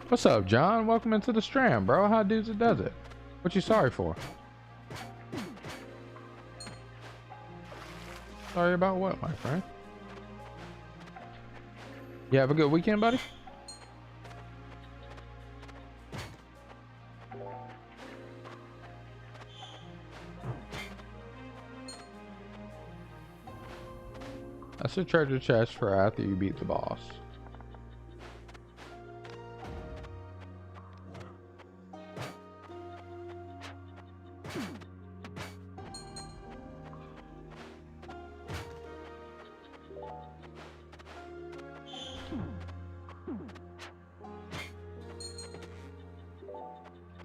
What's up, John? Welcome into the stream, bro. How dudes it does it? What you sorry for? Sorry about what, my friend? You have a good weekend, buddy? That's a treasure chest for after you beat the boss.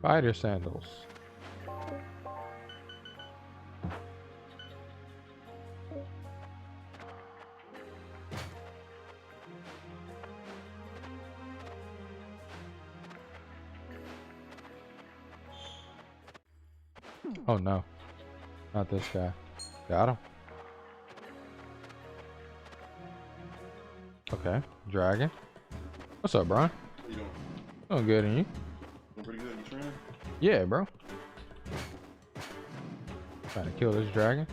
Spider sandals. Oh no, not this guy. Got him. Okay, dragon. What's up, Brian? How you doing? Doing good, and you? Doing pretty good. You training? Yeah, bro. Trying to kill this dragon.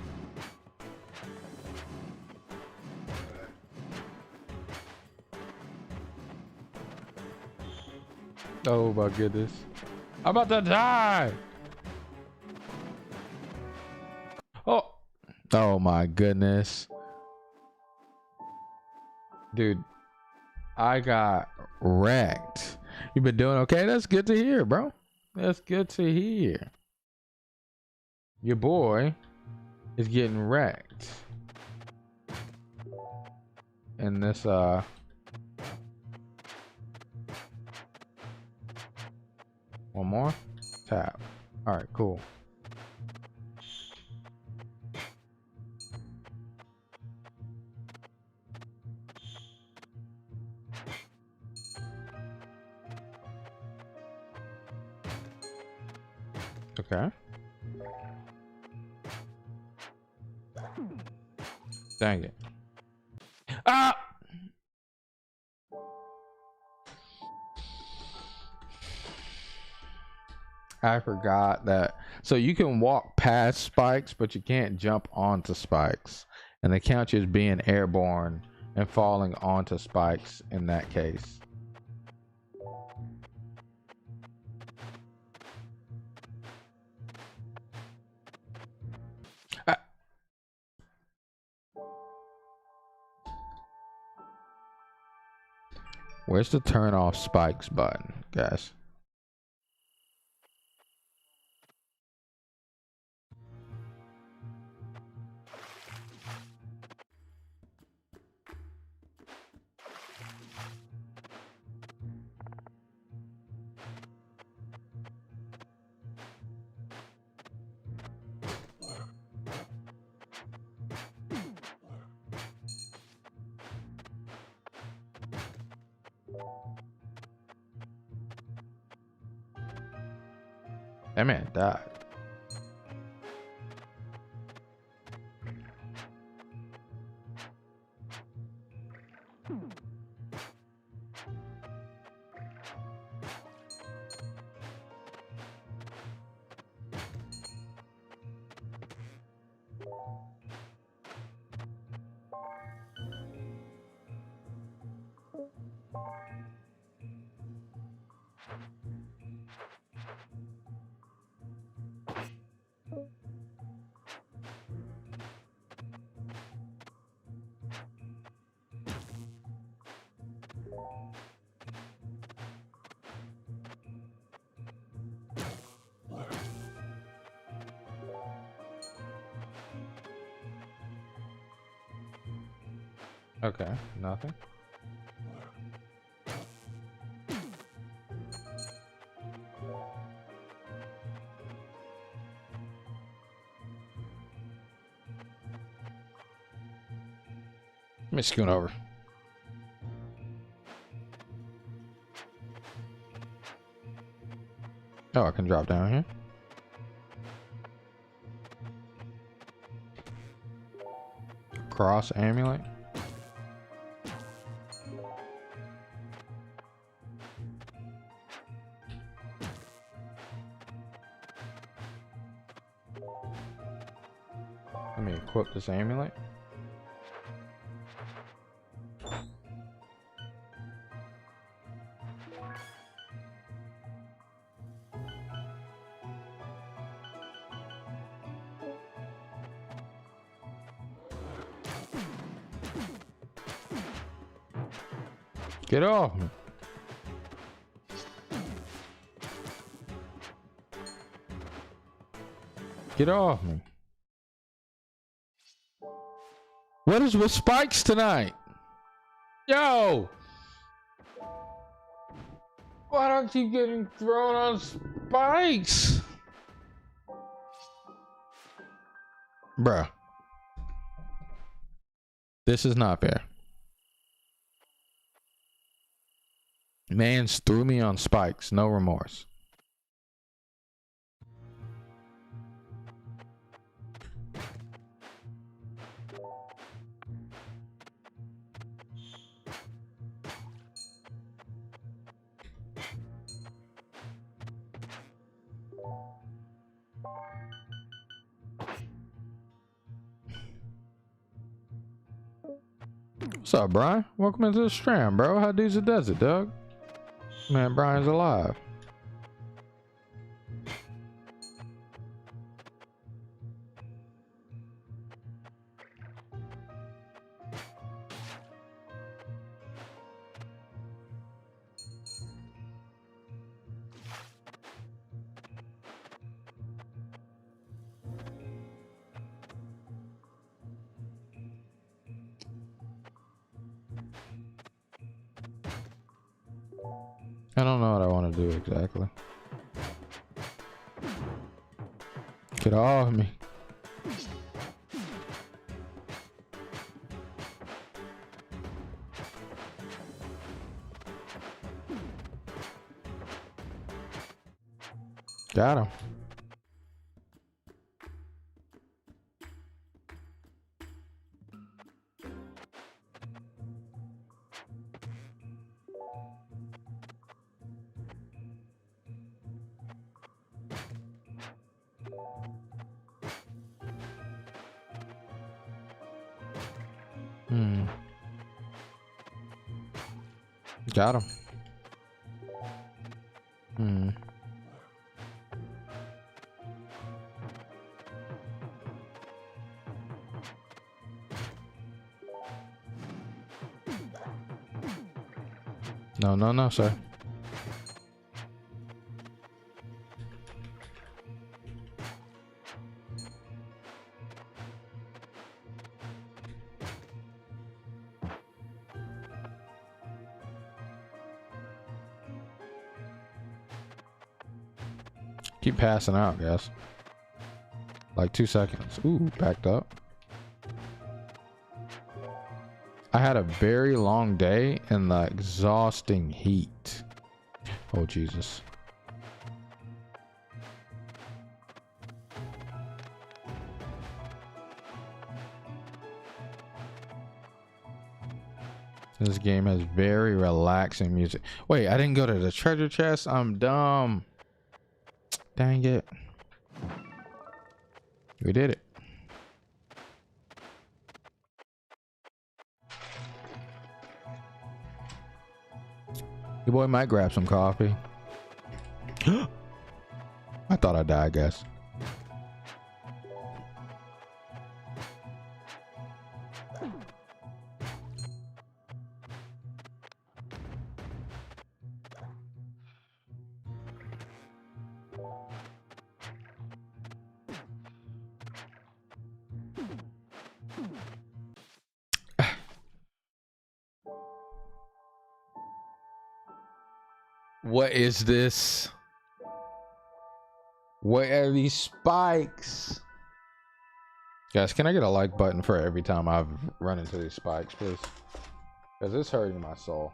Oh my goodness. I'm about to die. Oh. Oh my goodness. Dude, I got wrecked. You been doing okay? That's good to hear, bro. That's good to hear. Your boy is getting wrecked. And this one more tap. All right, cool. Okay. Dang it. Ah! I forgot that. So you can walk past spikes, but you can't jump onto spikes. And they count you as being airborne and falling onto spikes in that case. Where's the turn off spikes button, guys? That man died. Okay, nothing. Let me scoot over. Oh, I can drop down here. Cross amulet. Let me equip this amulet. Get off me. Get off me. What is with spikes tonight? Yo! Why do I keep getting thrown on spikes? Bruh. This is not fair. Mans threw me on spikes, no remorse. What's up, Brian? Welcome into the stream, bro. How does it, dog? Man, Brian's alive. I don't know what I want to do exactly. Get off me. Got him. Got him. No, sir. Keep passing out, guys. Like 2 seconds. Ooh, backed up. I had a very long day in the exhausting heat. Oh, Jesus. This game has very relaxing music. Wait, I didn't go to the treasure chest. I'm dumb. Dang it. We did it. Your boy might grab some coffee. I thought I died, guys. What is this? What are these spikes? Guys, can I get a like button for every time I've run into these spikes, please? Because it's hurting my soul.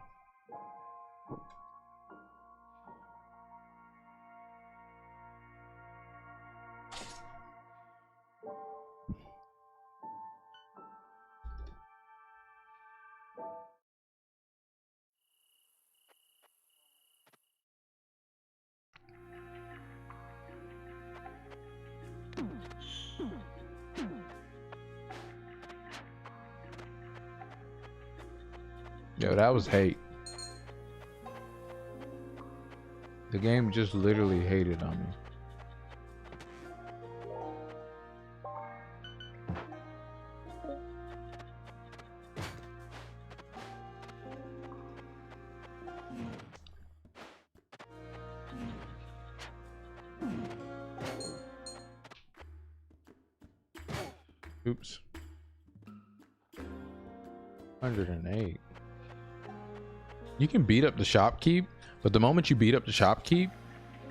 Yo, that was hate. The game just literally hated on me. Oops. 108. You can beat up the shopkeep, but the moment you beat up the shopkeep,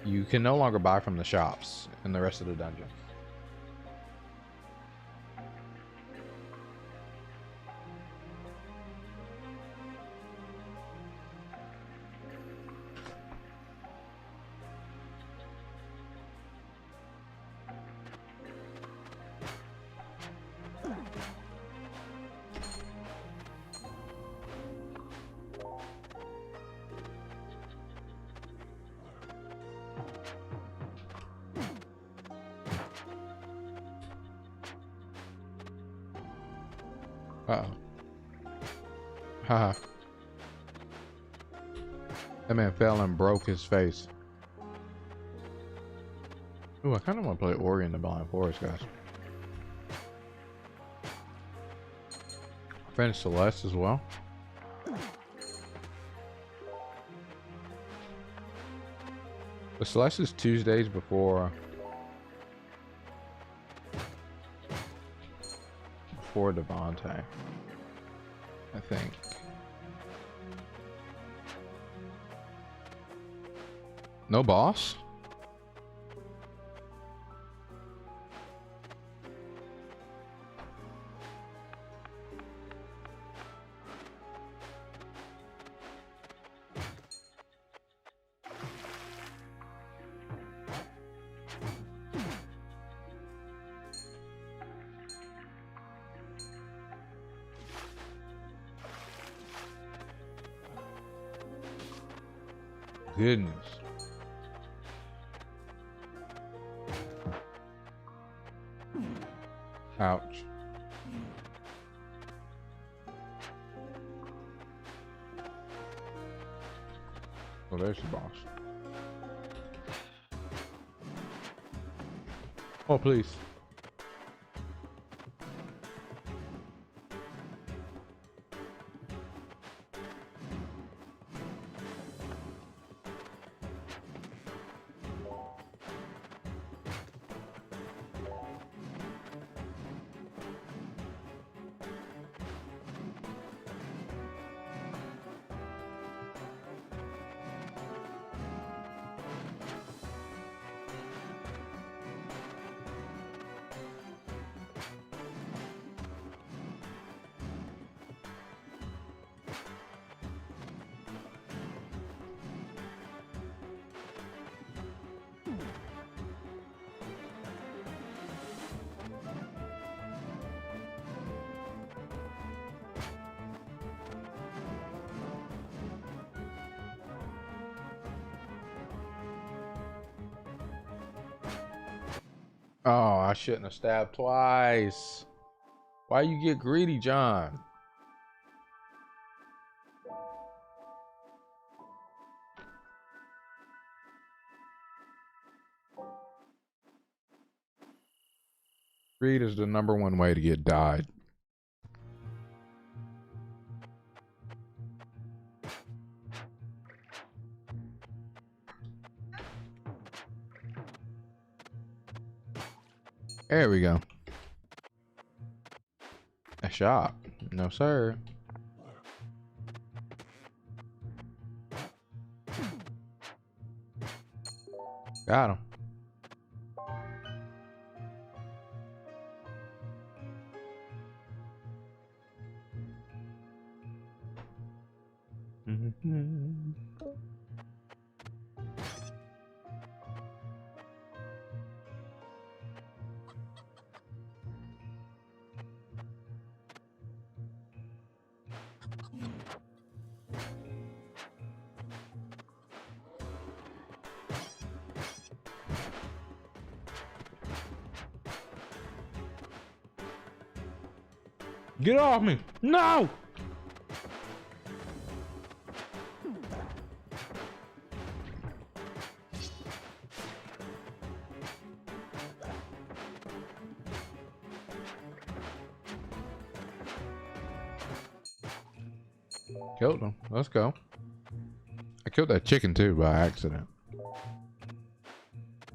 you can no longer buy from the shops in the rest of the dungeon. Uh-oh. Haha. That man fell and broke his face. Ooh, I kind of want to play Ori in the Blind Forest, guys. I finished Celeste as well. But Celeste is Tuesdays before Devontae, I think. No boss? Goodness. Ouch. Oh, there's the boss. Oh, please. Oh, I shouldn't have stabbed twice. Why you get greedy, John? Greed is the #1 way to get died. There we go. A shot. No, sir. Got him. Get off me! No! Killed him. Let's go. I killed that chicken too by accident.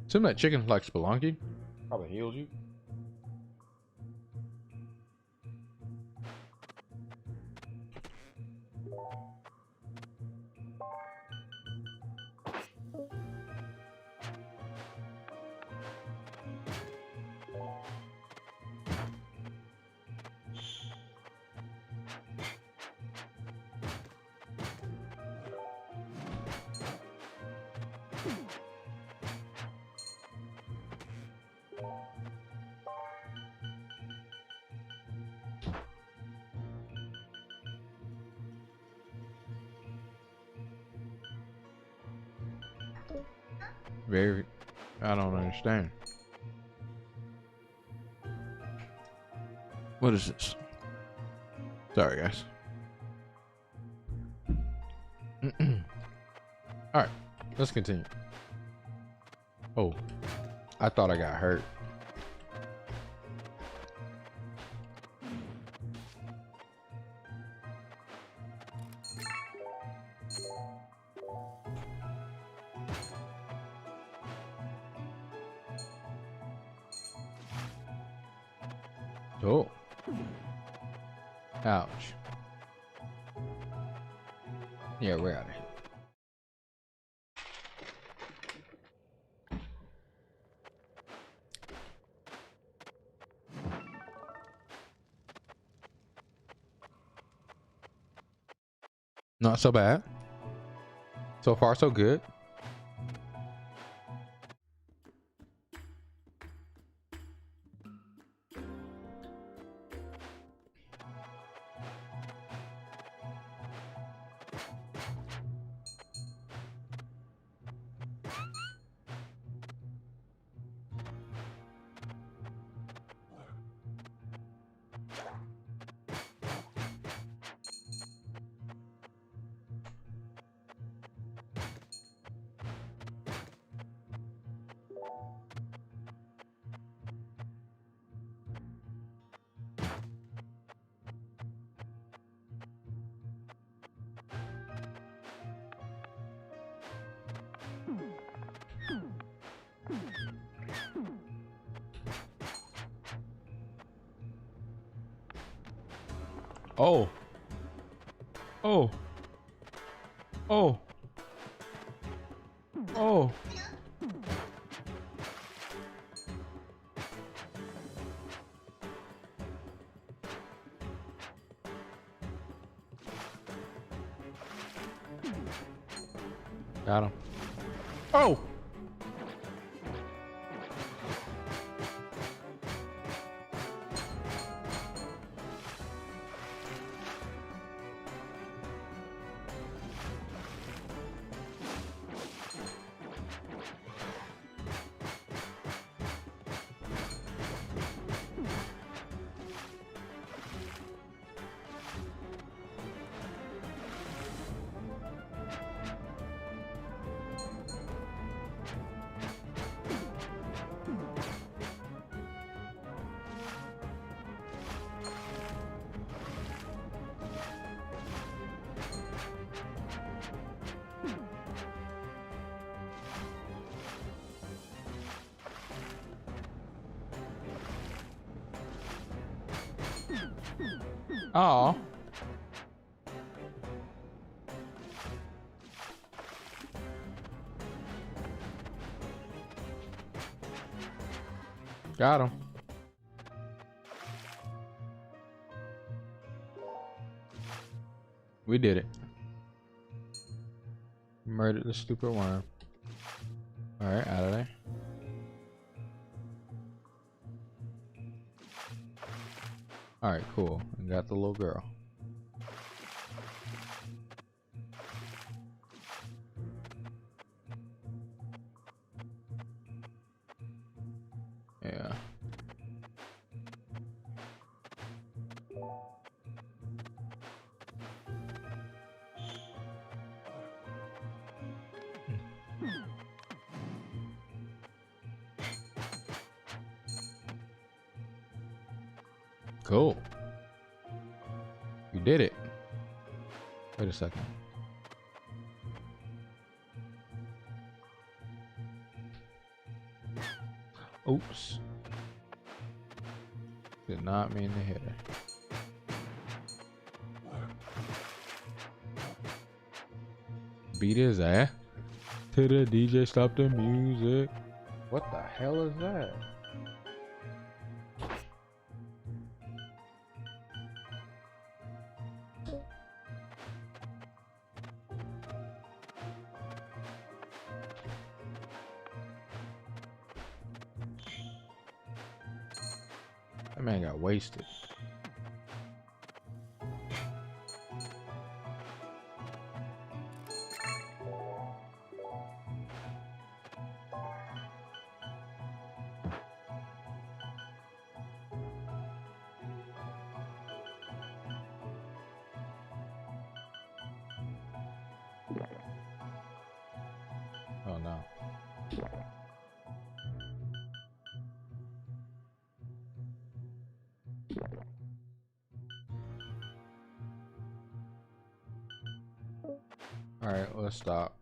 Assume that chicken's like Spelunky. Probably heals you. Very, I don't understand. What is this? Sorry, guys. All right, let's continue. Oh, I thought I got hurt. Oh, ouch. Yeah, we're out of here. Not so bad. So far, so good. Oh. Oh. Oh. Oh. Got him. Oh. Oh. Got him. We did it. Murdered the stupid worm. Alright, out of there. Alright, cool. I got the little girl. Yeah. Cool. You did it. Wait a second. Oops. Did not mean to hit her. Beat his ass. To the DJ, stop the music. What the hell is that? That man got wasted. All right, let's stop.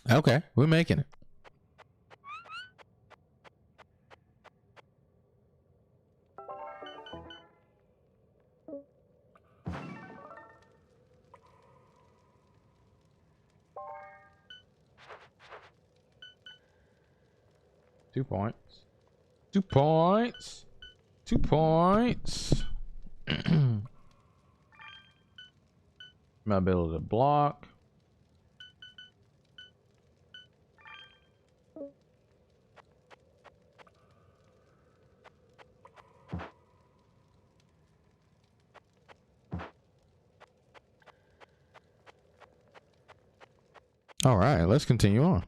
Okay, we're making it. Two points. 2 points. 2 points. My ability to block. All right, let's continue on.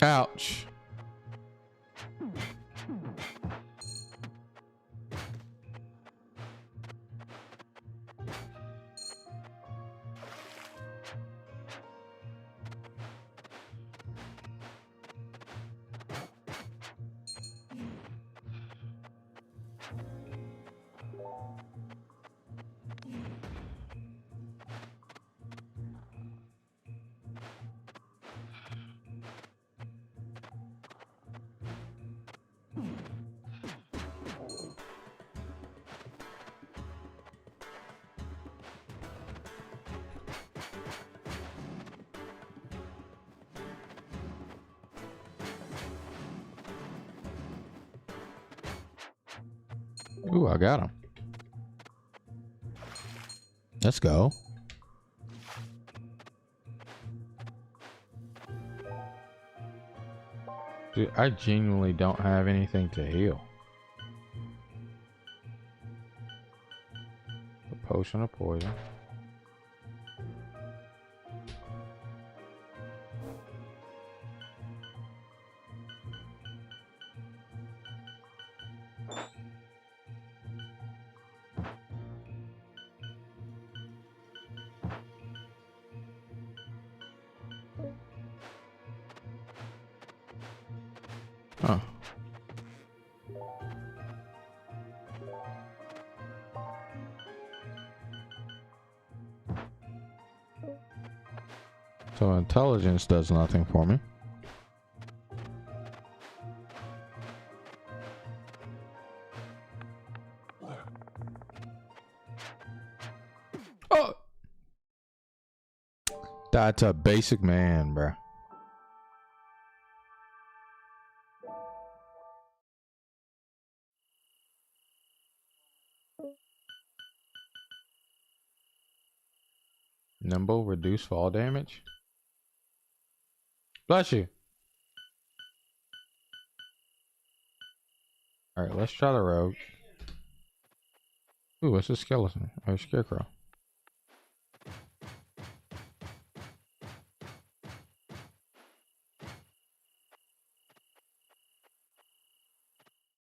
Ouch. Ooh, I got him. Let's go. Dude, I genuinely don't have anything to heal. A potion of poison. Huh. So intelligence does nothing for me. Oh! That's a basic man, bruh. Nimble, reduce fall damage. Bless you. All right, let's try the rogue. Ooh, what's a skeleton? Or a scarecrow?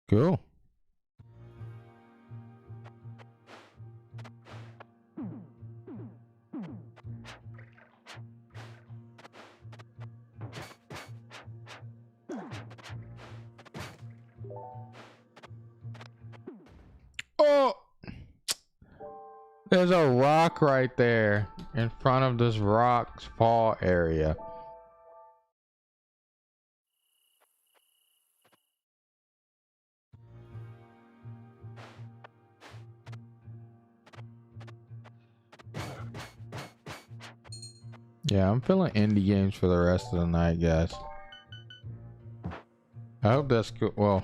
Cool. Oh! There's a rock right there in front of this rock's fall area. Yeah, I'm feeling indie games for the rest of the night, guys. I hope that's good. Well,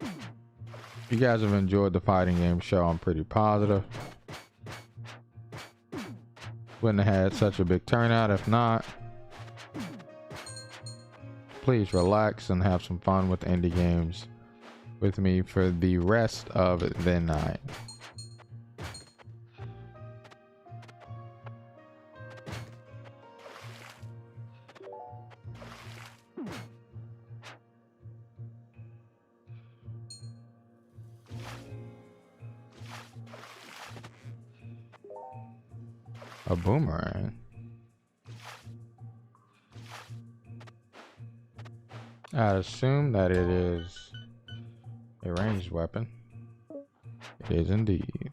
if you guys have enjoyed the fighting game show, I'm pretty positive. Wouldn't have had such a big turnout if not. Please relax and have some fun with indie games with me for the rest of the night. A boomerang. I'd assume that it is a ranged weapon. It is indeed.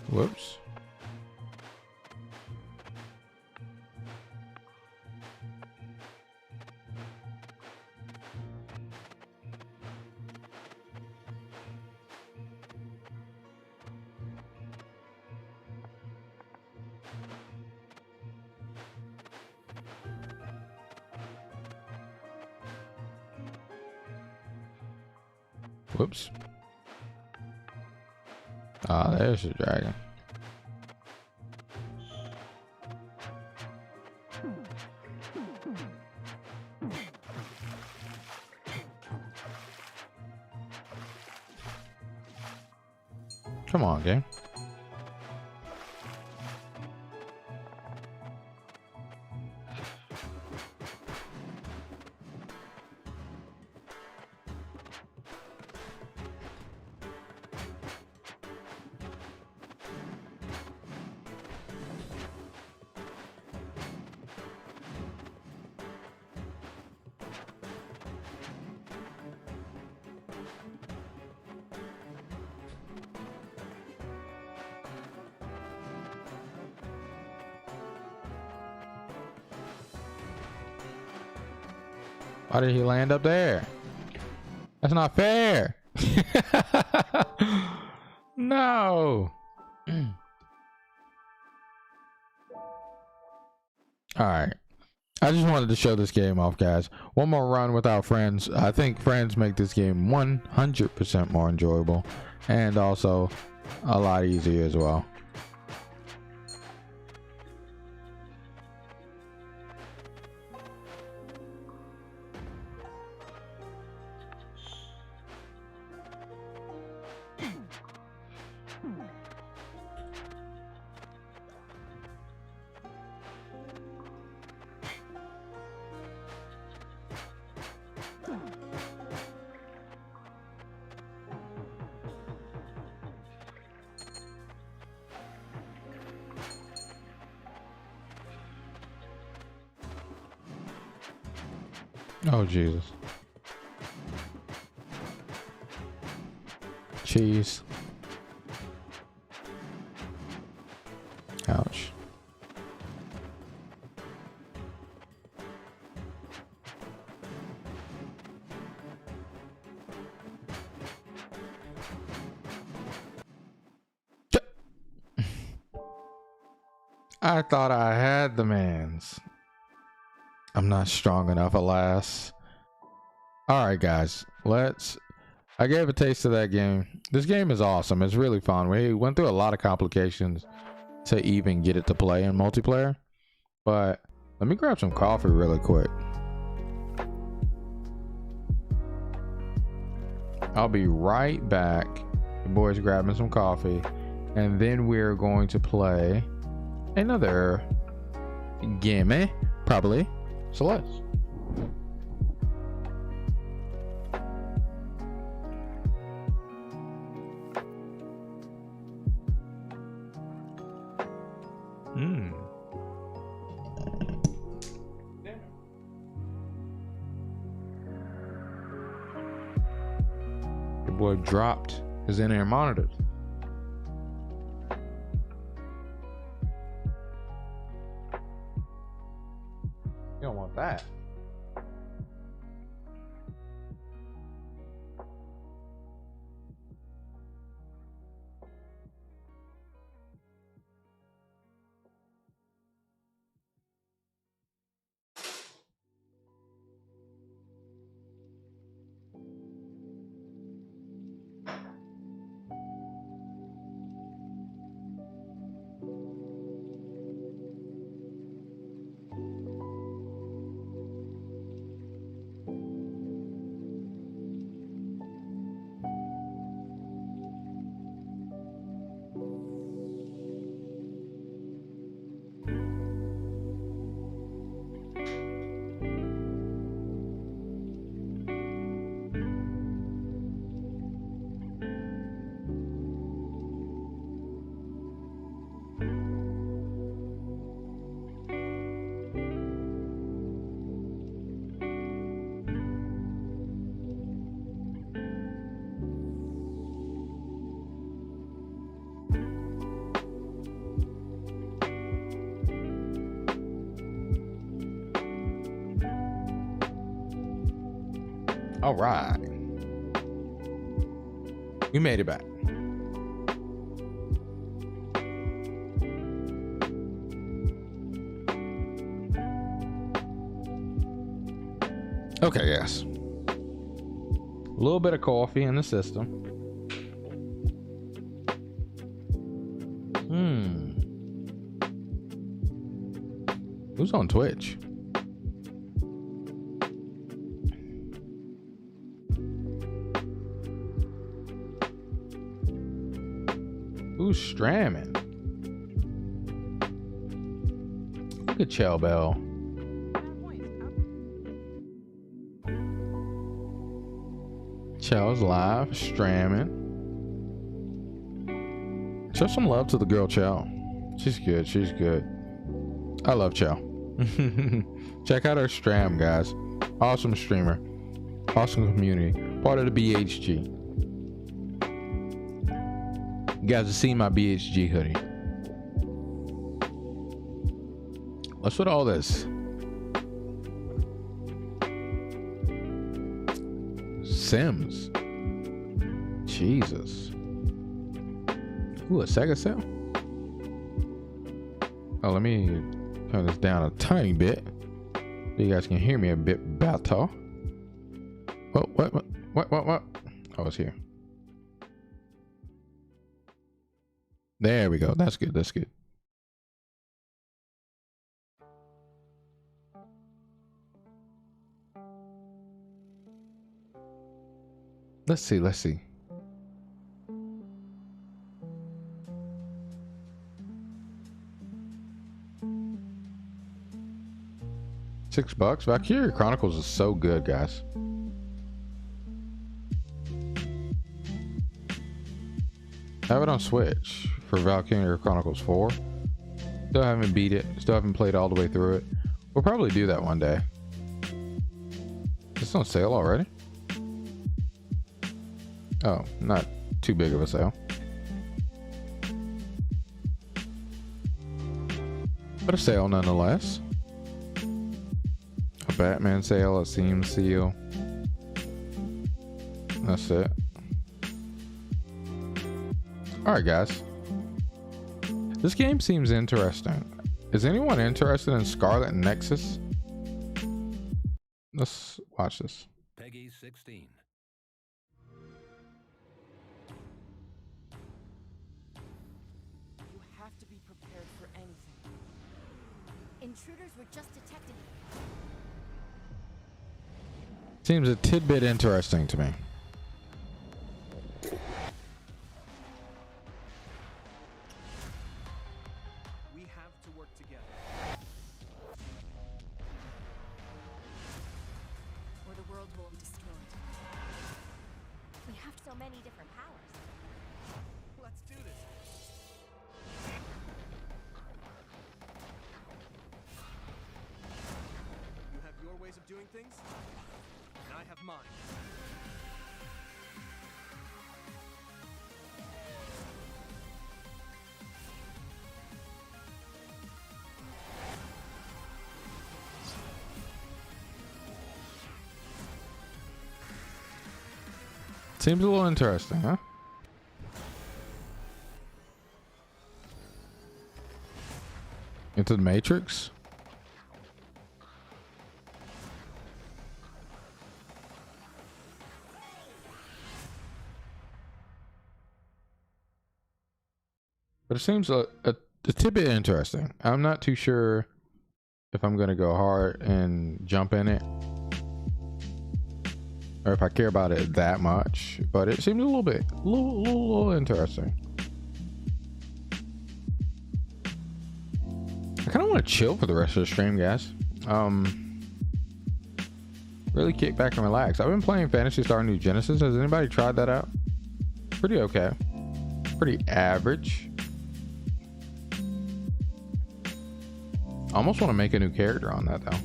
Whoops. Whoops. Ah, there's the dragon. Come on, game. Why did he land up there? That's not fair. No. All right. I just wanted to show this game off, guys. One more run without friends. I think friends make this game 100% more enjoyable and also a lot easier as well. Oh, Jesus. Cheese. Ouch. I thought I had the mans. I'm not strong enough, alas. All right, guys, I gave a taste of that game. This game is awesome. It's really fun. We went through a lot of complications to even get it to play in multiplayer, but let me grab some coffee really quick. I'll be right back. The boys grabbing some coffee, and then we're going to play another game, probably. So let's. Your boy dropped his in-ear monitors. You don't want that. All right. We made it back. Okay, yes. A little bit of coffee in the system. Who's on Twitch? Who's stramming? Look at Chell Bell. Chell's live, stramming. Show some love to the girl Chell. She's good. She's good. I love Chell. Check out her stram, guys. Awesome streamer. Awesome community. Part of the BHG. You guys have seen my BHG hoodie. What's with all this? Sims. Jesus. Ooh, a Sega sale? Oh, let me turn this down a tiny bit so you guys can hear me a bit better. What? I was here. There we go. That's good. That's good. Let's see. $6. Valkyria Chronicles is so good, guys. Have it on Switch for Valkyria Chronicles 4. Still haven't beat it. Still haven't played all the way through it. We'll probably do that one day. It's on sale already? Oh, not too big of a sale. But a sale nonetheless. A Batman sale, a Steam sale. That's it. Alright, guys. This game seems interesting. Is anyone interested in Scarlet Nexus? Let's watch this. Peggy 16. You have to be prepared for anything. Intruders were just detected. Seems a tidbit interesting to me. We have to work together. Or the world will be destroyed. We have so many different powers. Let's do this. You have your ways of doing things, and I have mine. Seems a little interesting, huh? Into the Matrix? But it seems a tidbit interesting. I'm not too sure if I'm going to go hard and jump in it, or if I care about it that much, but it seems a little interesting. I kind of want to chill for the rest of the stream, guys. Really kick back and relax. I've been playing Phantasy Star New Genesis. Has anybody tried that out? Pretty okay. Pretty average. I almost want to make a new character on that though.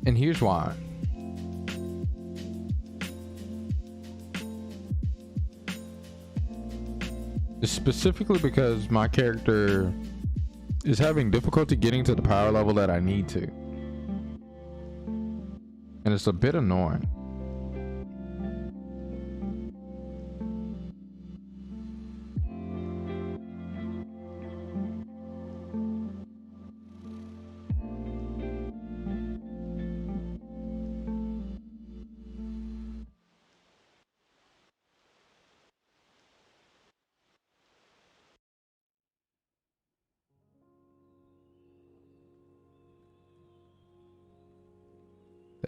And here's why. It's specifically because my character is having difficulty getting to the power level that I need to. And And it's a bit annoying.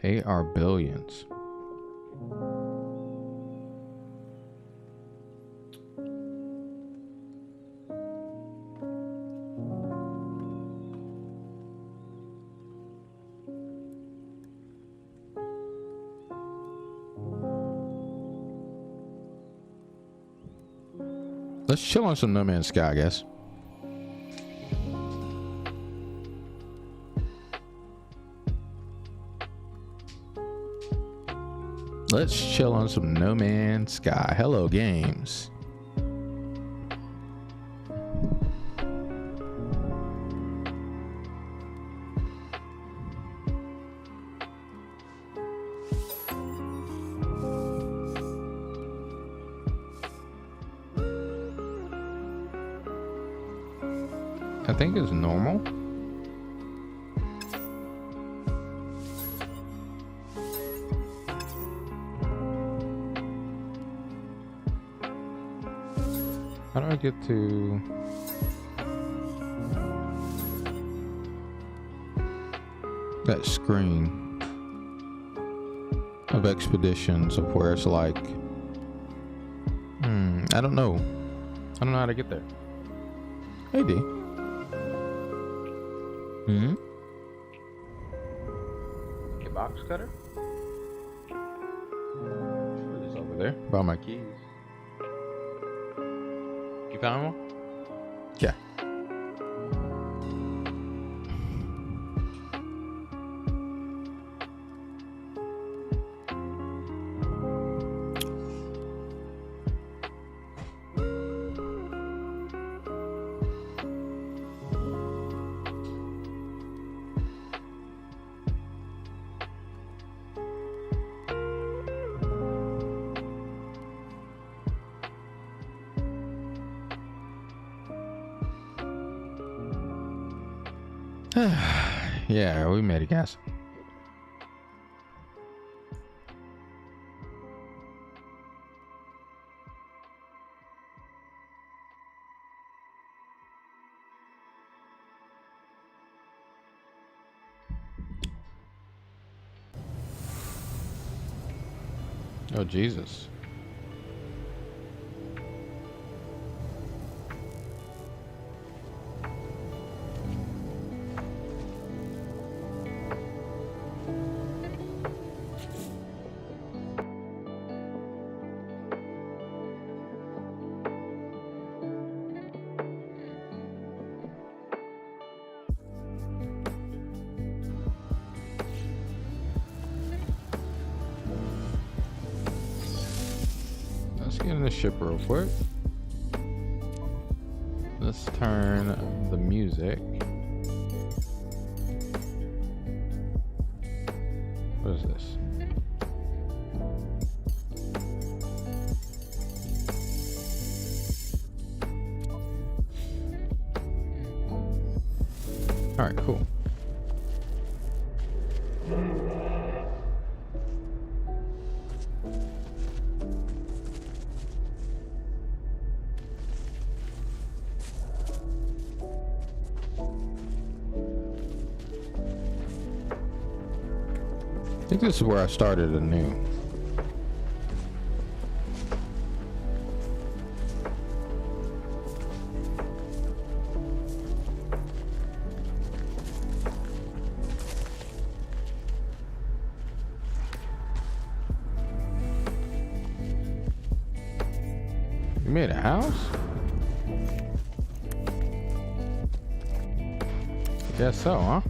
They are billions. Let's chill on some No Man's Sky, I guess. Let's chill on some No Man's Sky. Hello, games. I think it's normal. How do I get to... that screen of expeditions of where it's like... I don't know. I don't know how to get there. Hey, D. Get box cutter? What is over there? By my keys. You found one? Yeah. Yeah, we made a guess. Oh, Jesus. Get in the ship real quick. Let's turn the music. What is this? All right, cool. I think this is where I started anew. You made a house? I guess so, huh?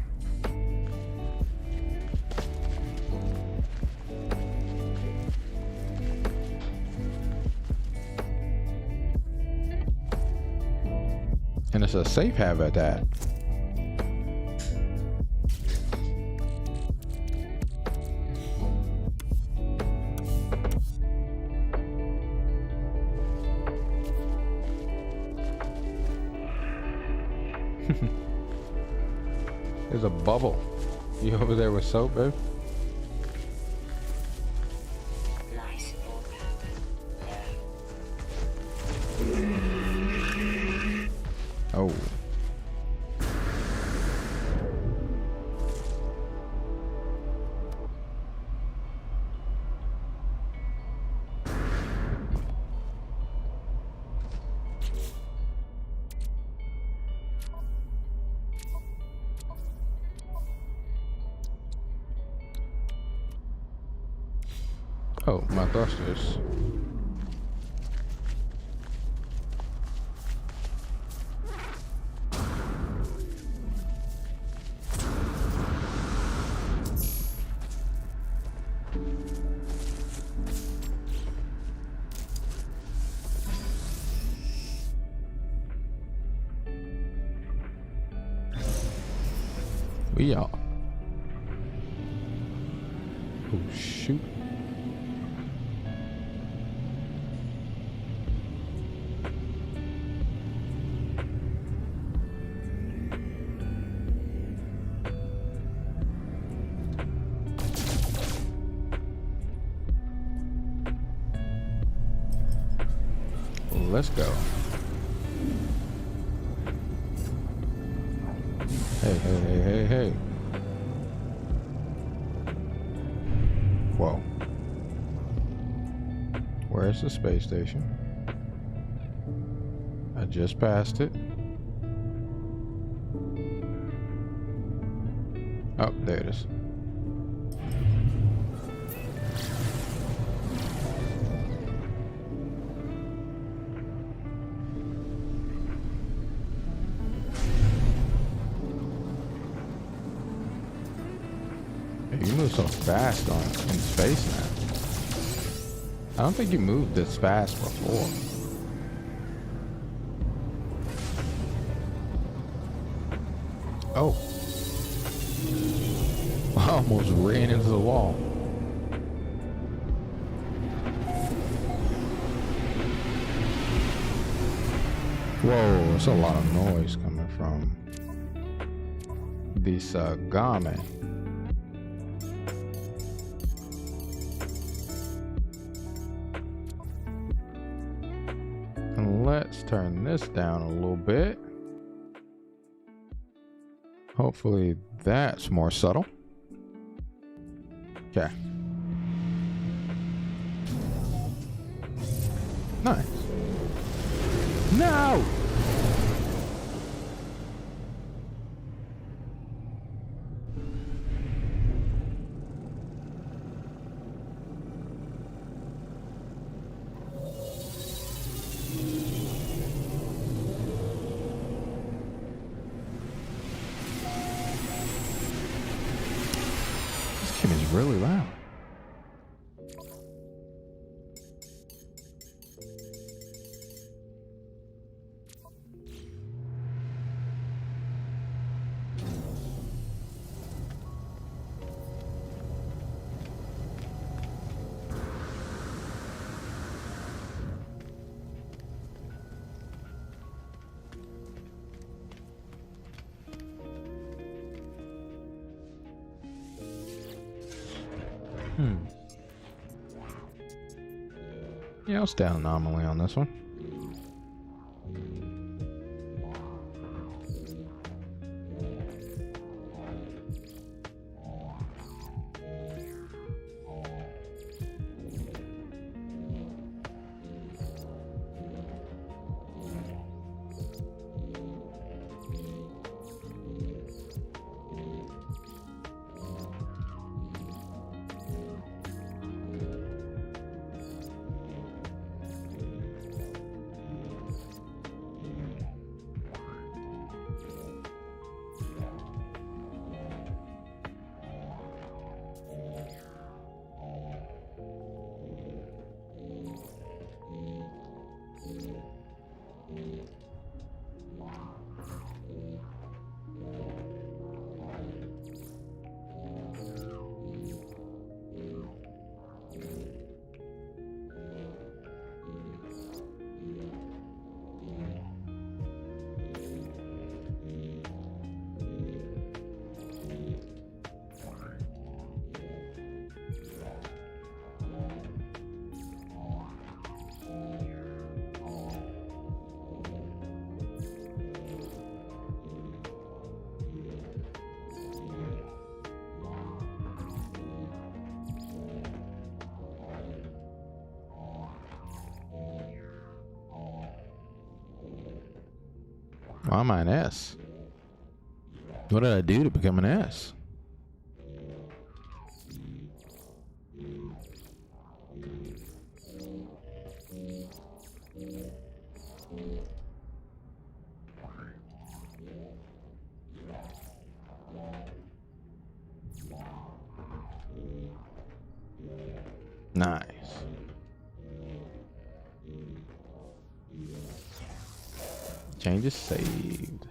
And it's a safe haven at that. There's a bubble. You over there with soap, babe? Oh. Oh, my thrusters. We are. Oh, shoot. Let's go. Hey. Whoa. Where's the space station? I just passed it. Oh, there it is. You move so fast in space now. I don't think you moved this fast before. Oh. I almost ran into the wall. Whoa, there's a lot of noise coming from this game. And let's turn this down a little bit. Hopefully that's more subtle. Okay. Nice. No! This game is really loud. Yeah, I'll stay anomaly on this one. Why am I an S? What did I do to become an S? Nice. Changes saved.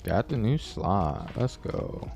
Got the new slot. Let's go.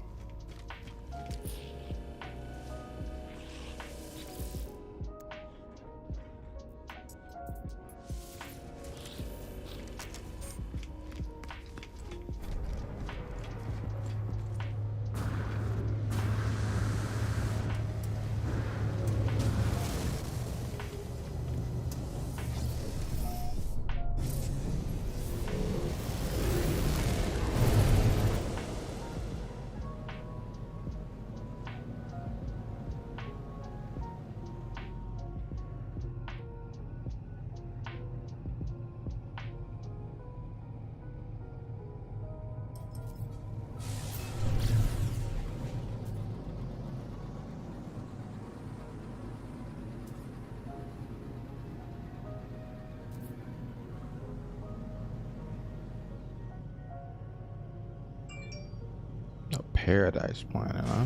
A paradise planet, huh?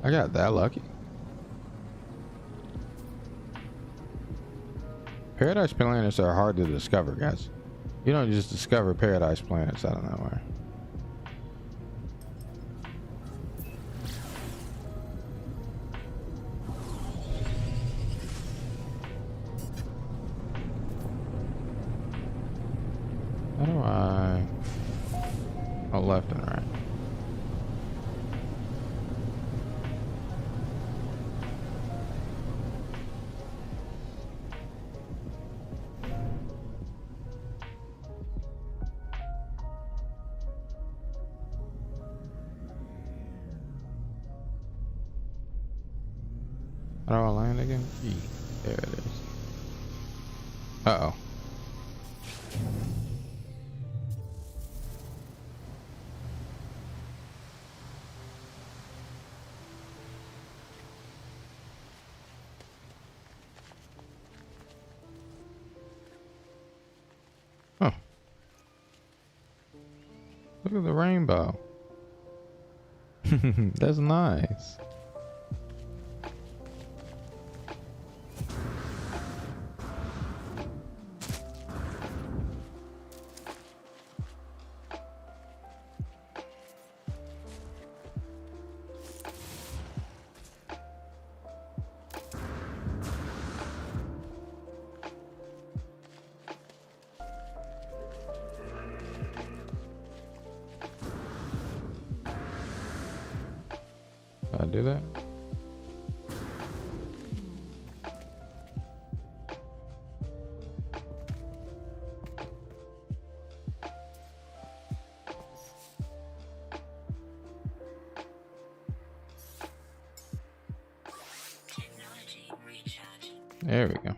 I got that lucky. Paradise planets are hard to discover, guys. You don't just discover paradise planets out of nowhere. How do I... Oh, left and right. How do I land again? E. There it is. Uh-oh. Huh. Look at the rainbow. That's nice. Did I do that? There we go.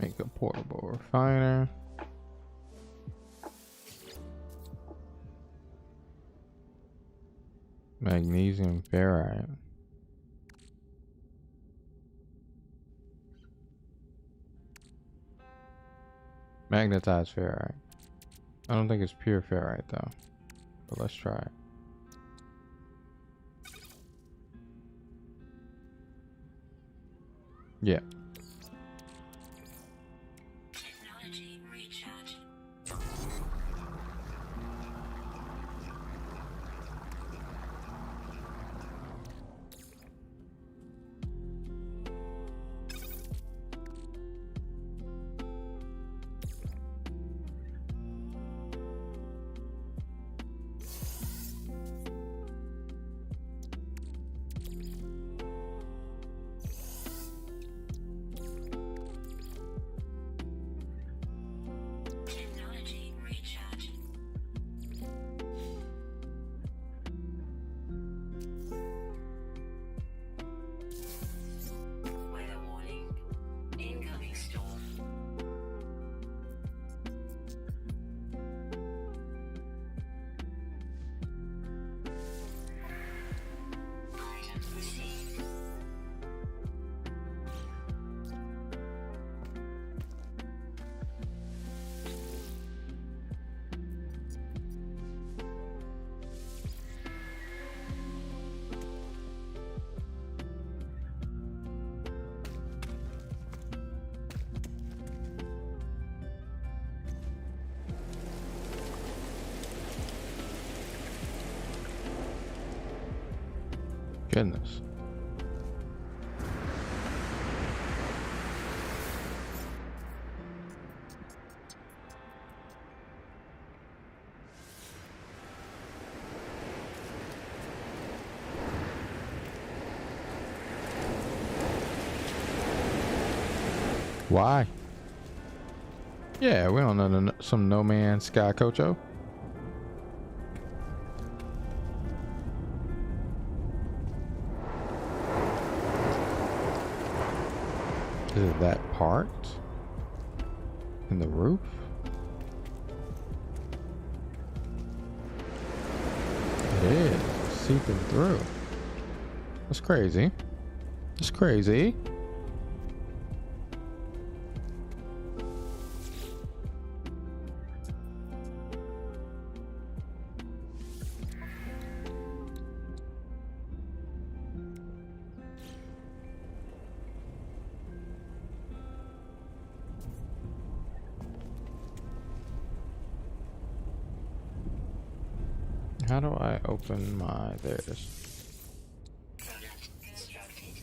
Make a portable refiner. Magnesium ferrite. Magnetized ferrite. I don't think it's pure ferrite though. But let's try it. Yeah. Technology recharge. Technology recharge. Weather warning. Incoming storm. Items received. Goodness. Why? Yeah, we don't know some No Man's Sky Cocho. Is it that part in the roof? It is seeping through. That's crazy. That's crazy. How do I open my... There it is. Product constructed.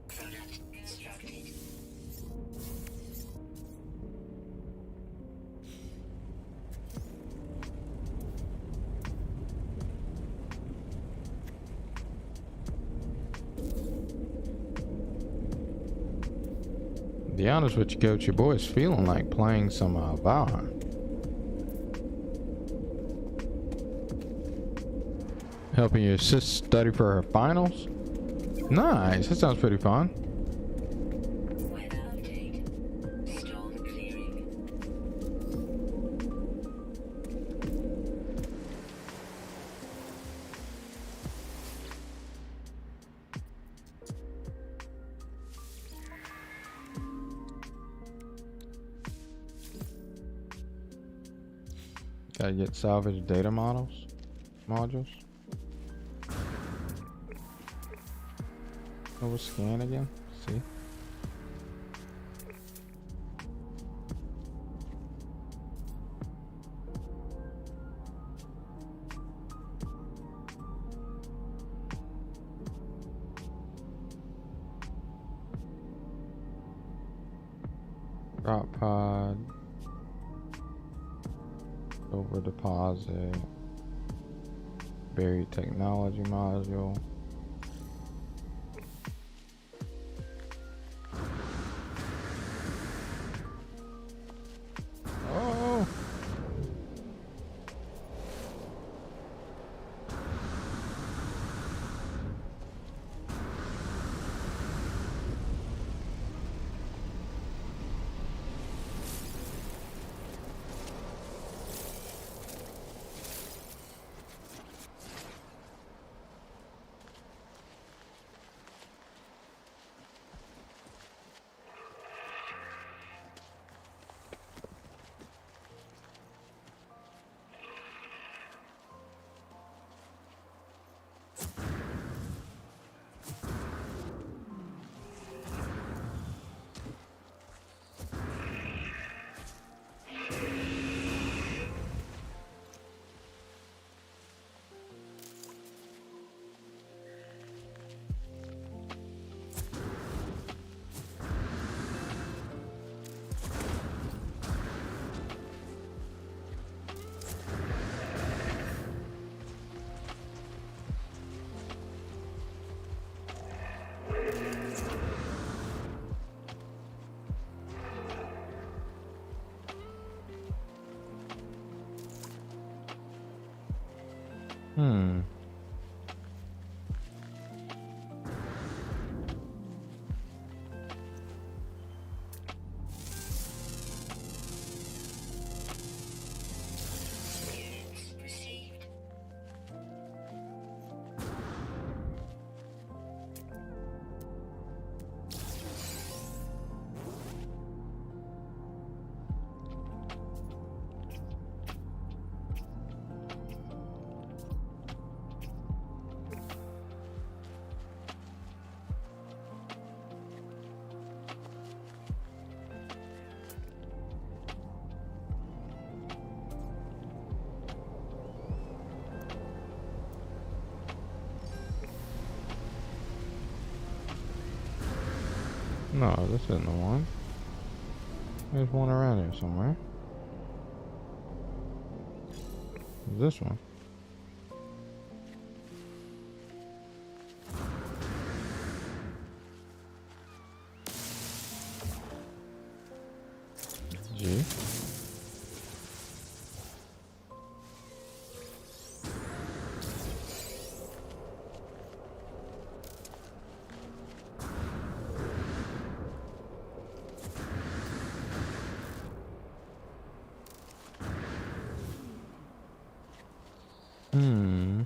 Product constructed. To be honest with you, Coach, your boy is feeling like playing some Valheim. Helping your sis study for her finals? Nice, that sounds pretty fun. Weather update. Storm clearing. Gotta get salvage data modules. Over scan again. See. Drop pod. Over deposit. Buried technology module. Oh. Hmm. Units received. No, this isn't the one. There's one around here somewhere. This one. G. Hmm.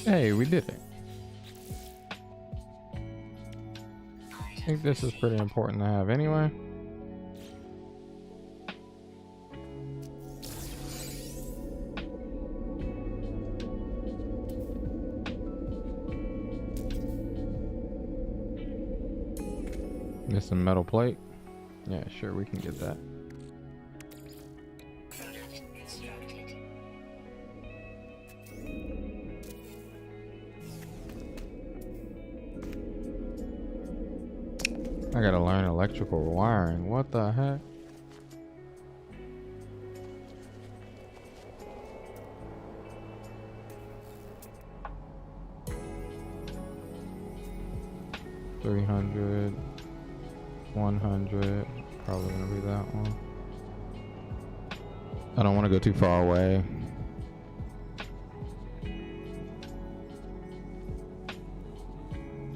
Hey, we did it. I think this is pretty important to have anyway. This a metal plate. Yeah, sure, we can get that. Product constructed. I gotta learn electrical wiring. What the heck? $300, 100. Probably gonna be that one. I don't want to go too far away.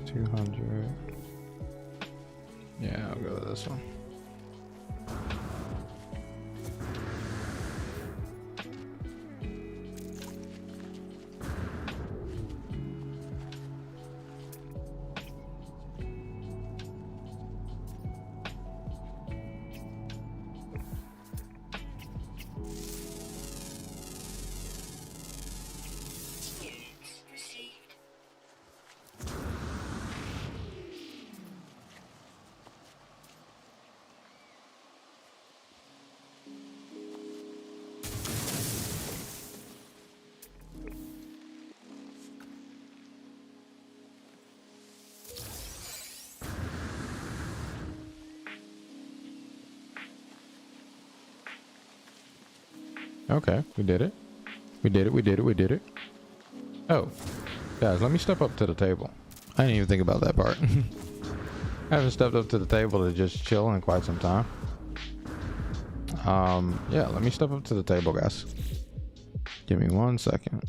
$200. Yeah, I'll go with this one. Units received. Okay, we did it. We did it, we did it, we did it. Oh, guys, let me step up to the table. I didn't even think about that part. I haven't stepped up to the table to just chill in quite some time. Yeah, let me step up to the table, guys. Give me 1 second.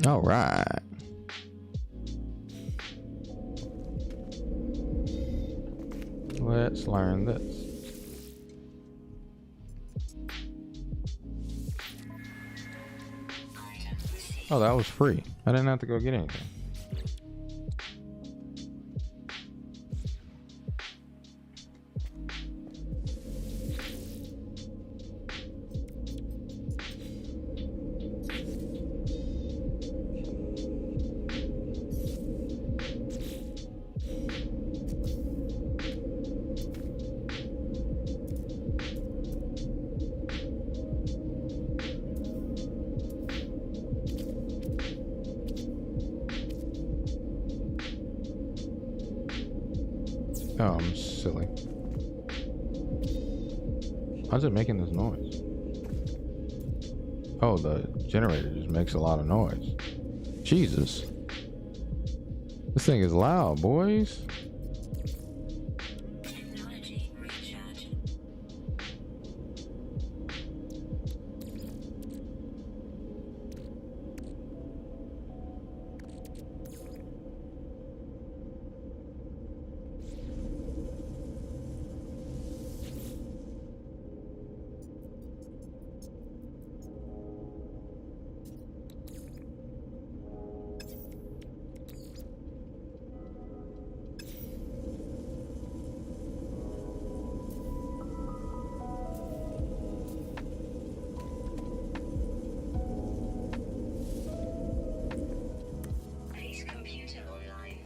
All right. Let's learn this. Oh, that was free. I didn't have to go get anything. Oh, I'm silly. How's it making this noise? Oh, the generator just makes a lot of noise. Jesus. This thing is loud, boys. Technology recharge. Base computer online.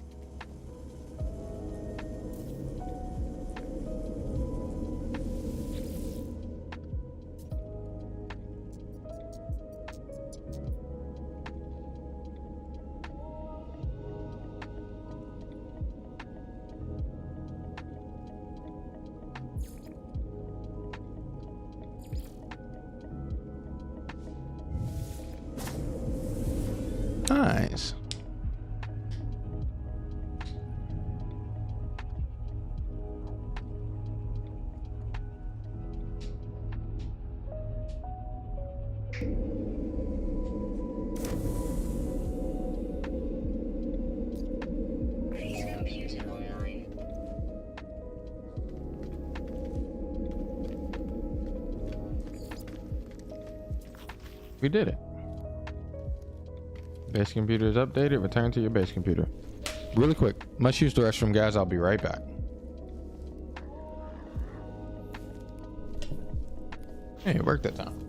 Nice. Base computer online. We did it. Base computer is updated. Return to your base computer. Really quick. Must use the restroom, guys. I'll be right back. Hey, it worked that time.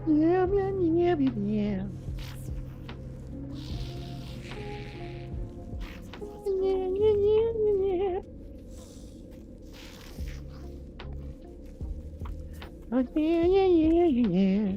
Yeah, yeah, yeah, yeah. Yeah, yeah, yeah, yeah. Oh, yeah, yeah, yeah, yeah.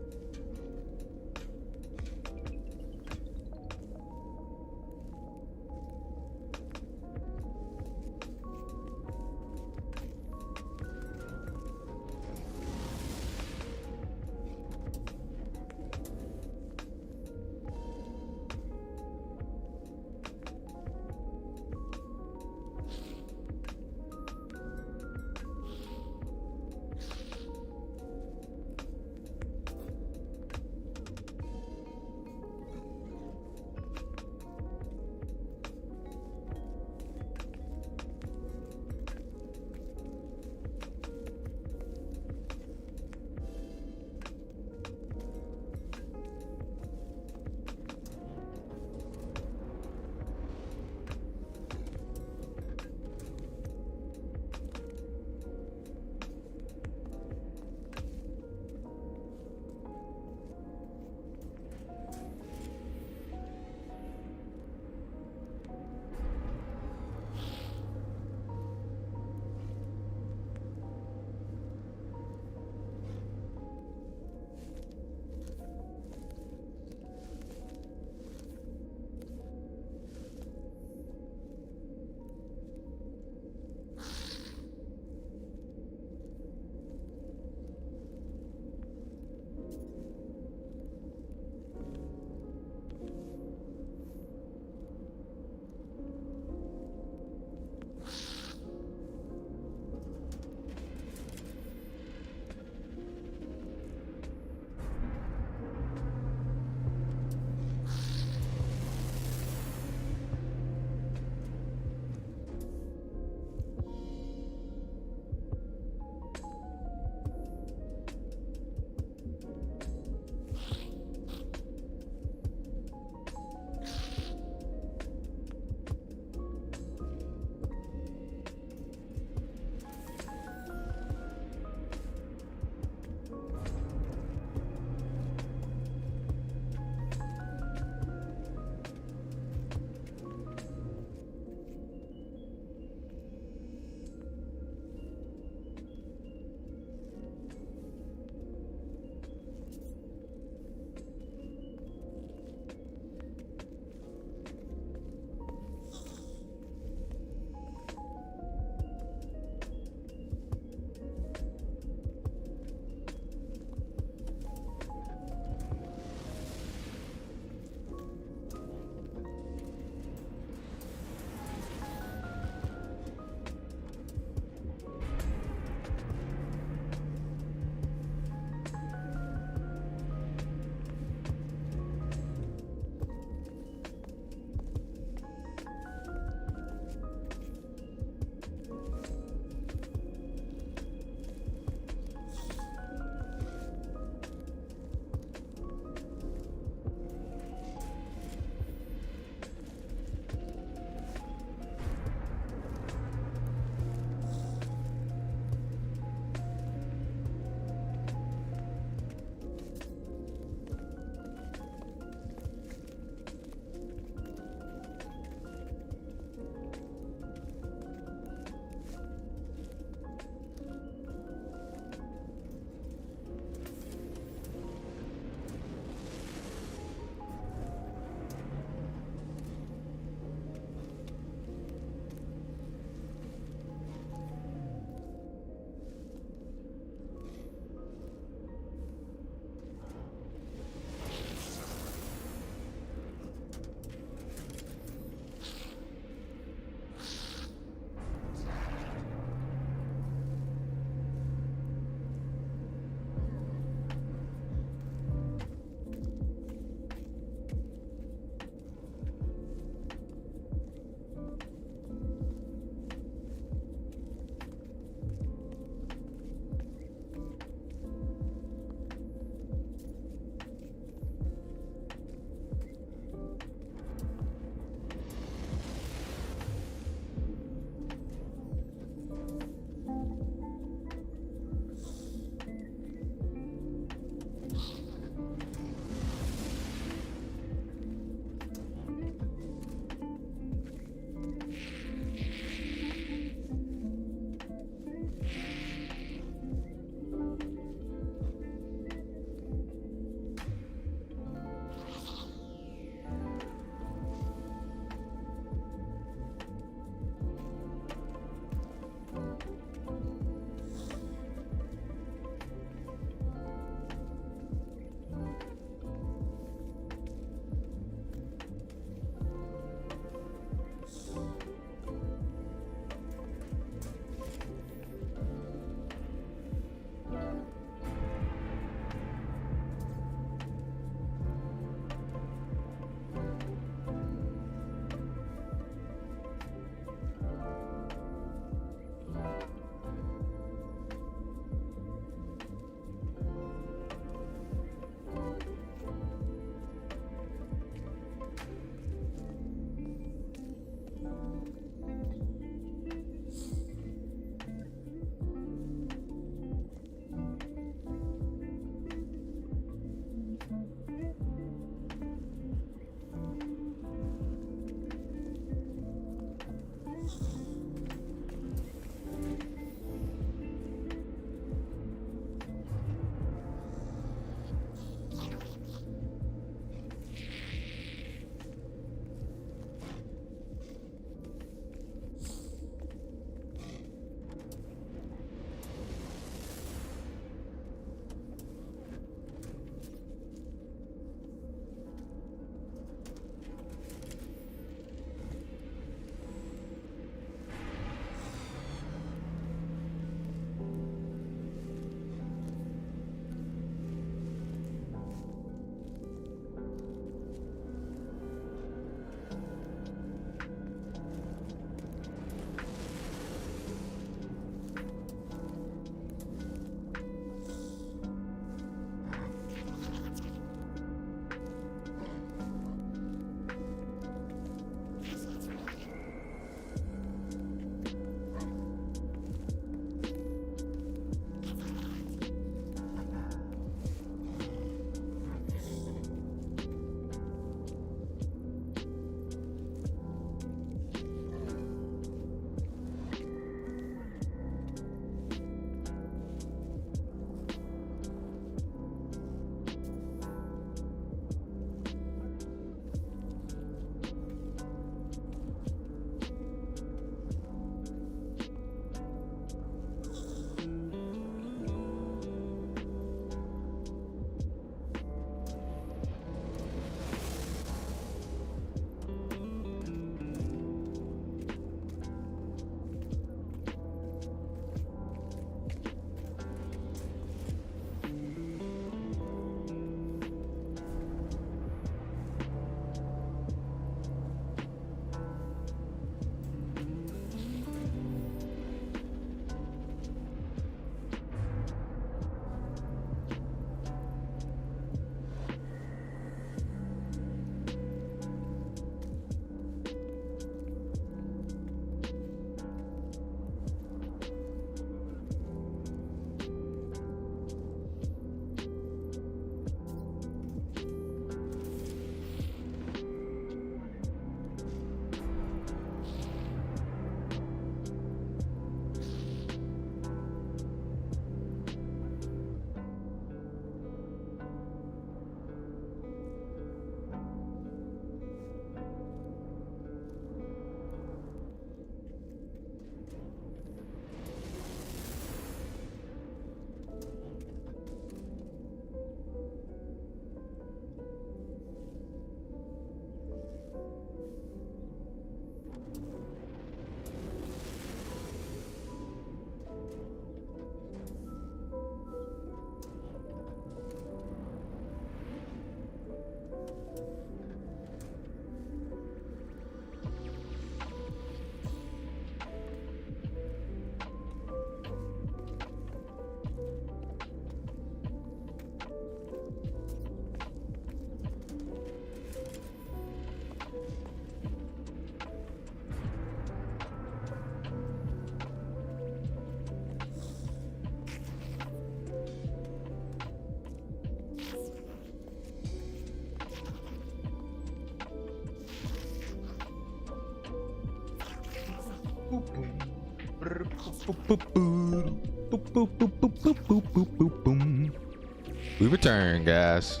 We return, guys.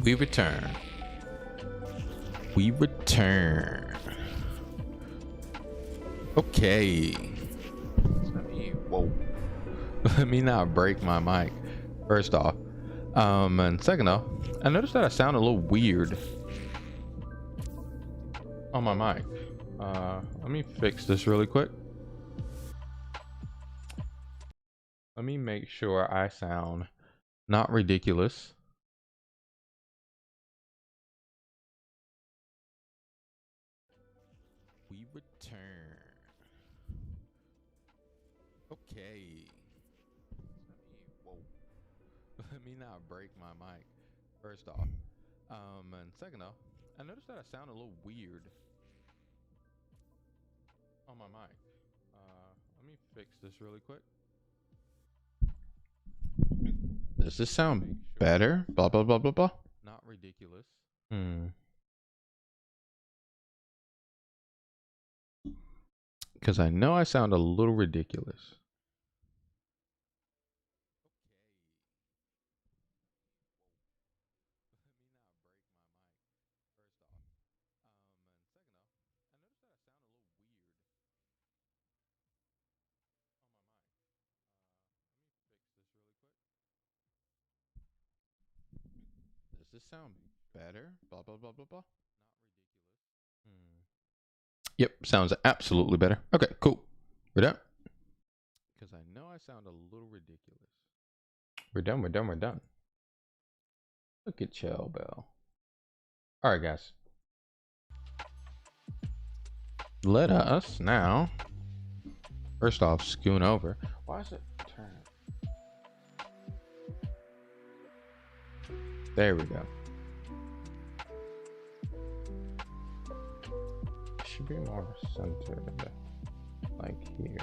We return. We return. Okay. Whoa. Let me not break my mic. First off. And second off, I noticed that I sound a little weird on my mic. Let me fix this really quick. Let me make sure I sound not ridiculous. We return. Okay. Whoa. Let me not break my mic. First off. And second off, I noticed that I sound a little weird on my mic. Let me fix this really quick. Does this sound better? Blah, blah, blah, blah, blah. Not ridiculous. Because I know I sound a little ridiculous. Does this sound better? Blah, blah, blah, blah, blah. Not ridiculous. Yep, sounds absolutely better. Okay, cool. We're done. Because I know I sound a little ridiculous. We're done, we're done, we're done. Look at Chell Bell. Alright, guys. Let us now, first off, scoon over. Why is it turn? There we go. Should be more centered, like here.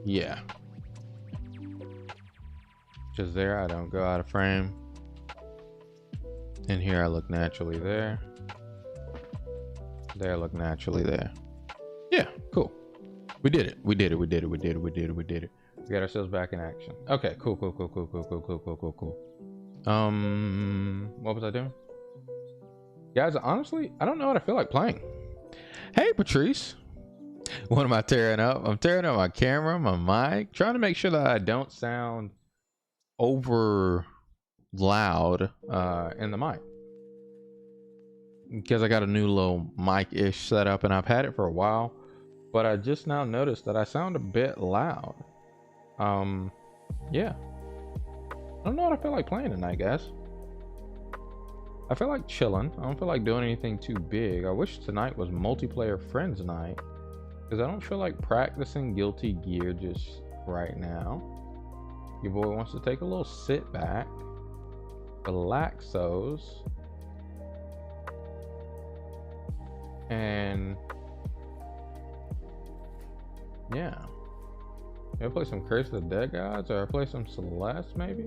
Yeah. Just there, I don't go out of frame. And here I look naturally there. There I look naturally there. Yeah, cool. We did it. We did it. We did it. We did it. We did it. We did it. We got ourselves back in action. Okay, cool, cool, cool, cool, cool, cool, cool, cool, cool, cool. What was I doing? Guys, honestly, I don't know what I feel like playing. Hey, Patrice. What am I tearing up? I'm tearing up my camera, my mic, trying to make sure that I don't sound over loud in the mic. Because I got a new little mic-ish setup and I've had it for a while, but I just now noticed that I sound a bit loud. Yeah. I don't know what I feel like playing tonight, guys. I feel like chilling. I don't feel like doing anything too big. I wish tonight was multiplayer friends night, because I don't feel like practicing Guilty Gear just right now. Your boy wants to take a little sit back, relax those, and yeah. Maybe play some Curse of the Dead Gods, or I play some Celeste maybe?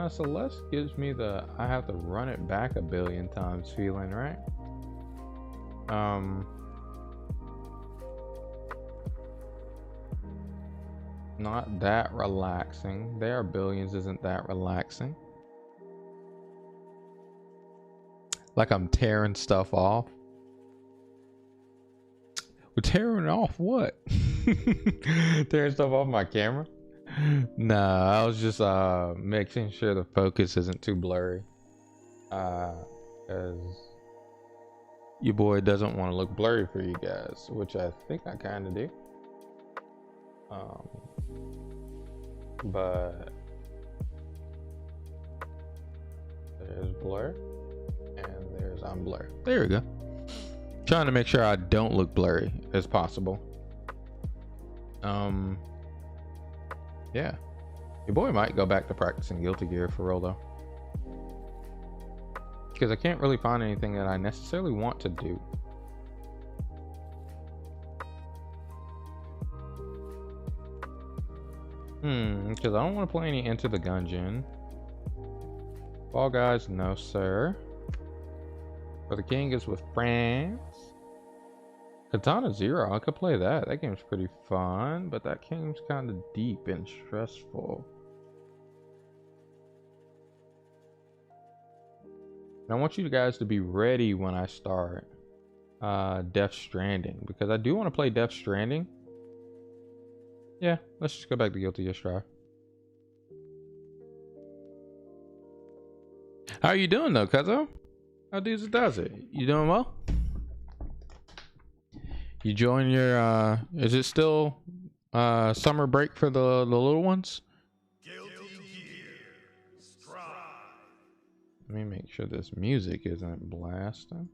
Celeste gives me the I have to run it back a billion times feeling, right? Not that relaxing. There are billions isn't that relaxing. Like I'm tearing stuff off. We're tearing off what? Tearing stuff off my camera? Nah, I was just making sure the focus isn't too blurry. Because your boy doesn't want to look blurry for you guys, which I think I kind of do. But there's blur and there's unblur. There we go. Trying to make sure I don't look blurry as possible. Yeah, your boy might go back to practicing Guilty Gear for real though, because I can't really find anything that I necessarily want to do. Because I don't want to play any Enter the Gungeon. Fall Guys, no sir. For the King is with friends. Katana Zero, I could play that. That game's pretty fun, but that game's kind of deep and stressful. And I want you guys to be ready when I start Death Stranding, because I do want to play Death Stranding. Yeah, let's just go back to Guilty Gear Strive. How are you doing though, Cuzzo? How does it? You doing well? You join your is it still summer break for the little ones? Let me make sure this music isn't blasting.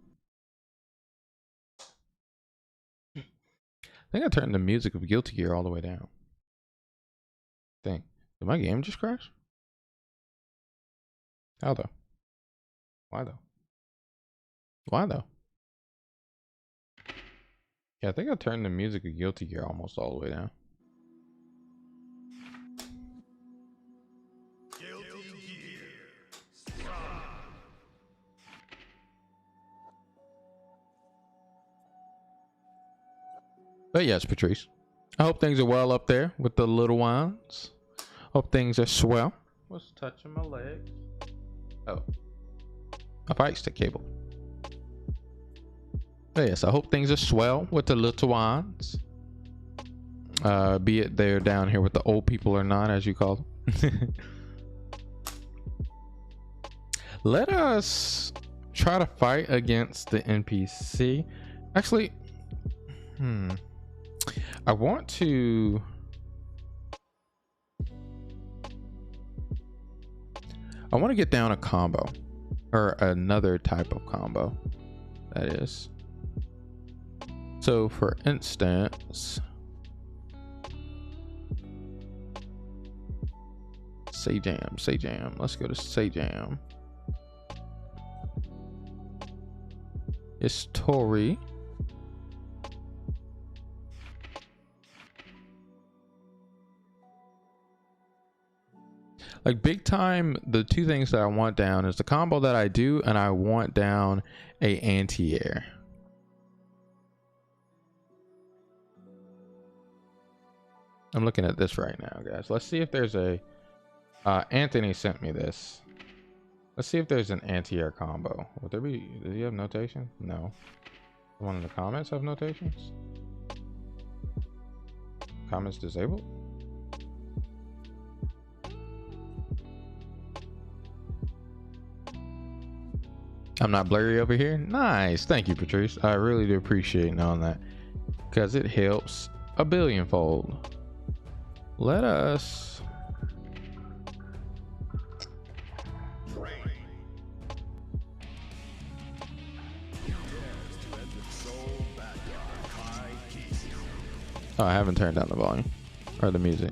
I think I turned the music of Guilty Gear all the way down. Did my game just crash? How though? Why though? Why though? Yeah, I think I turned the music of Guilty Gear almost all the way down. But yes, Patrice, I hope things are well up there with the little ones. Hope things are swell. What's touching my legs? Oh, a fight stick cable. But yes, I hope things are swell with the little ones. Be it they're down here with the old people or not, as you call them. Let us try to fight against the NPC. Actually, I want to get down a combo, or another type of combo, that is. So for instance, say jam. Let's go to say jam. It's Tori. Like big time, the two things that I want down is the combo that I do, and I want down a anti-air. I'm looking at this right now, guys. Let's see if there's a Anthony sent me this. Let's see if there's an anti-air combo. Would there be? Does he have notation? No. One in the comments have notations. Comments disabled. I'm not blurry over here. Nice. Thank you, Patrice. I really do appreciate knowing that, because it helps a billionfold. Let us oh, I haven't turned down the volume or the music.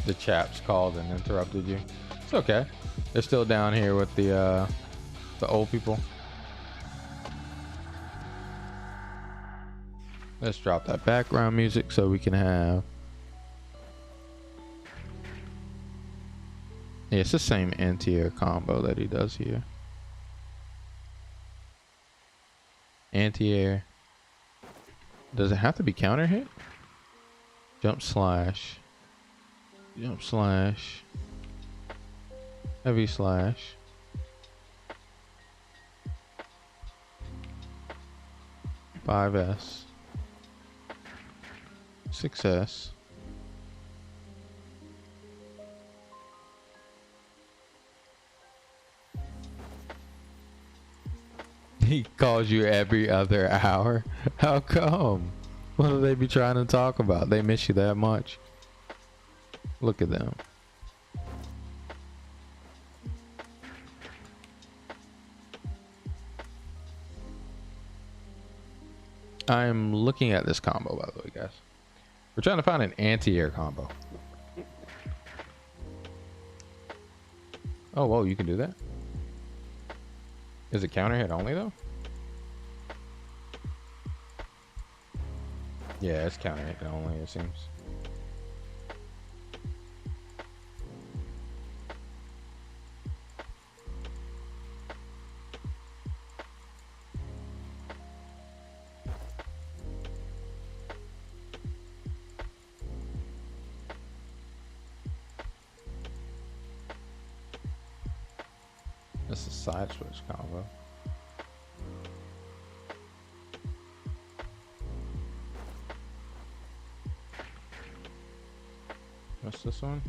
The chaps called and interrupted you. It's okay. They're still down here with the old people. Let's drop that background music so we can have. Yeah, it's the same anti-air combo that he does here. Anti-air. Does it have to be counter hit? Jump slash. Jump slash. Heavy slash. Five S. 6S. He calls you every other hour. How come? What do they be trying to talk about? They miss you that much. Look at them. I'm looking at this combo, by the way, guys. We're trying to find an anti-air combo. Oh, whoa, you can do that? Is it counter hit only, though? Yeah, it's counter hit only, it seems. That's a side switch combo. What's this one?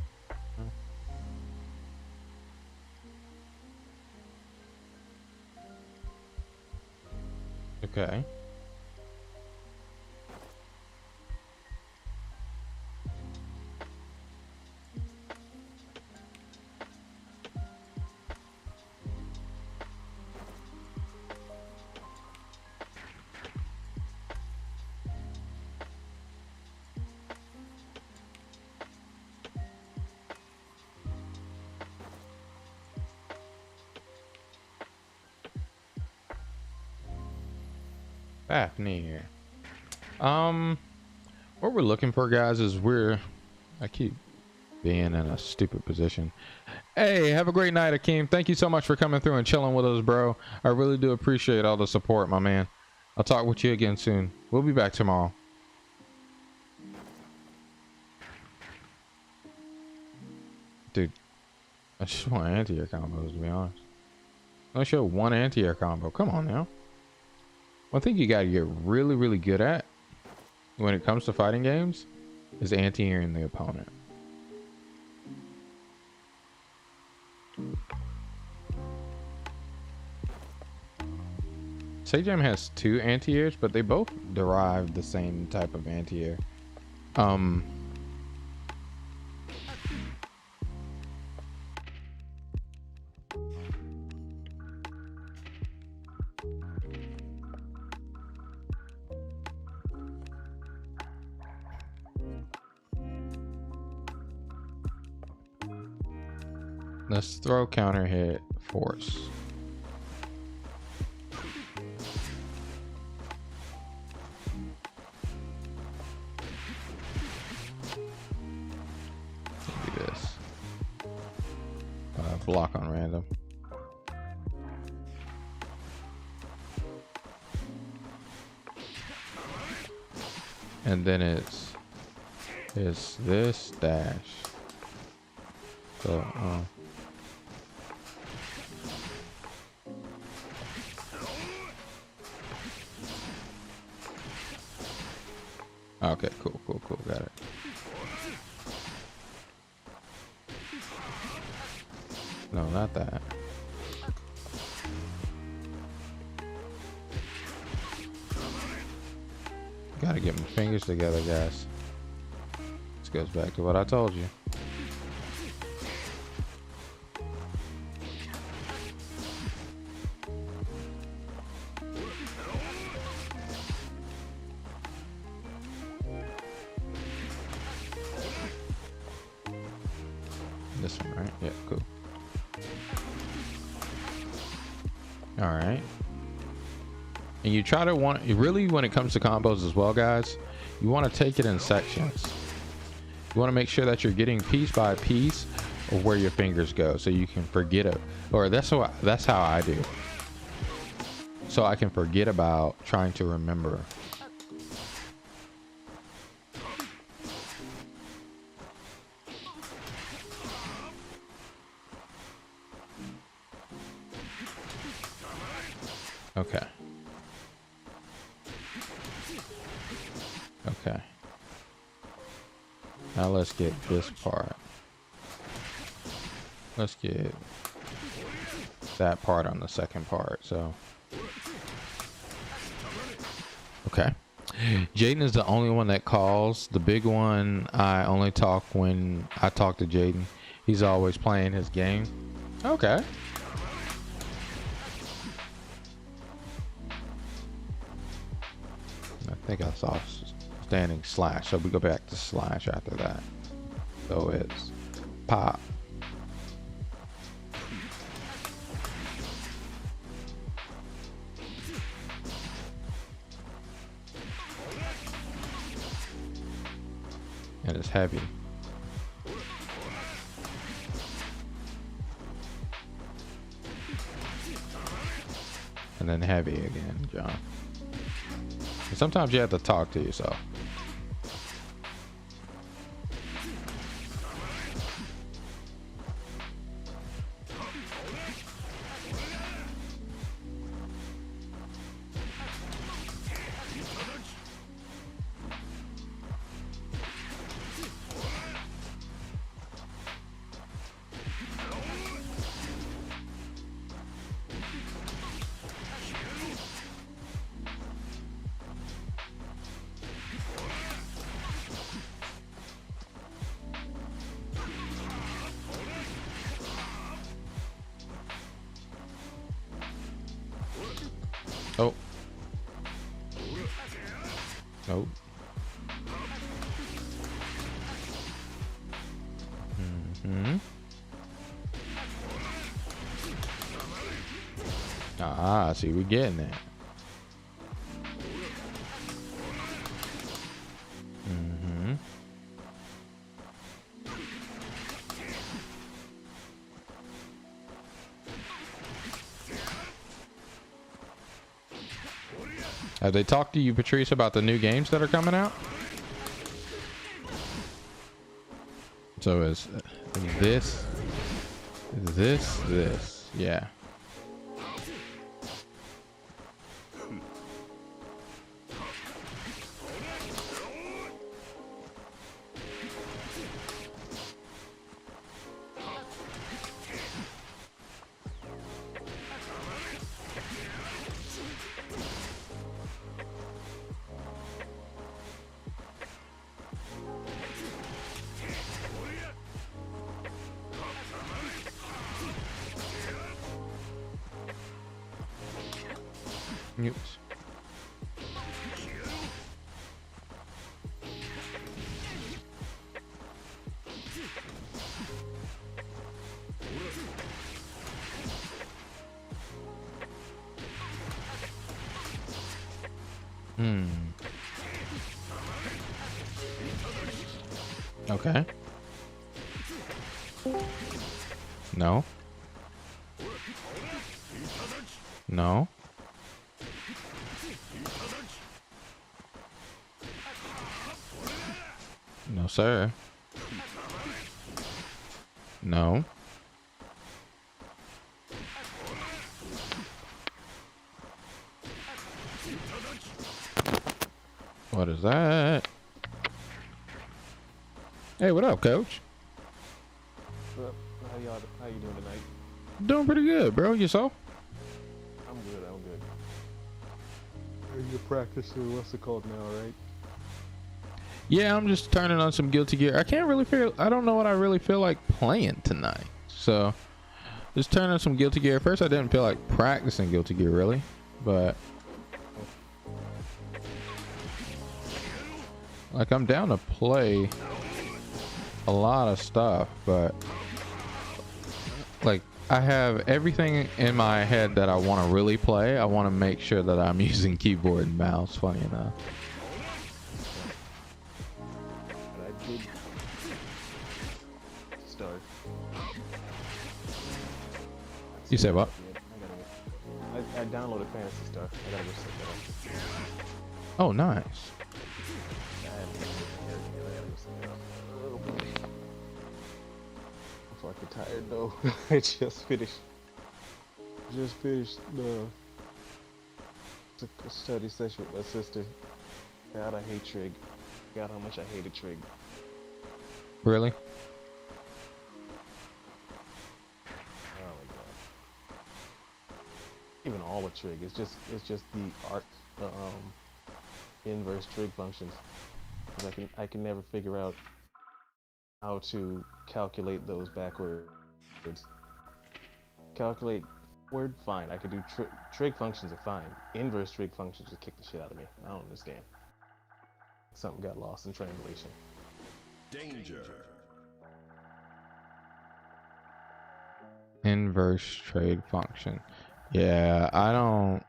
Okay. Fafnir. What we're looking for, guys, is I keep being in a stupid position. Hey, have a great night, Akeem. Thank you so much for coming through and chilling with us, bro. I really do appreciate all the support, my man. I'll talk with you again soon. We'll be back tomorrow. Dude, I just want anti-air combos, to be honest. Let's show one anti-air combo. Come on now. One thing you gotta get really, really good at when it comes to fighting games is anti-airing the opponent. Sajam has 2 anti-airs, but they both derive the same type of anti-air. Let's throw counter hit force. Do this. Block on random. And then it's this dash. So okay, cool, got it. No, not that. Gotta get my fingers together, guys. This goes back to what I told you. This one, right? Yeah, cool. All right. And you try to really, when it comes to combos as well, guys, you want to take it in sections. You want to make sure that you're getting piece by piece of where your fingers go, so you can forget it. Or that's how I do. So I can forget about trying to remember. Okay. Okay. Now let's get this part. Let's get that part on the second part. So, okay. Jaden is the only one that calls. The big one, I only talk when I talk to Jaden. He's always playing his game. Okay. I think I saw standing slash, so we go back to slash after that. So it's pop. And it's heavy. And then heavy again, John. And sometimes you have to talk to yourself. Oh. Mm-hmm. Ah, see, we're getting that. Mm-hmm. Have they talked to you, Patrice, about the new games that are coming out? So is this, yeah. Oops. Okay. No. No. No, sir. No. What is that? Hey, what up, coach? What up? How you doing tonight? Doing pretty good, bro. Yourself? I'm good. You're practicing, what's it called now, right? Yeah, I'm just turning on some Guilty Gear. I don't know what I really feel like playing tonight. So, just turning on some Guilty Gear. At first, I didn't feel like practicing Guilty Gear, really. But, like, I'm down to play a lot of stuff. But, like, I have everything in my head that I want to really play. I want to make sure that I'm using keyboard and mouse, funny enough. Start. You said what? I downloaded Fantasy Star. I gotta go set that up. Oh, nice. I gotta go set that up. Oh boy. I'm fucking tired though. I just finished the study session with my sister. God, I hate trig. God, how much I hated trig. Really? Oh my god. Even all of trig. It's just the art, inverse trig functions. 'Cause I can never figure out how to calculate those backwards. Calculate word, fine. I could do trig functions are fine. Inverse trig functions just kick the shit out of me. I don't understand. Something got lost in translation. Danger. Inverse trade function. Yeah, I don't.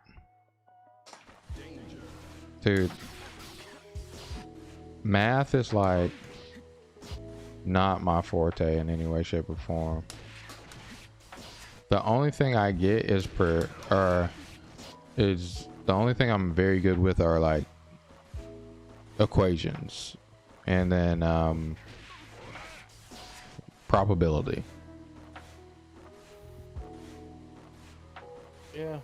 Dude, math is like not my forte in any way, shape, or form. The only thing I get is the only thing I'm very good with are like equations, and then probability. Yeah,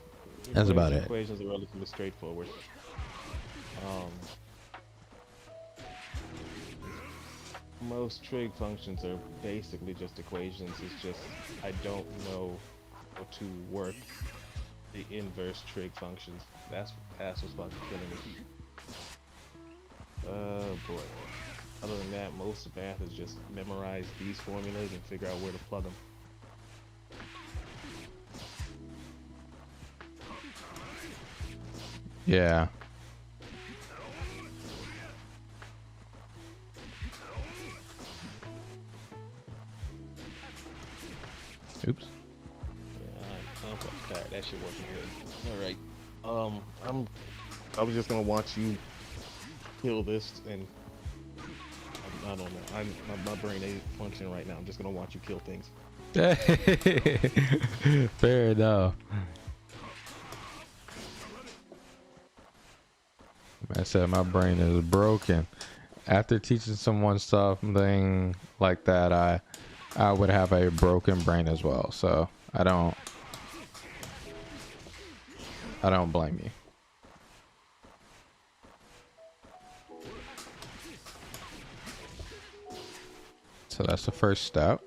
That's about it. Equations are relatively straightforward. Most trig functions are basically just equations. It's just I don't know how to work the inverse trig functions. That's what's fucking killing me. Oh boy. Other than that, most of math is just memorize these formulas and figure out where to plug them. Yeah. Oops. Yeah, I'm fucking tired. That shit wasn't good. All right. I was just gonna watch you kill this, and I don't know. My brain ain't functioning right now. I'm just gonna watch you kill things. Fair enough. I said my brain is broken. After teaching someone something like that, I would have a broken brain as well. So I don't blame you. So that's the first step.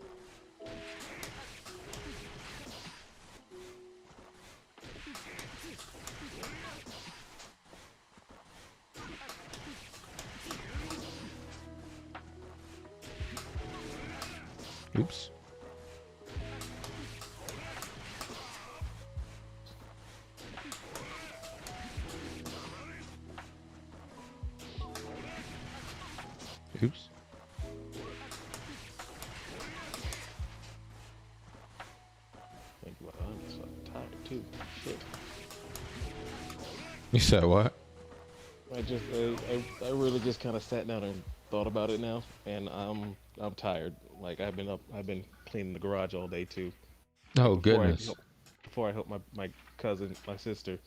Oops. Oops. Like, well, I'm so tired too. Shit. You said what? I really just kind of sat down and thought about it now, and I'm tired. Like I've been cleaning the garage all day too. Oh Before goodness. Before I helped my cousin, my sister.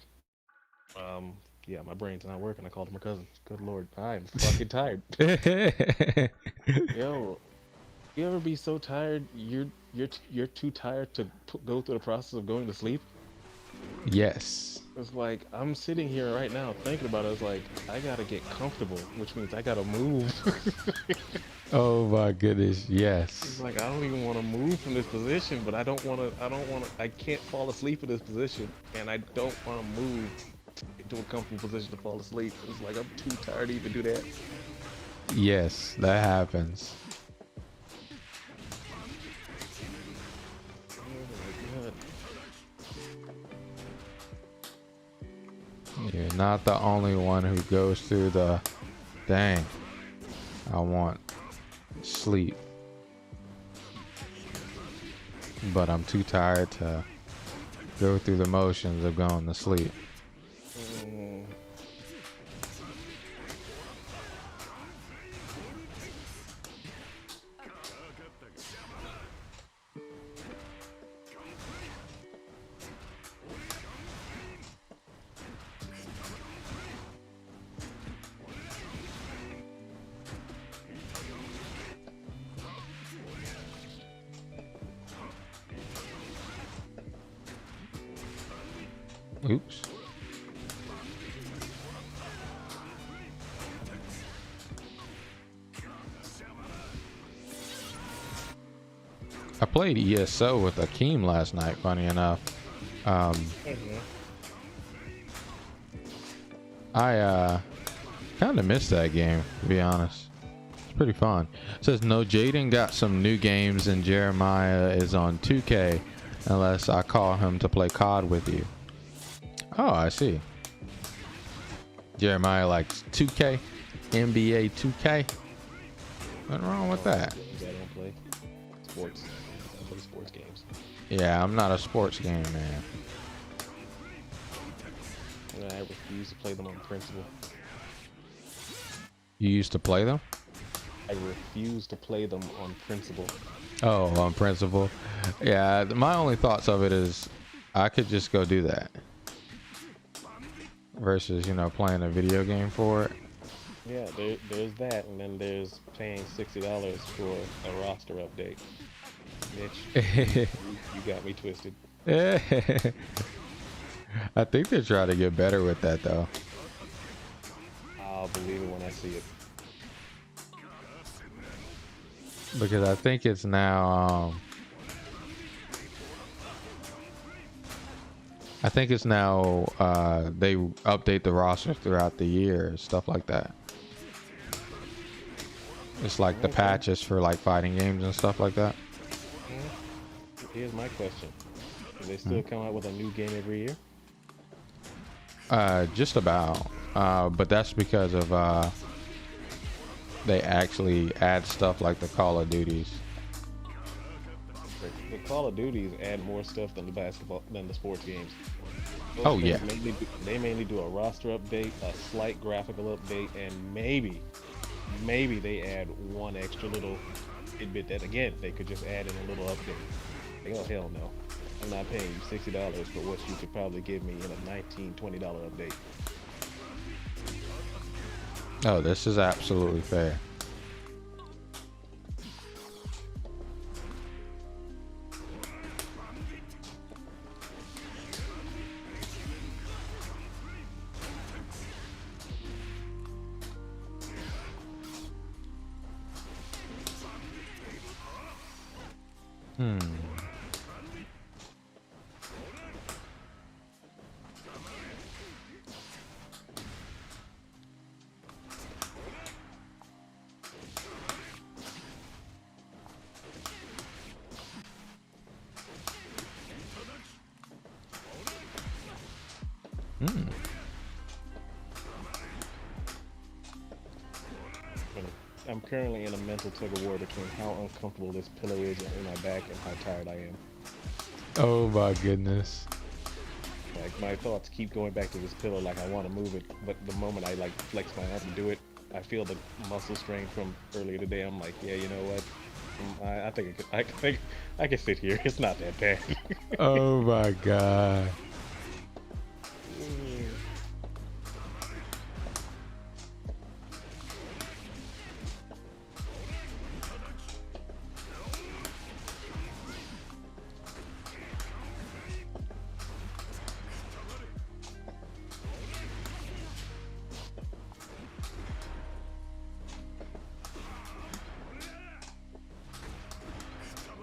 Yeah, my brain's not working. I called her my cousin. Good lord, I'm fucking tired. Yo, you ever be so tired you're too tired to go through the process of going to sleep? Yes. It's like I'm sitting here right now thinking about it. It's like I gotta get comfortable, which means I gotta move. Oh my goodness. It's Yes. like I don't even want to move from this position, but I can't fall asleep in this position, and I don't want to move into a comfortable position to fall asleep. It's like I'm too tired to even do that. Yes, that happens. Oh my god. You're not the only one who goes through the dang. I want sleep, but I'm too tired to go through the motions of going to sleep. Mm. Oops. I played ESO with Akeem last night, funny enough. I kind of missed that game, to be honest. It's pretty fun. It says no, Jaden got some new games and Jeremiah is on 2K unless I call him to play COD with you. Oh, I see. Jeremiah likes 2K, NBA 2K. Nothing wrong with that. I don't play sports. I play sports games. Yeah, I'm not a sports game man. I refuse to play them on principle. You used to play them? I refuse to play them on principle. Oh, on principle. Yeah, my only thoughts of it is I could just go do that versus, you know, playing a video game for it. Yeah, there's that, and then there's paying $60 for a roster update. Mitch, you got me twisted. I think they're trying to get better with that though. I'll believe it when I see it. Because I think it's now they update the roster throughout the year, stuff like that. It's like the patches for like fighting games and stuff like that. Here's my question. Do they still come out with a new game every year? Just about. But that's because of they actually add stuff like the Call of Duties. Call of Duties add more stuff than the sports games. Those Oh, things yeah. they mainly do a roster update, a slight graphical update, and maybe they add one extra little tidbit that again they could just add in a little update. Like, oh hell no, I'm not paying you $60 for what you could probably give me in a $19-20 update. Oh, this is absolutely fair. Hmm. Hmm. I'm currently in a mental tug of war between how uncomfortable this pillow is in my back and how tired I am. Oh my goodness. Like my thoughts keep going back to this pillow, like I want to move it, but the moment I like flex my arm and do it, I feel the muscle strain from earlier today. I'm like, yeah, you know what? I think I can sit here. It's not that bad. Oh my god.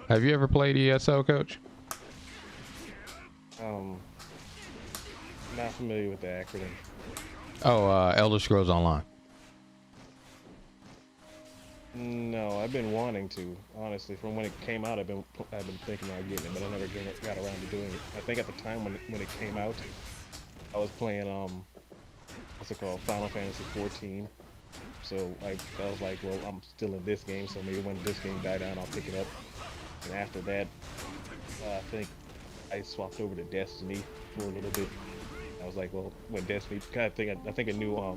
Have you ever played ESO, Coach? Not familiar with the acronym. Oh, Elder Scrolls Online. No, I've been wanting to. Honestly, from when it came out, I've been thinking about getting it, but I never got around to doing it. I think at the time when it came out, I was playing what's it called, Final Fantasy 14. So I was like, well, I'm still in this game, so maybe when this game died down, I'll pick it up. And after that, I think I swapped over to Destiny for a little bit. I was like, well, when Destiny, I think a new I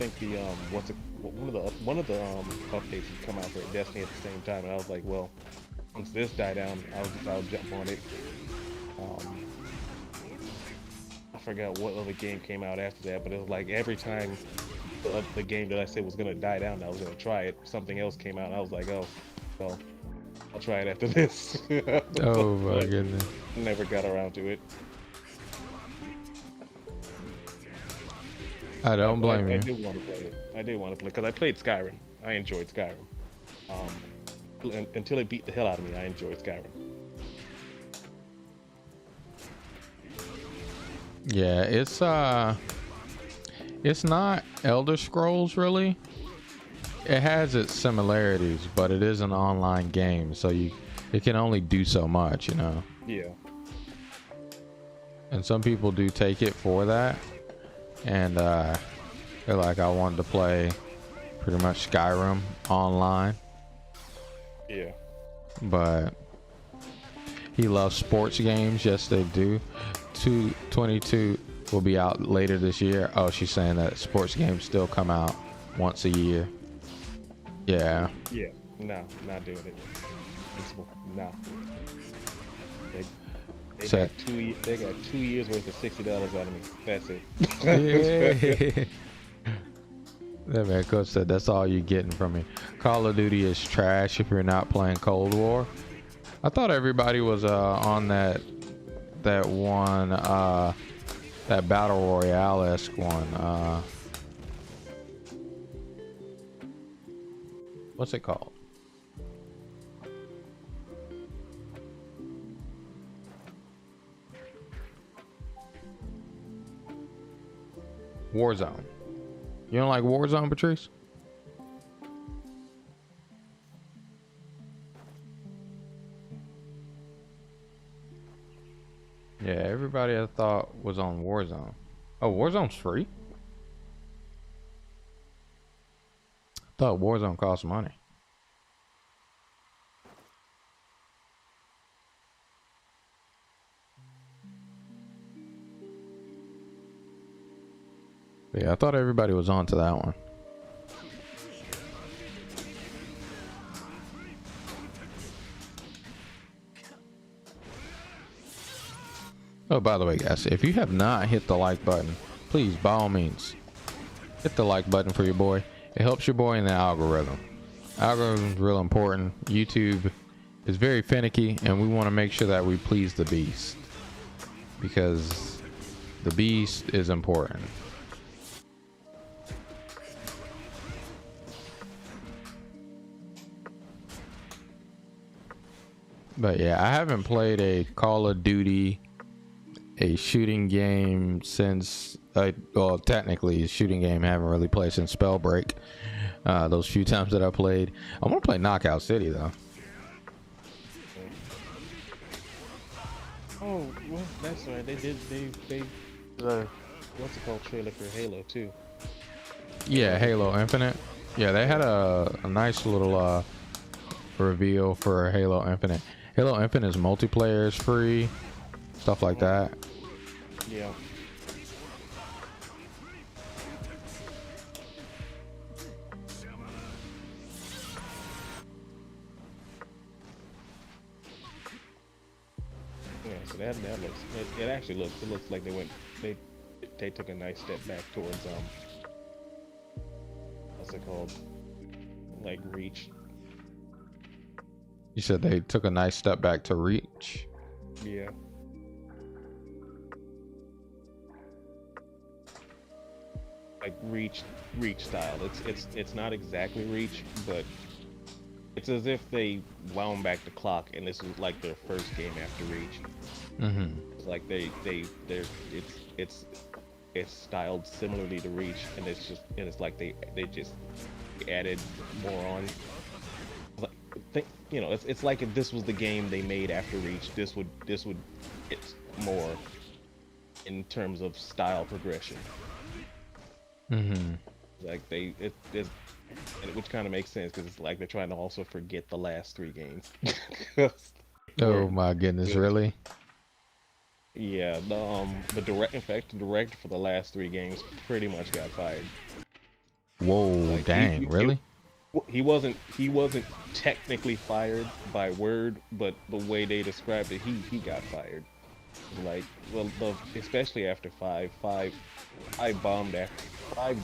think the one of the updates had come out for Destiny at the same time, and I was like, well, once this died down, I'll jump on it. I forgot what other game came out after that, but it was like every time the game that I said was gonna die down, I was gonna try it, something else came out, and I was like, oh, well, I'll try it after this. Oh my goodness. Never got around to it. I don't blame I you. did want to play it. I did want to play because I played Skyrim. I enjoyed Skyrim. Until it beat the hell out of me, I enjoyed Skyrim. Yeah, it's not Elder Scrolls really. It has its similarities, but it is an online game, so it can only do so much, you know. Yeah. And some people do take it for that, and they're like, I wanted to play pretty much Skyrim online. Yeah. But he loves sports games. Yes, they do. 222 will be out later this year. Oh, she's saying that sports games still come out once a year. Yeah. Yeah. No, not doing it. No. They So- got 2 years worth of $60 out of me. That's it. Yeah. That man, Coach said that's all you're getting from me. Call of Duty is trash if you're not playing Cold War. I thought everybody was on that one that battle royale-esque one. What's it called? Warzone. You don't like Warzone, Patrice? Yeah, everybody I thought was on Warzone. Oh, Warzone's free? I thought Warzone cost money. Really? I thought everybody was on to that one. Oh, by the way, guys, if you have not hit the like button, please, by all means, hit the like button for your boy. It helps your boy in the algorithm. Algorithm is real important. YouTube is very finicky, and we want to make sure that we please the beast, because the beast is important. But yeah, I haven't played a Call of Duty, a shooting game since well, technically a shooting game I haven't really played since Spellbreak. Those few times that I played. I want to play Knockout City though. Oh, well, that's right. They what's it called, trailer for Halo too. Yeah, Halo Infinite. Yeah, they had a nice little reveal for Halo Infinite. Halo Infinite is multiplayer, is free, stuff like that. Yeah. Yeah, so that looks, it actually looks like they took a nice step back towards what's it called, like Reach. You said they took a nice step back to Reach. Yeah. Like Reach style. It's not exactly Reach, but it's as if they wound back the clock and this was like their first game after Reach. Mm-hmm. It's like it's styled similarly to Reach, and it's like they just added more on. You know, it's like if this was the game they made after Reach, this would it's more in terms of style progression. Mm-hmm. Like which kind of makes sense because it's like they're trying to also forget the last 3 games. Oh my goodness, really? Yeah, the director for the last 3 games pretty much got fired. Whoa, like, dang, really? He wasn't technically fired by word, but the way they described it, he got fired. Like, well, especially after 5, I bombed after 5,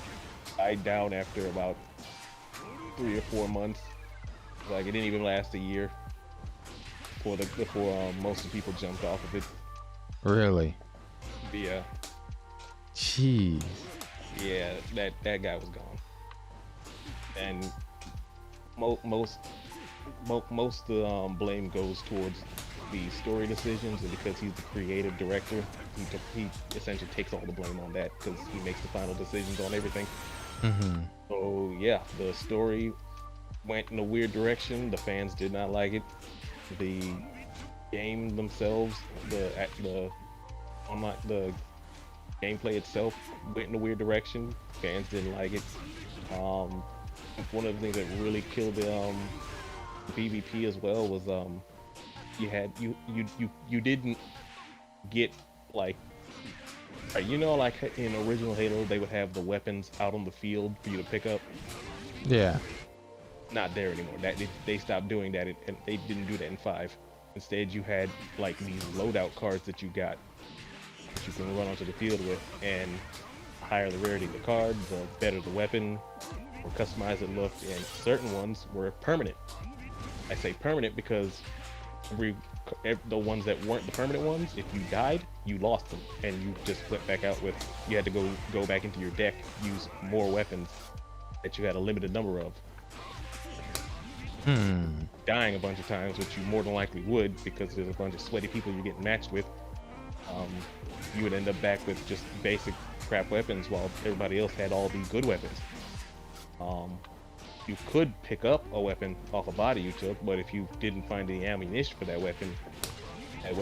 died down after about 3 or 4 months. Like, it didn't even last a year before most of the people jumped off of it. Really? Yeah. Jeez. Yeah, that guy was gone. And most the blame goes towards the story decisions, and because he's the creative director, he essentially takes all the blame on that because he makes the final decisions on everything. Mm-hmm. So yeah, the story went in a weird direction. The fans did not like it. The game themselves, the gameplay itself went in a weird direction. Fans didn't like it. One of the things that really killed the PvP as well was you didn't get like like in original Halo they would have the weapons out on the field for you to pick up. Yeah. Not there anymore. That they stopped doing that, and they didn't do that in 5. Instead, you had like these loadout cards that you got that you can run onto the field with, and the higher the rarity of the card, the better the weapon, or customized it looked, and certain ones were permanent. I say permanent because the ones that weren't the permanent ones, if you died, you lost them, and you just went back out with, you had to go back into your deck, use more weapons that you had a limited number of. Dying a bunch of times, which you more than likely would because there's a bunch of sweaty people you're getting matched with. You would end up back with just basic crap weapons while everybody else had all these good weapons. You could pick up a weapon off a body you took, but if you didn't find any ammunition for that weapon at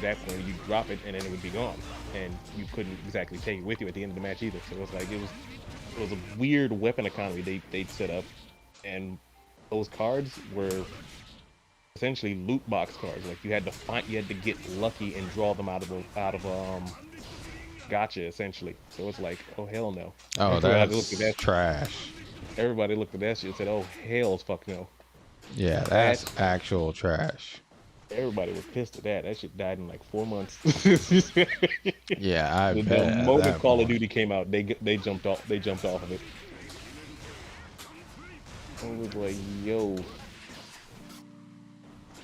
that point you'd drop it and then it would be gone, and you couldn't exactly take it with you at the end of the match either. So it was like it was a weird weapon economy they'd set up, and those cards were essentially loot box cards. Like you had to get lucky and draw them out of gotcha essentially. So it's like, oh hell no. Oh, Everybody looked at that's that. trash. Everybody looked at that shit and said, oh hell's fuck no. Yeah, That that's actual trash. everybody was pissed at that. That shit died in like 4 months. Yeah, I The bet at moment that Call of point. Duty came out, they jumped off. They jumped off of it. I was like, yo.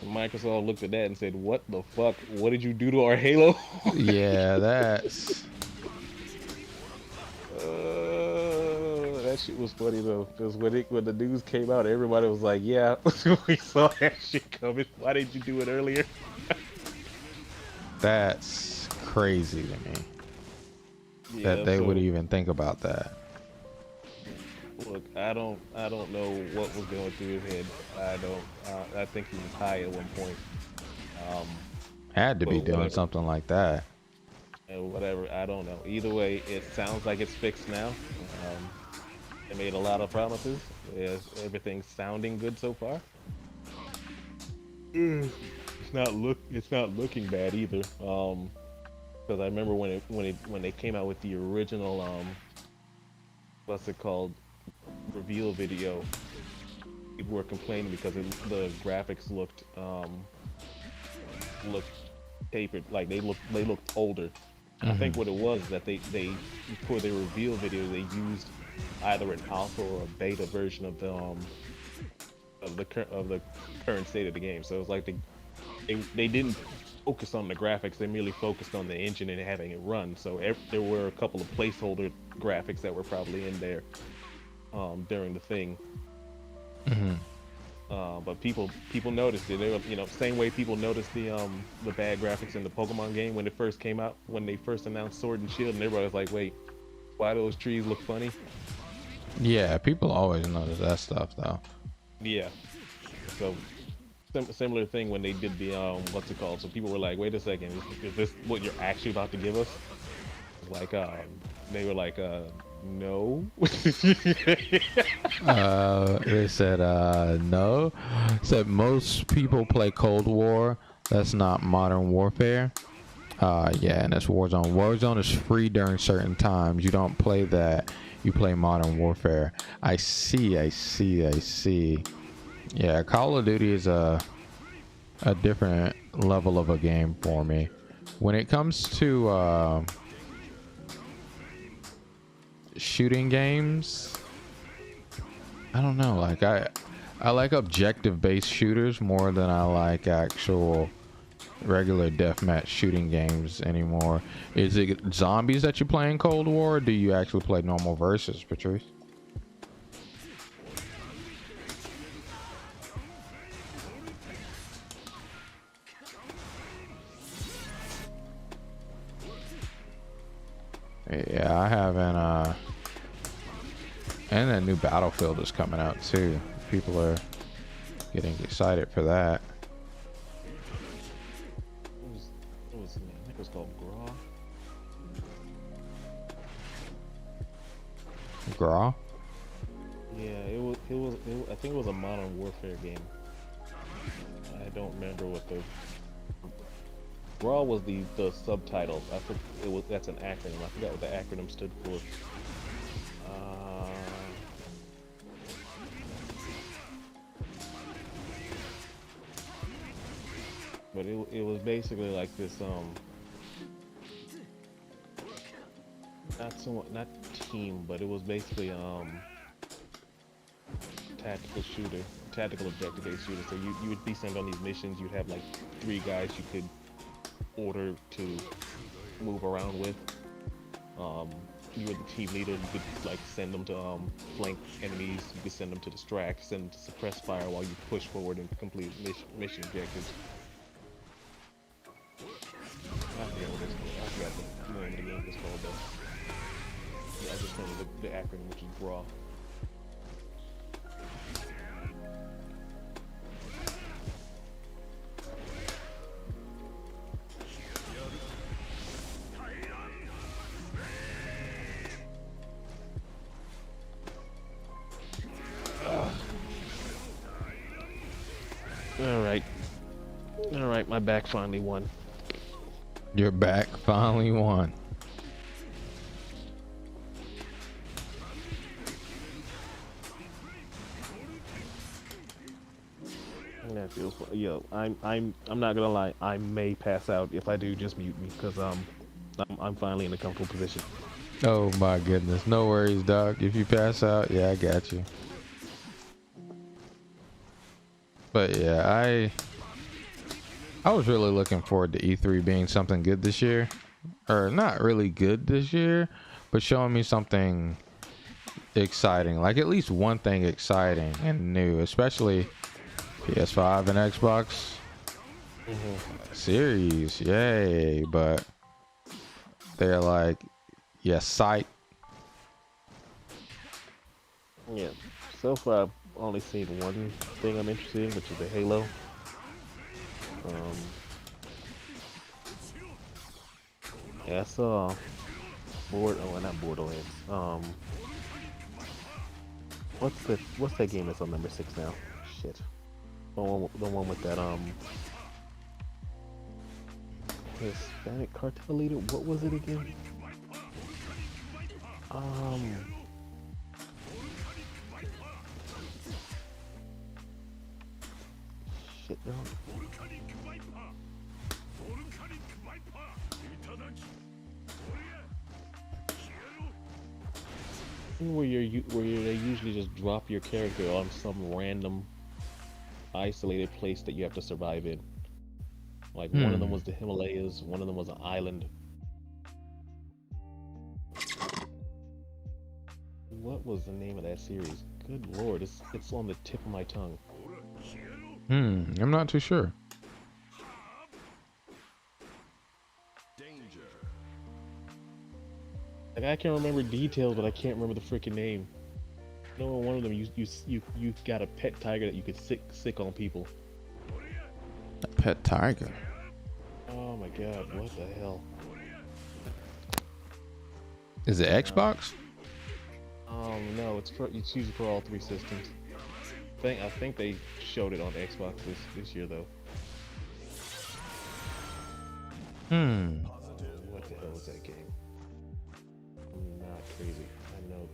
Microsoft looked at that and said, "What the fuck? What did you do to our Halo?" Yeah, that's That shit was funny though, because when the news came out, everybody was like, "Yeah, we saw that shit coming. Why didn't you do it earlier?" that's crazy to me Yeah, that they so would even think about that. look, I don't know what was going through his head. I think he was high at one point. Had to be But doing whatever. something like that. Whatever, I don't know. Either way, it sounds like it's fixed now. They made a lot of promises. Yes, everything's sounding good so far. It's not looking bad either. Because I remember when they came out with the original what's it called, reveal video, people were complaining because the graphics looked tapered, like they looked older. I think what it was is that they for their reveal video they used either an alpha or a beta version of the current state of the game. So it was like they didn't focus on the graphics, they merely focused on the engine and having it run. So there were a couple of placeholder graphics that were probably in there during the thing. But people noticed it. They were, same way people noticed the bad graphics in the Pokemon game when it first came out, when they first announced Sword and Shield, and everybody was like, "Wait, why those trees look funny?" Yeah, people always notice that stuff though. Yeah. So similar thing when they did the what's it called? So people were like, "Wait a second, is this what you're actually about to give us?" Like they were like, "No." They said no. Said most people play Cold War. That's not Modern Warfare. Yeah, and that's Warzone. Warzone is free during certain times. You don't play that. You play Modern Warfare. I see. Yeah, Call of Duty is a different level of a game for me. When it comes to shooting games, I don't know. Like I like objective based shooters more than I like actual regular deathmatch shooting games anymore. Is it zombies that you play in Cold War, or do you actually play normal versus, Patrice? Yeah, I haven't and a new Battlefield is coming out too. People are getting excited for that. I think it was called Graw. Graw? Yeah, I think it was a Modern Warfare game. I don't remember what the Raw was the subtitle. That's an acronym. I forgot what the acronym stood for. But it was basically like this not team, but it was basically tactical objective based shooter. So you would be sent on these missions. You'd have like 3 guys you could order to move around with. You were the team leader. You could like send them to flank enemies. You could send them to distract, send them to suppress fire while you push forward and complete mission objectives. I forgot the name of the game was called though. Yeah, I just remember the acronym, which is GRAW. All right, my back finally won. Your back finally won. That feels yo. I'm not gonna lie. I may pass out. If I do, just mute me because I'm finally in a comfortable position. Oh my goodness. No worries, dog. If you pass out, yeah, I got you. But yeah, I was really looking forward to E3 being something good this year. Or not really good this year, but showing me something exciting. Like at least one thing exciting and new, especially PS5 and Xbox Series. Yay. But they're like, yeah, psych. Yeah. So far, I've only seen one thing I'm interested in, which is the Halo. Yeah, I saw not Borderlands. What's that game that's on number 6 now? Shit. The one with that Hispanic cartel leader. What was it again? Shit, no. Where they usually just drop your character on some random isolated place that you have to survive in. Like one of them was the Himalayas, one of them was an island. What was the name of that series? Good lord, it's on the tip of my tongue. I'm not too sure. Like I can remember details, but I can't remember the freaking name. You know, one of them you got a pet tiger that you could sick on people. A pet tiger. Oh my god, what the hell? Is it Xbox? No, it's usually for all 3 systems. I think they showed it on Xbox this year though. What the hell is that game? I'm not crazy. I know.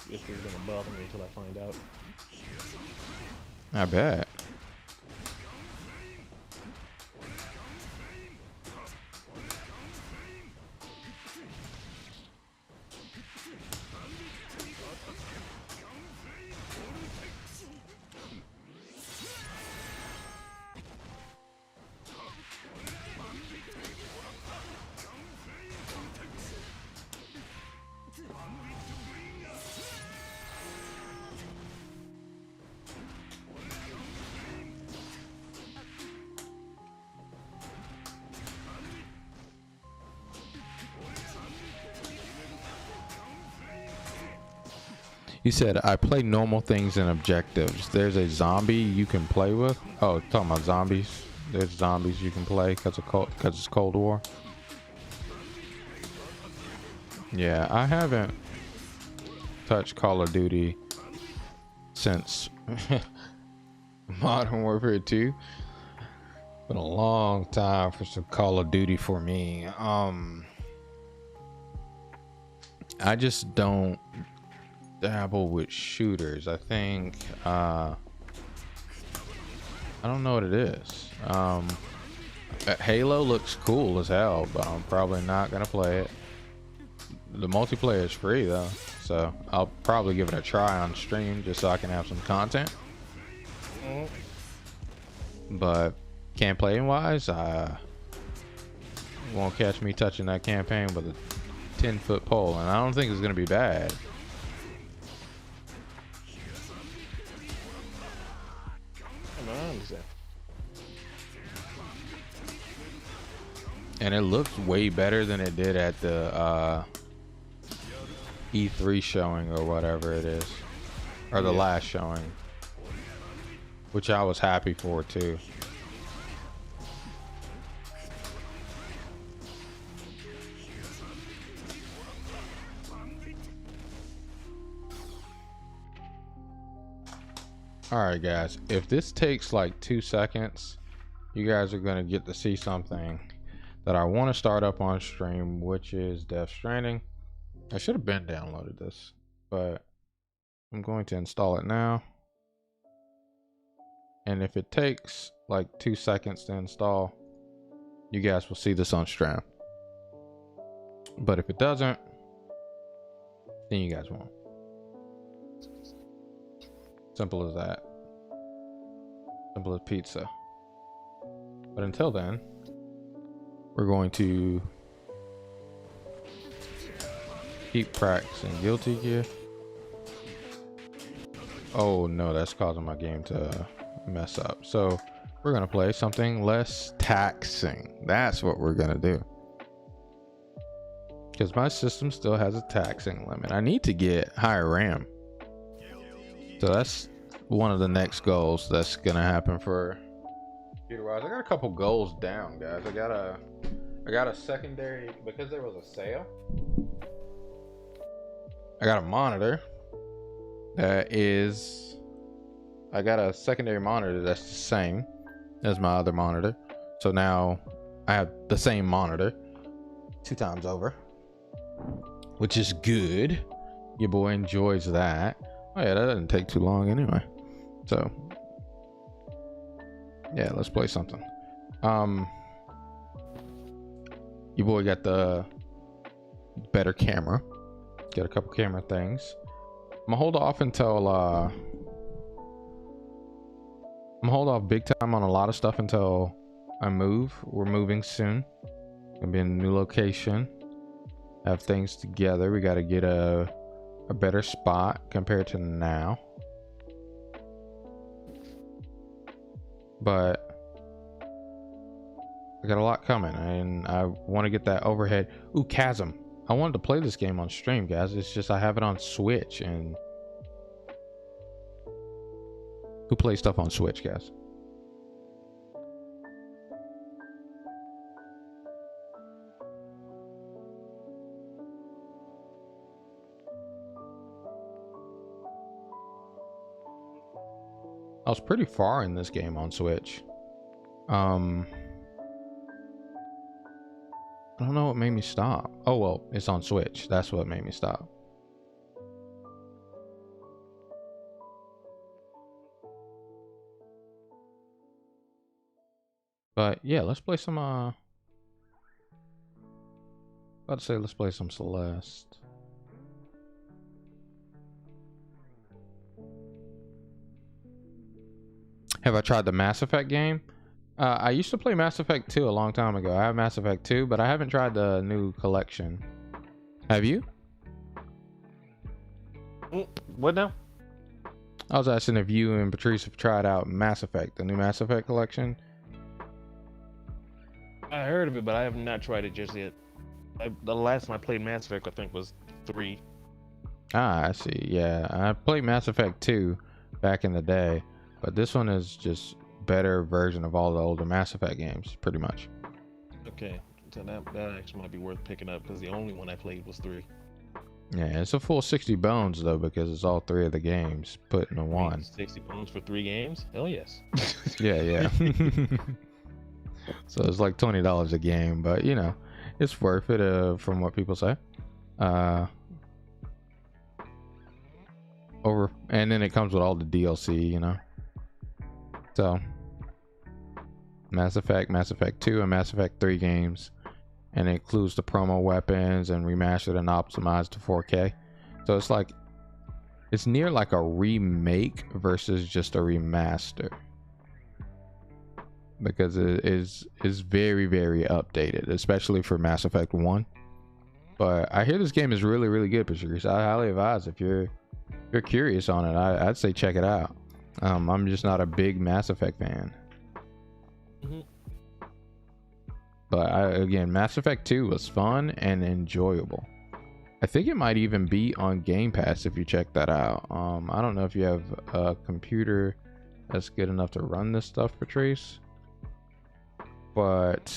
This is gonna bother me until I find out. I bet. You said I play normal things and objectives. There's a zombie you can play with. Oh, talking about zombies. There's zombies you can play because it's Cold War. Yeah, I haven't touched Call of Duty since Modern Warfare 2. Been a long time for some Call of Duty for me. I just don't dabble with shooters. I think I don't know what it is. Halo looks cool as hell, but I'm probably not gonna play it. The multiplayer is free though, so I'll probably give it a try on stream just so I can have some content. But campaign wise, won't catch me touching that campaign with a 10-foot pole, and I don't think it's gonna be bad. And it looks way better than it did at the E3 showing or whatever it is, or the last showing, which I was happy for too. All right, guys. If this takes like 2 seconds, you guys are gonna get to see something that I want to start up on stream, which is Death Stranding. I should have been downloaded this, but I'm going to install it now. And if it takes like 2 seconds to install, you guys will see this on stream. But if it doesn't, then you guys won't. Simple as that. Simple as pizza. But until then, we're going to keep practicing Guilty Gear. Oh no, that's causing my game to mess up. So we're gonna play something less taxing. That's what we're gonna do. Because my system still has a taxing limit. I need to get higher RAM. So that's one of the next goals that's gonna happen for computer-wise. I got a couple goals down, guys. I got a secondary, because there was a sale. I got a monitor that is, I got a secondary monitor that's the same as my other monitor. So now I have the same monitor 2 times over, which is good. Your boy enjoys that. Oh yeah, that didn't take too long anyway. So yeah, let's play something. Your boy got the better camera. Got a couple camera things. I'm gonna hold off until I'm gonna hold off big time on a lot of stuff until I move. We're moving soon. Gonna be in a new location. Have things together. We gotta get a better spot compared to now. But I got a lot coming and I want to get that overhead. Ooh, Chasm. I wanted to play this game on stream, guys. It's just I have it on Switch, and who plays stuff on Switch, guys? I was pretty far in this game on Switch. I don't know what made me stop. Oh well, it's on Switch. That's what made me stop. But yeah, let's play some about to say let's play some Celeste. Have I tried the Mass Effect game? I used to play Mass Effect 2 a long time ago. I have Mass Effect 2, but I haven't tried the new collection. Have you? What now? I was asking if you and Patrice have tried out Mass Effect, the new Mass Effect collection. I heard of it, but I have not tried it just yet. The last time I played Mass Effect, I think, was 3. Ah, I see. Yeah, I played Mass Effect 2 back in the day, but this one is just better version of all the older Mass Effect games, pretty much. Okay, so that actually might be worth picking up because the only one I played was 3. Yeah, it's a full 60 bones though, because it's all 3 of the games put in one. 60 bones for 3 games? Hell yes. Yeah. So it's like $20 a game, but you know, it's worth it from what people say. And then it comes with all the DLC, you know. So Mass Effect 2 and Mass Effect 3 games, and it includes the promo weapons and remastered and optimized to 4K. So it's like it's near like a remake versus just a remaster, because it is very, very updated, especially for Mass Effect 1. But I hear this game is really, really good, Patrice. I highly advise, if you're curious on it, I'd say check it out. I'm just not a big Mass Effect fan. But again, Mass Effect 2 was fun and enjoyable. I think it might even be on Game Pass if you check that out. I don't know if you have a computer that's good enough to run this stuff, Patrice, but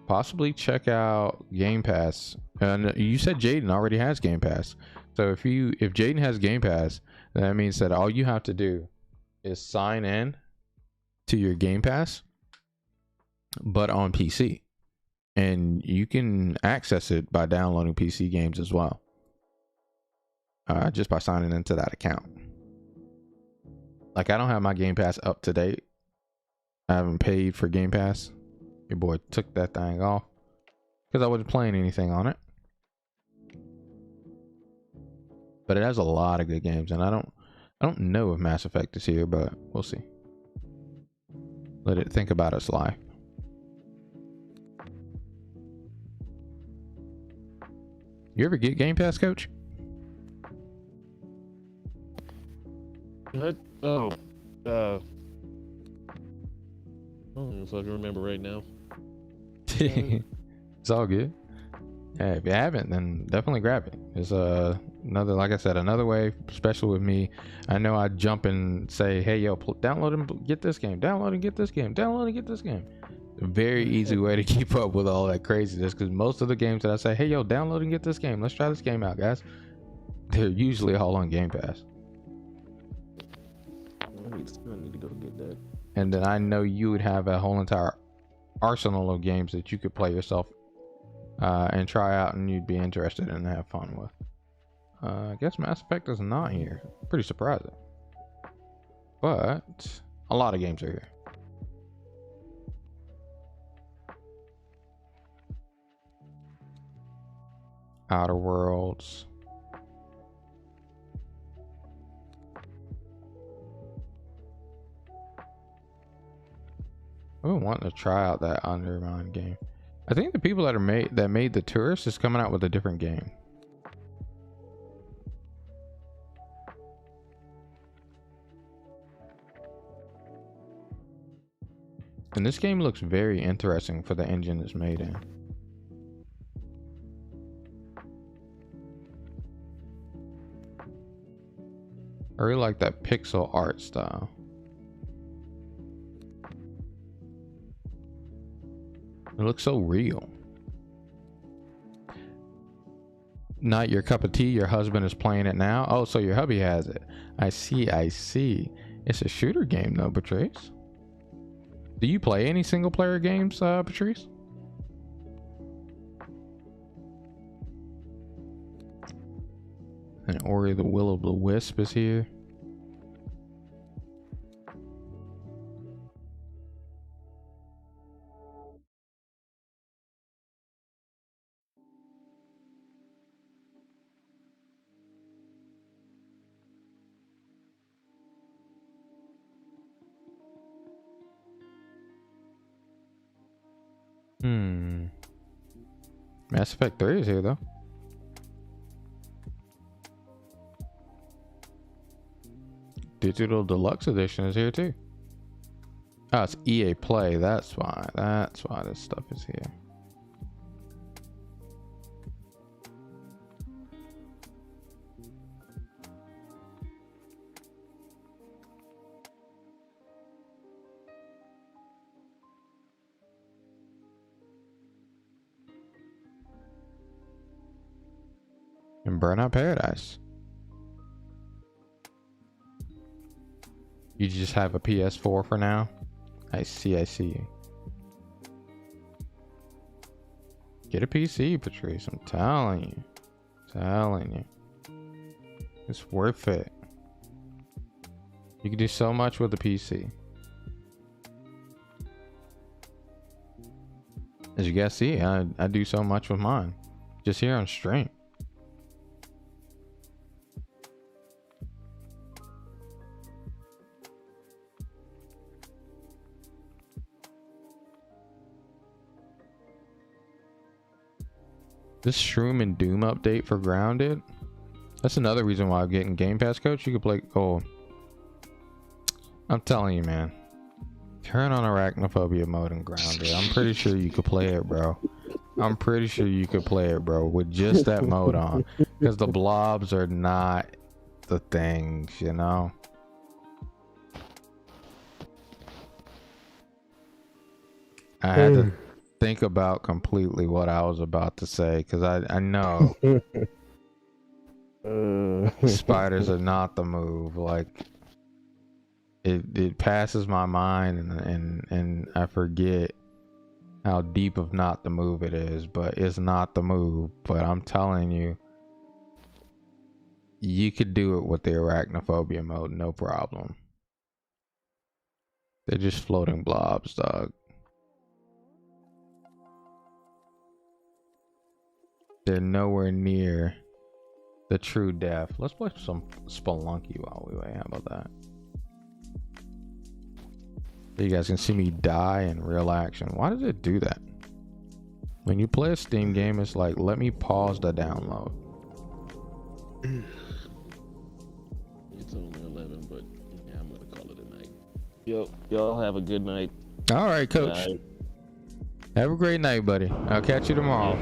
possibly check out Game Pass. And you said Jaden already has Game Pass, so if Jaden has Game Pass, then that means that all you have to do is sign in to your Game Pass, but on PC. And you can access it by downloading PC games as well. Just by signing into that account. Like, I don't have my Game Pass up to date. I haven't paid for Game Pass. Your boy took that thing off because I wasn't playing anything on it. But it has a lot of good games, and I don't know if Mass Effect is here, but we'll see. Let it think about its life. You ever get Game Pass, Coach? What? Oh, I don't know if I can remember right now. It's all good. Yeah, if you haven't, then definitely grab it. It's another, like I said, another way, especially with me. I know I jump and say, hey, yo, download and get this game, download and get this game, download and get this game. A very easy way to keep up with all that craziness, because most of the games that I say, hey, yo, download and get this game, let's try this game out, guys, they're usually all on Game Pass. I need to go get that. And then I know you would have a whole entire arsenal of games that you could play yourself and try out, and you'd be interested and have fun with. I guess Mass Effect is not here. Pretty surprising. But a lot of games are here. Outer Worlds. I've been wanting to try out that Undermine game. I think the people that made the Tourist is coming out with a different game. And this game looks very interesting for the engine it's made in. I really like that pixel art style. It looks so real. Not your cup of tea. Your husband is playing it now. Oh, so your hubby has it. I see. I see. It's a shooter game though, Patrice. Do you play any single player games, Patrice? And Ori the Will of the Wisp is here. Mass Effect 3 is here though. Digital Deluxe Edition is here too. Oh, it's EA Play. That's why this stuff is here. And Burnout Paradise. You just have a PS4 for now? I see, I see. Get a PC, Patrice. I'm telling you. It's worth it. You can do so much with a PC. As you guys see, I do so much with mine. Just here on stream. This Shroom and Doom update for Grounded. That's another reason why I'm getting Game Pass, Coach. You could play. Oh, I'm telling you, man. Turn on Arachnophobia mode and Grounded. I'm pretty sure you could play it, bro. I'm pretty sure you could play it, bro, with just that mode on. Because the blobs are not the things, you know? I had to think about completely what I was about to say, because I know spiders are not the move. Like, it passes my mind, and I forget how deep of not the move it is. But it's not the move. But I'm telling you, you could do it with the arachnophobia mode, no problem. They're just floating blobs, dog. They're nowhere near the true death. Let's play some Spelunky while we wait. How about that? You guys can see me die in real action. Why did it do that? When you play a Steam game, it's like, let me pause the download. It's only 11, but yeah, I'm gonna call it a night. Yo, y'all have a good night. All right, coach. Night. Have a great night, buddy. I'll catch you tomorrow.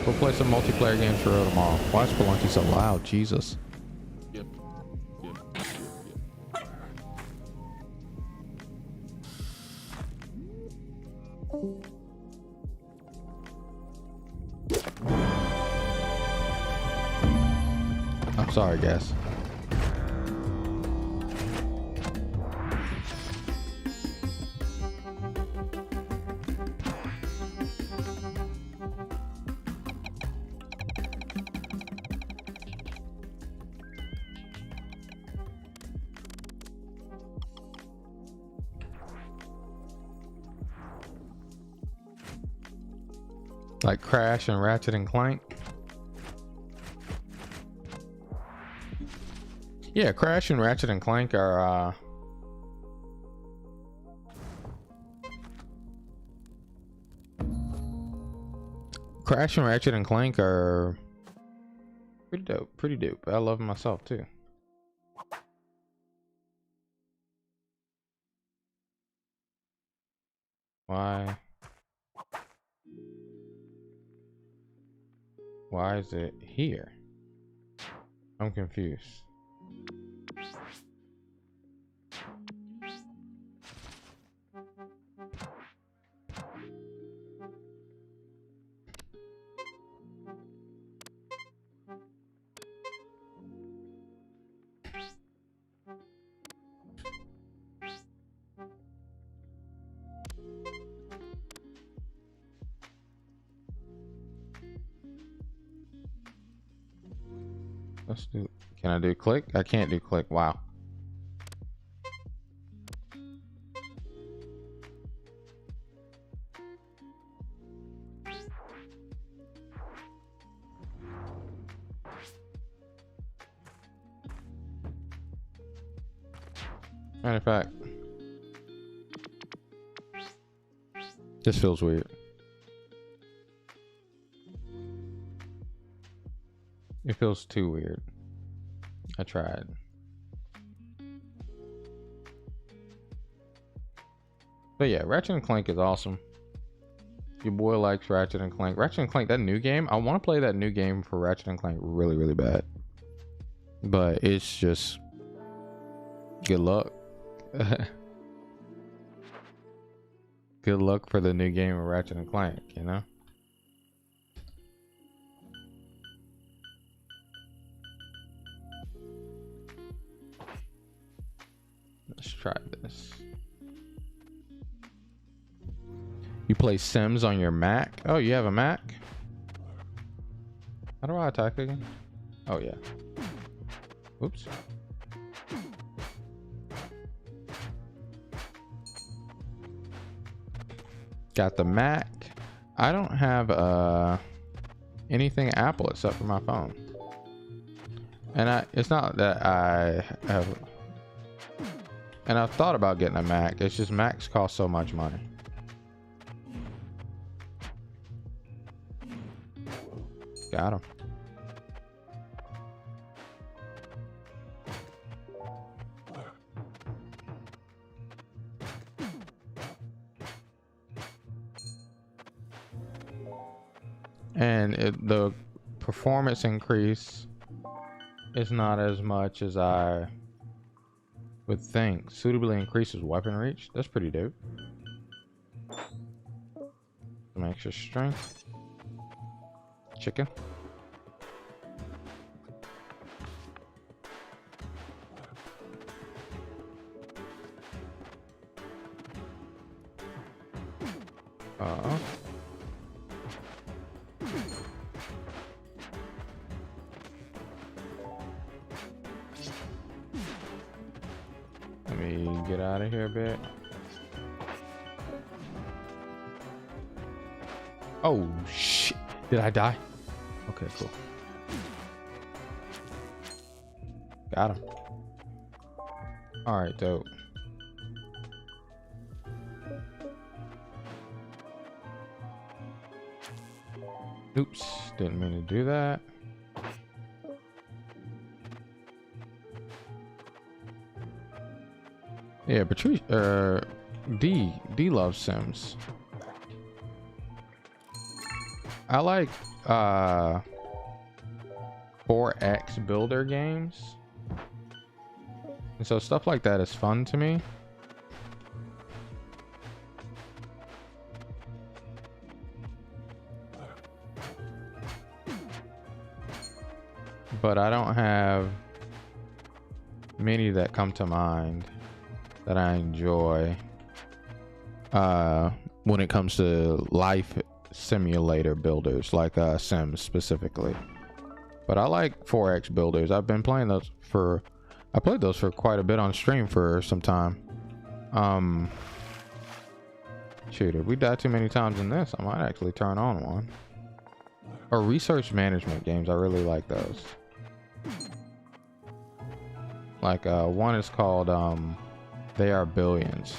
We'll play some multiplayer games for real tomorrow. Why is Spelunky so loud? Jesus. Yep. I'm sorry, guys. Like Crash and Ratchet and Clank. Yeah, Crash and Ratchet and Clank are Crash and Ratchet and Clank are pretty dope, pretty dope. I love them myself too. Why is it here? I'm confused. Let's do. Can I do click? I can't do click. Wow. Matter of fact, this feels weird. It feels too weird. I tried. But yeah, Ratchet and Clank is awesome. Your boy likes Ratchet and Clank. Ratchet and Clank, that new game, I want to play that new game for Ratchet and Clank really, really bad. But it's just good luck. Good luck for the new game of Ratchet and Clank, you know? Let's try this. You play Sims on your Mac? Oh, you have a Mac? How do I attack again? Oh, yeah. Oops. Got the Mac. I don't have anything Apple except for my phone. And it's not that I have. And I've thought about getting a Mac. It's just Macs cost so much money. Got him. And the performance increase is not as much as I would think. Suitably increases weapon reach. That's pretty dope. Some extra strength. Chicken. Uh. Let me get out of here a bit. Oh shit! Did I die? Okay, cool. Got him. All right, dope. Oops, didn't mean to do that. Yeah, Patrice, D loves Sims. I like 4X builder games. And so stuff like that is fun to me. But I don't have many that come to mind that I enjoy when it comes to life simulator builders, like Sims specifically. But I like 4X builders. I've been playing those for, I played those for quite a bit on stream for some time. Shoot, if we die too many times in this, I might actually turn on one. Or research management games, I really like those. Like one is called They Are Billions.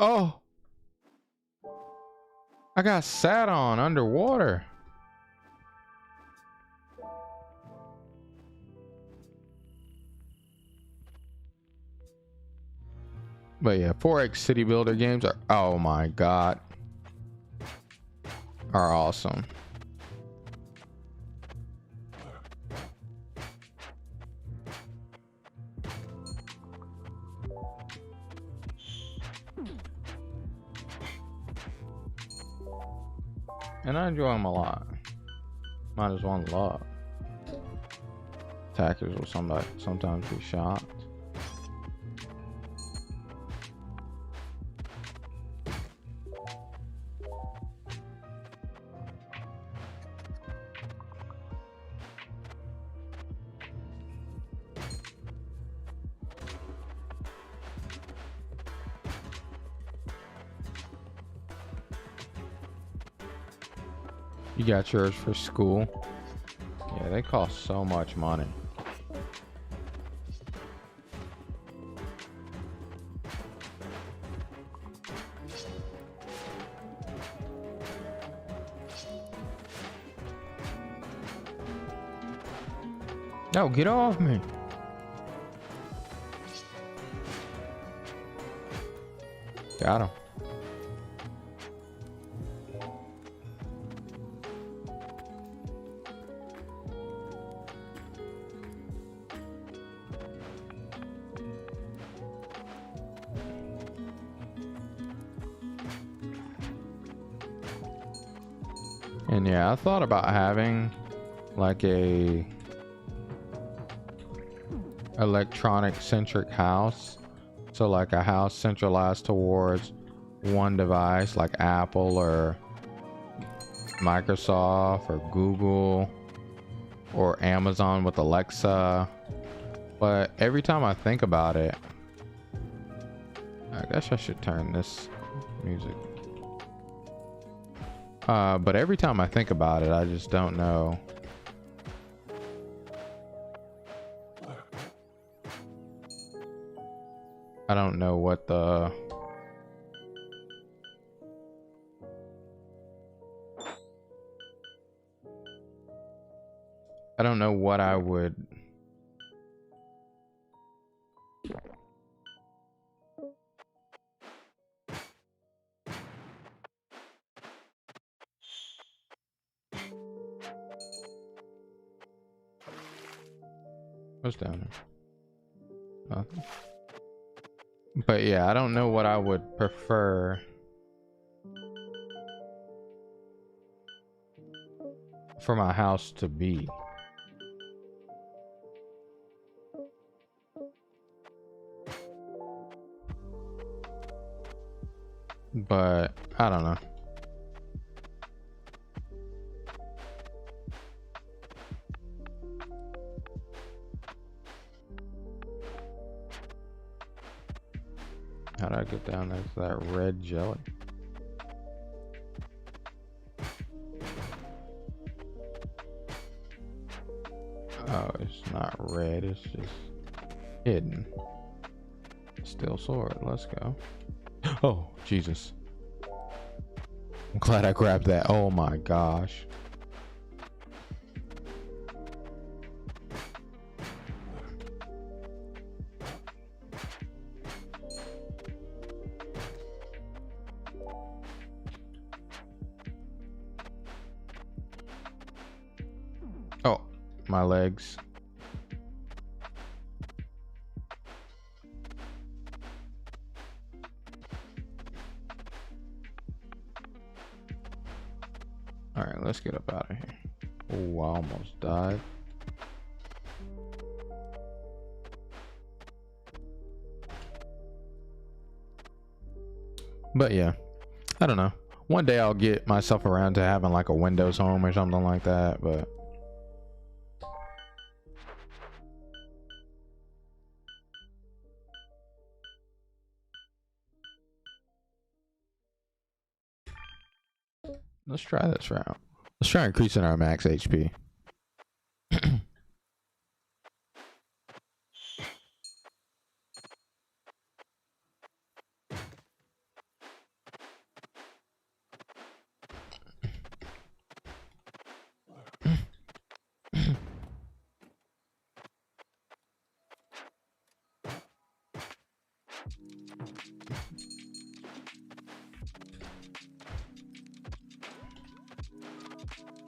Oh, I got sat on underwater. But yeah, 4X city builder games are, oh my god, are awesome. And I enjoy them a lot. Might as well love. Attackers will sometimes be shocked. You got yours for school? Yeah, they cost so much money. No, get off me. Got him. And yeah, I thought about having like a electronic centric house. So like a house centralized towards one device like Apple or Microsoft or Google or Amazon with Alexa. But every time I think about it, I guess I should turn this music. But every time I think about it, I just don't know. I don't know what the... I don't know what I would... What's down there? Nothing. But yeah, I don't know what I would prefer. for my house to be. But I don't know. How do I get down there to that red jelly? Oh, it's not red, it's just hidden. Steel sword, let's go. Oh, Jesus. I'm glad I grabbed that. Oh my gosh. Oh, my legs. All right, let's get up out of here. Oh, I almost died. But yeah, I don't know. One day I'll get myself around to having like a Windows home or something like that, but let's try this route. Let's try increasing our max HP.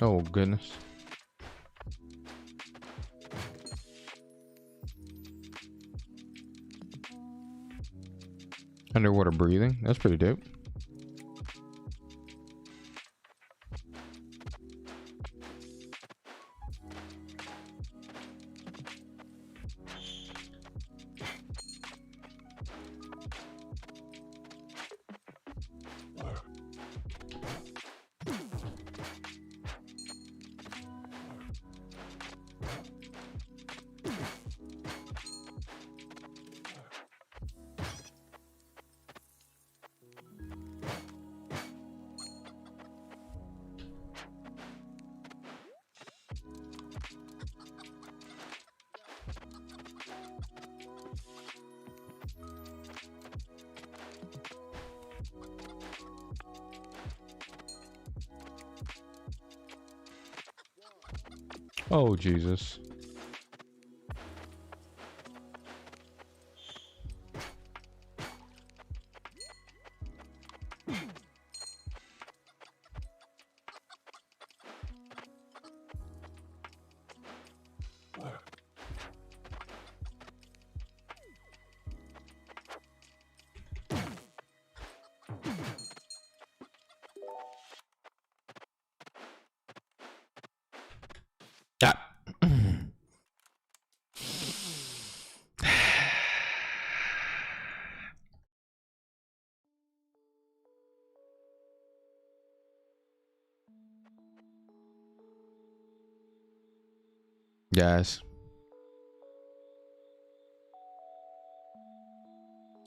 Oh goodness. Underwater breathing, that's pretty dope. Oh Jesus. Guys,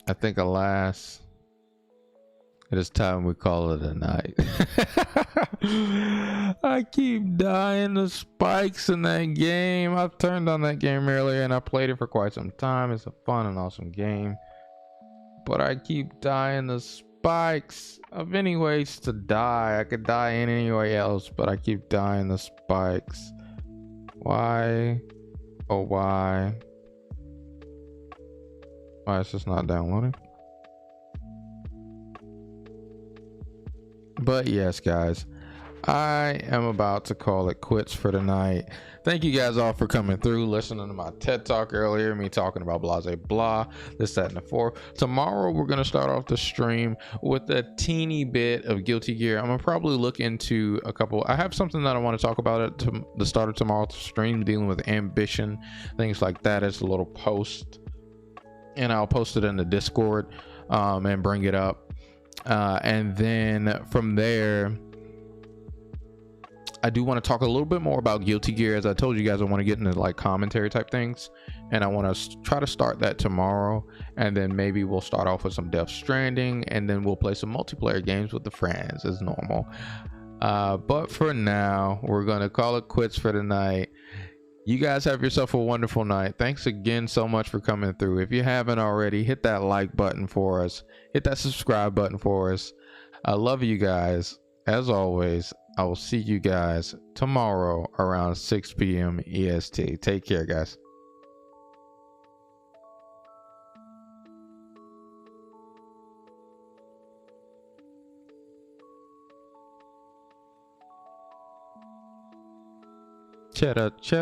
I think alas, it is time we call it a night. I keep dying to spikes in that game. I've turned on that game earlier and I played it for quite some time. It's a fun and awesome game, but I keep dying to spikes. Of any ways to die, I could die in any way else, but I keep dying to spikes. Why? Oh, why? Why is this not downloading? But yes, guys, I am about to call it quits for tonight. Thank you guys all for coming through, listening to my TED Talk earlier, me talking about blase blah, this, that, and the fourth. Tomorrow, we're going to start off the stream with a teeny bit of Guilty Gear. I'm going to probably look into a couple. I have something that I want to talk about at the start of tomorrow's stream, dealing with ambition, things like that. It's a little post, and I'll post it in the Discord and bring it up. And then from there, I do want to talk a little bit more about Guilty Gear. As I told you guys, I want to get into like commentary type things, and I want to try to start that tomorrow. And then maybe we'll start off with some Death Stranding, and then we'll play some multiplayer games with the friends as normal. But for now, we're gonna call it quits for tonight. You guys have yourself a wonderful night. Thanks again so much for coming through. If you haven't already, hit that like button for us, hit that subscribe button for us. I love you guys. As always, I will see you guys tomorrow around 6 p.m. EST. Take care, guys. Cheddar.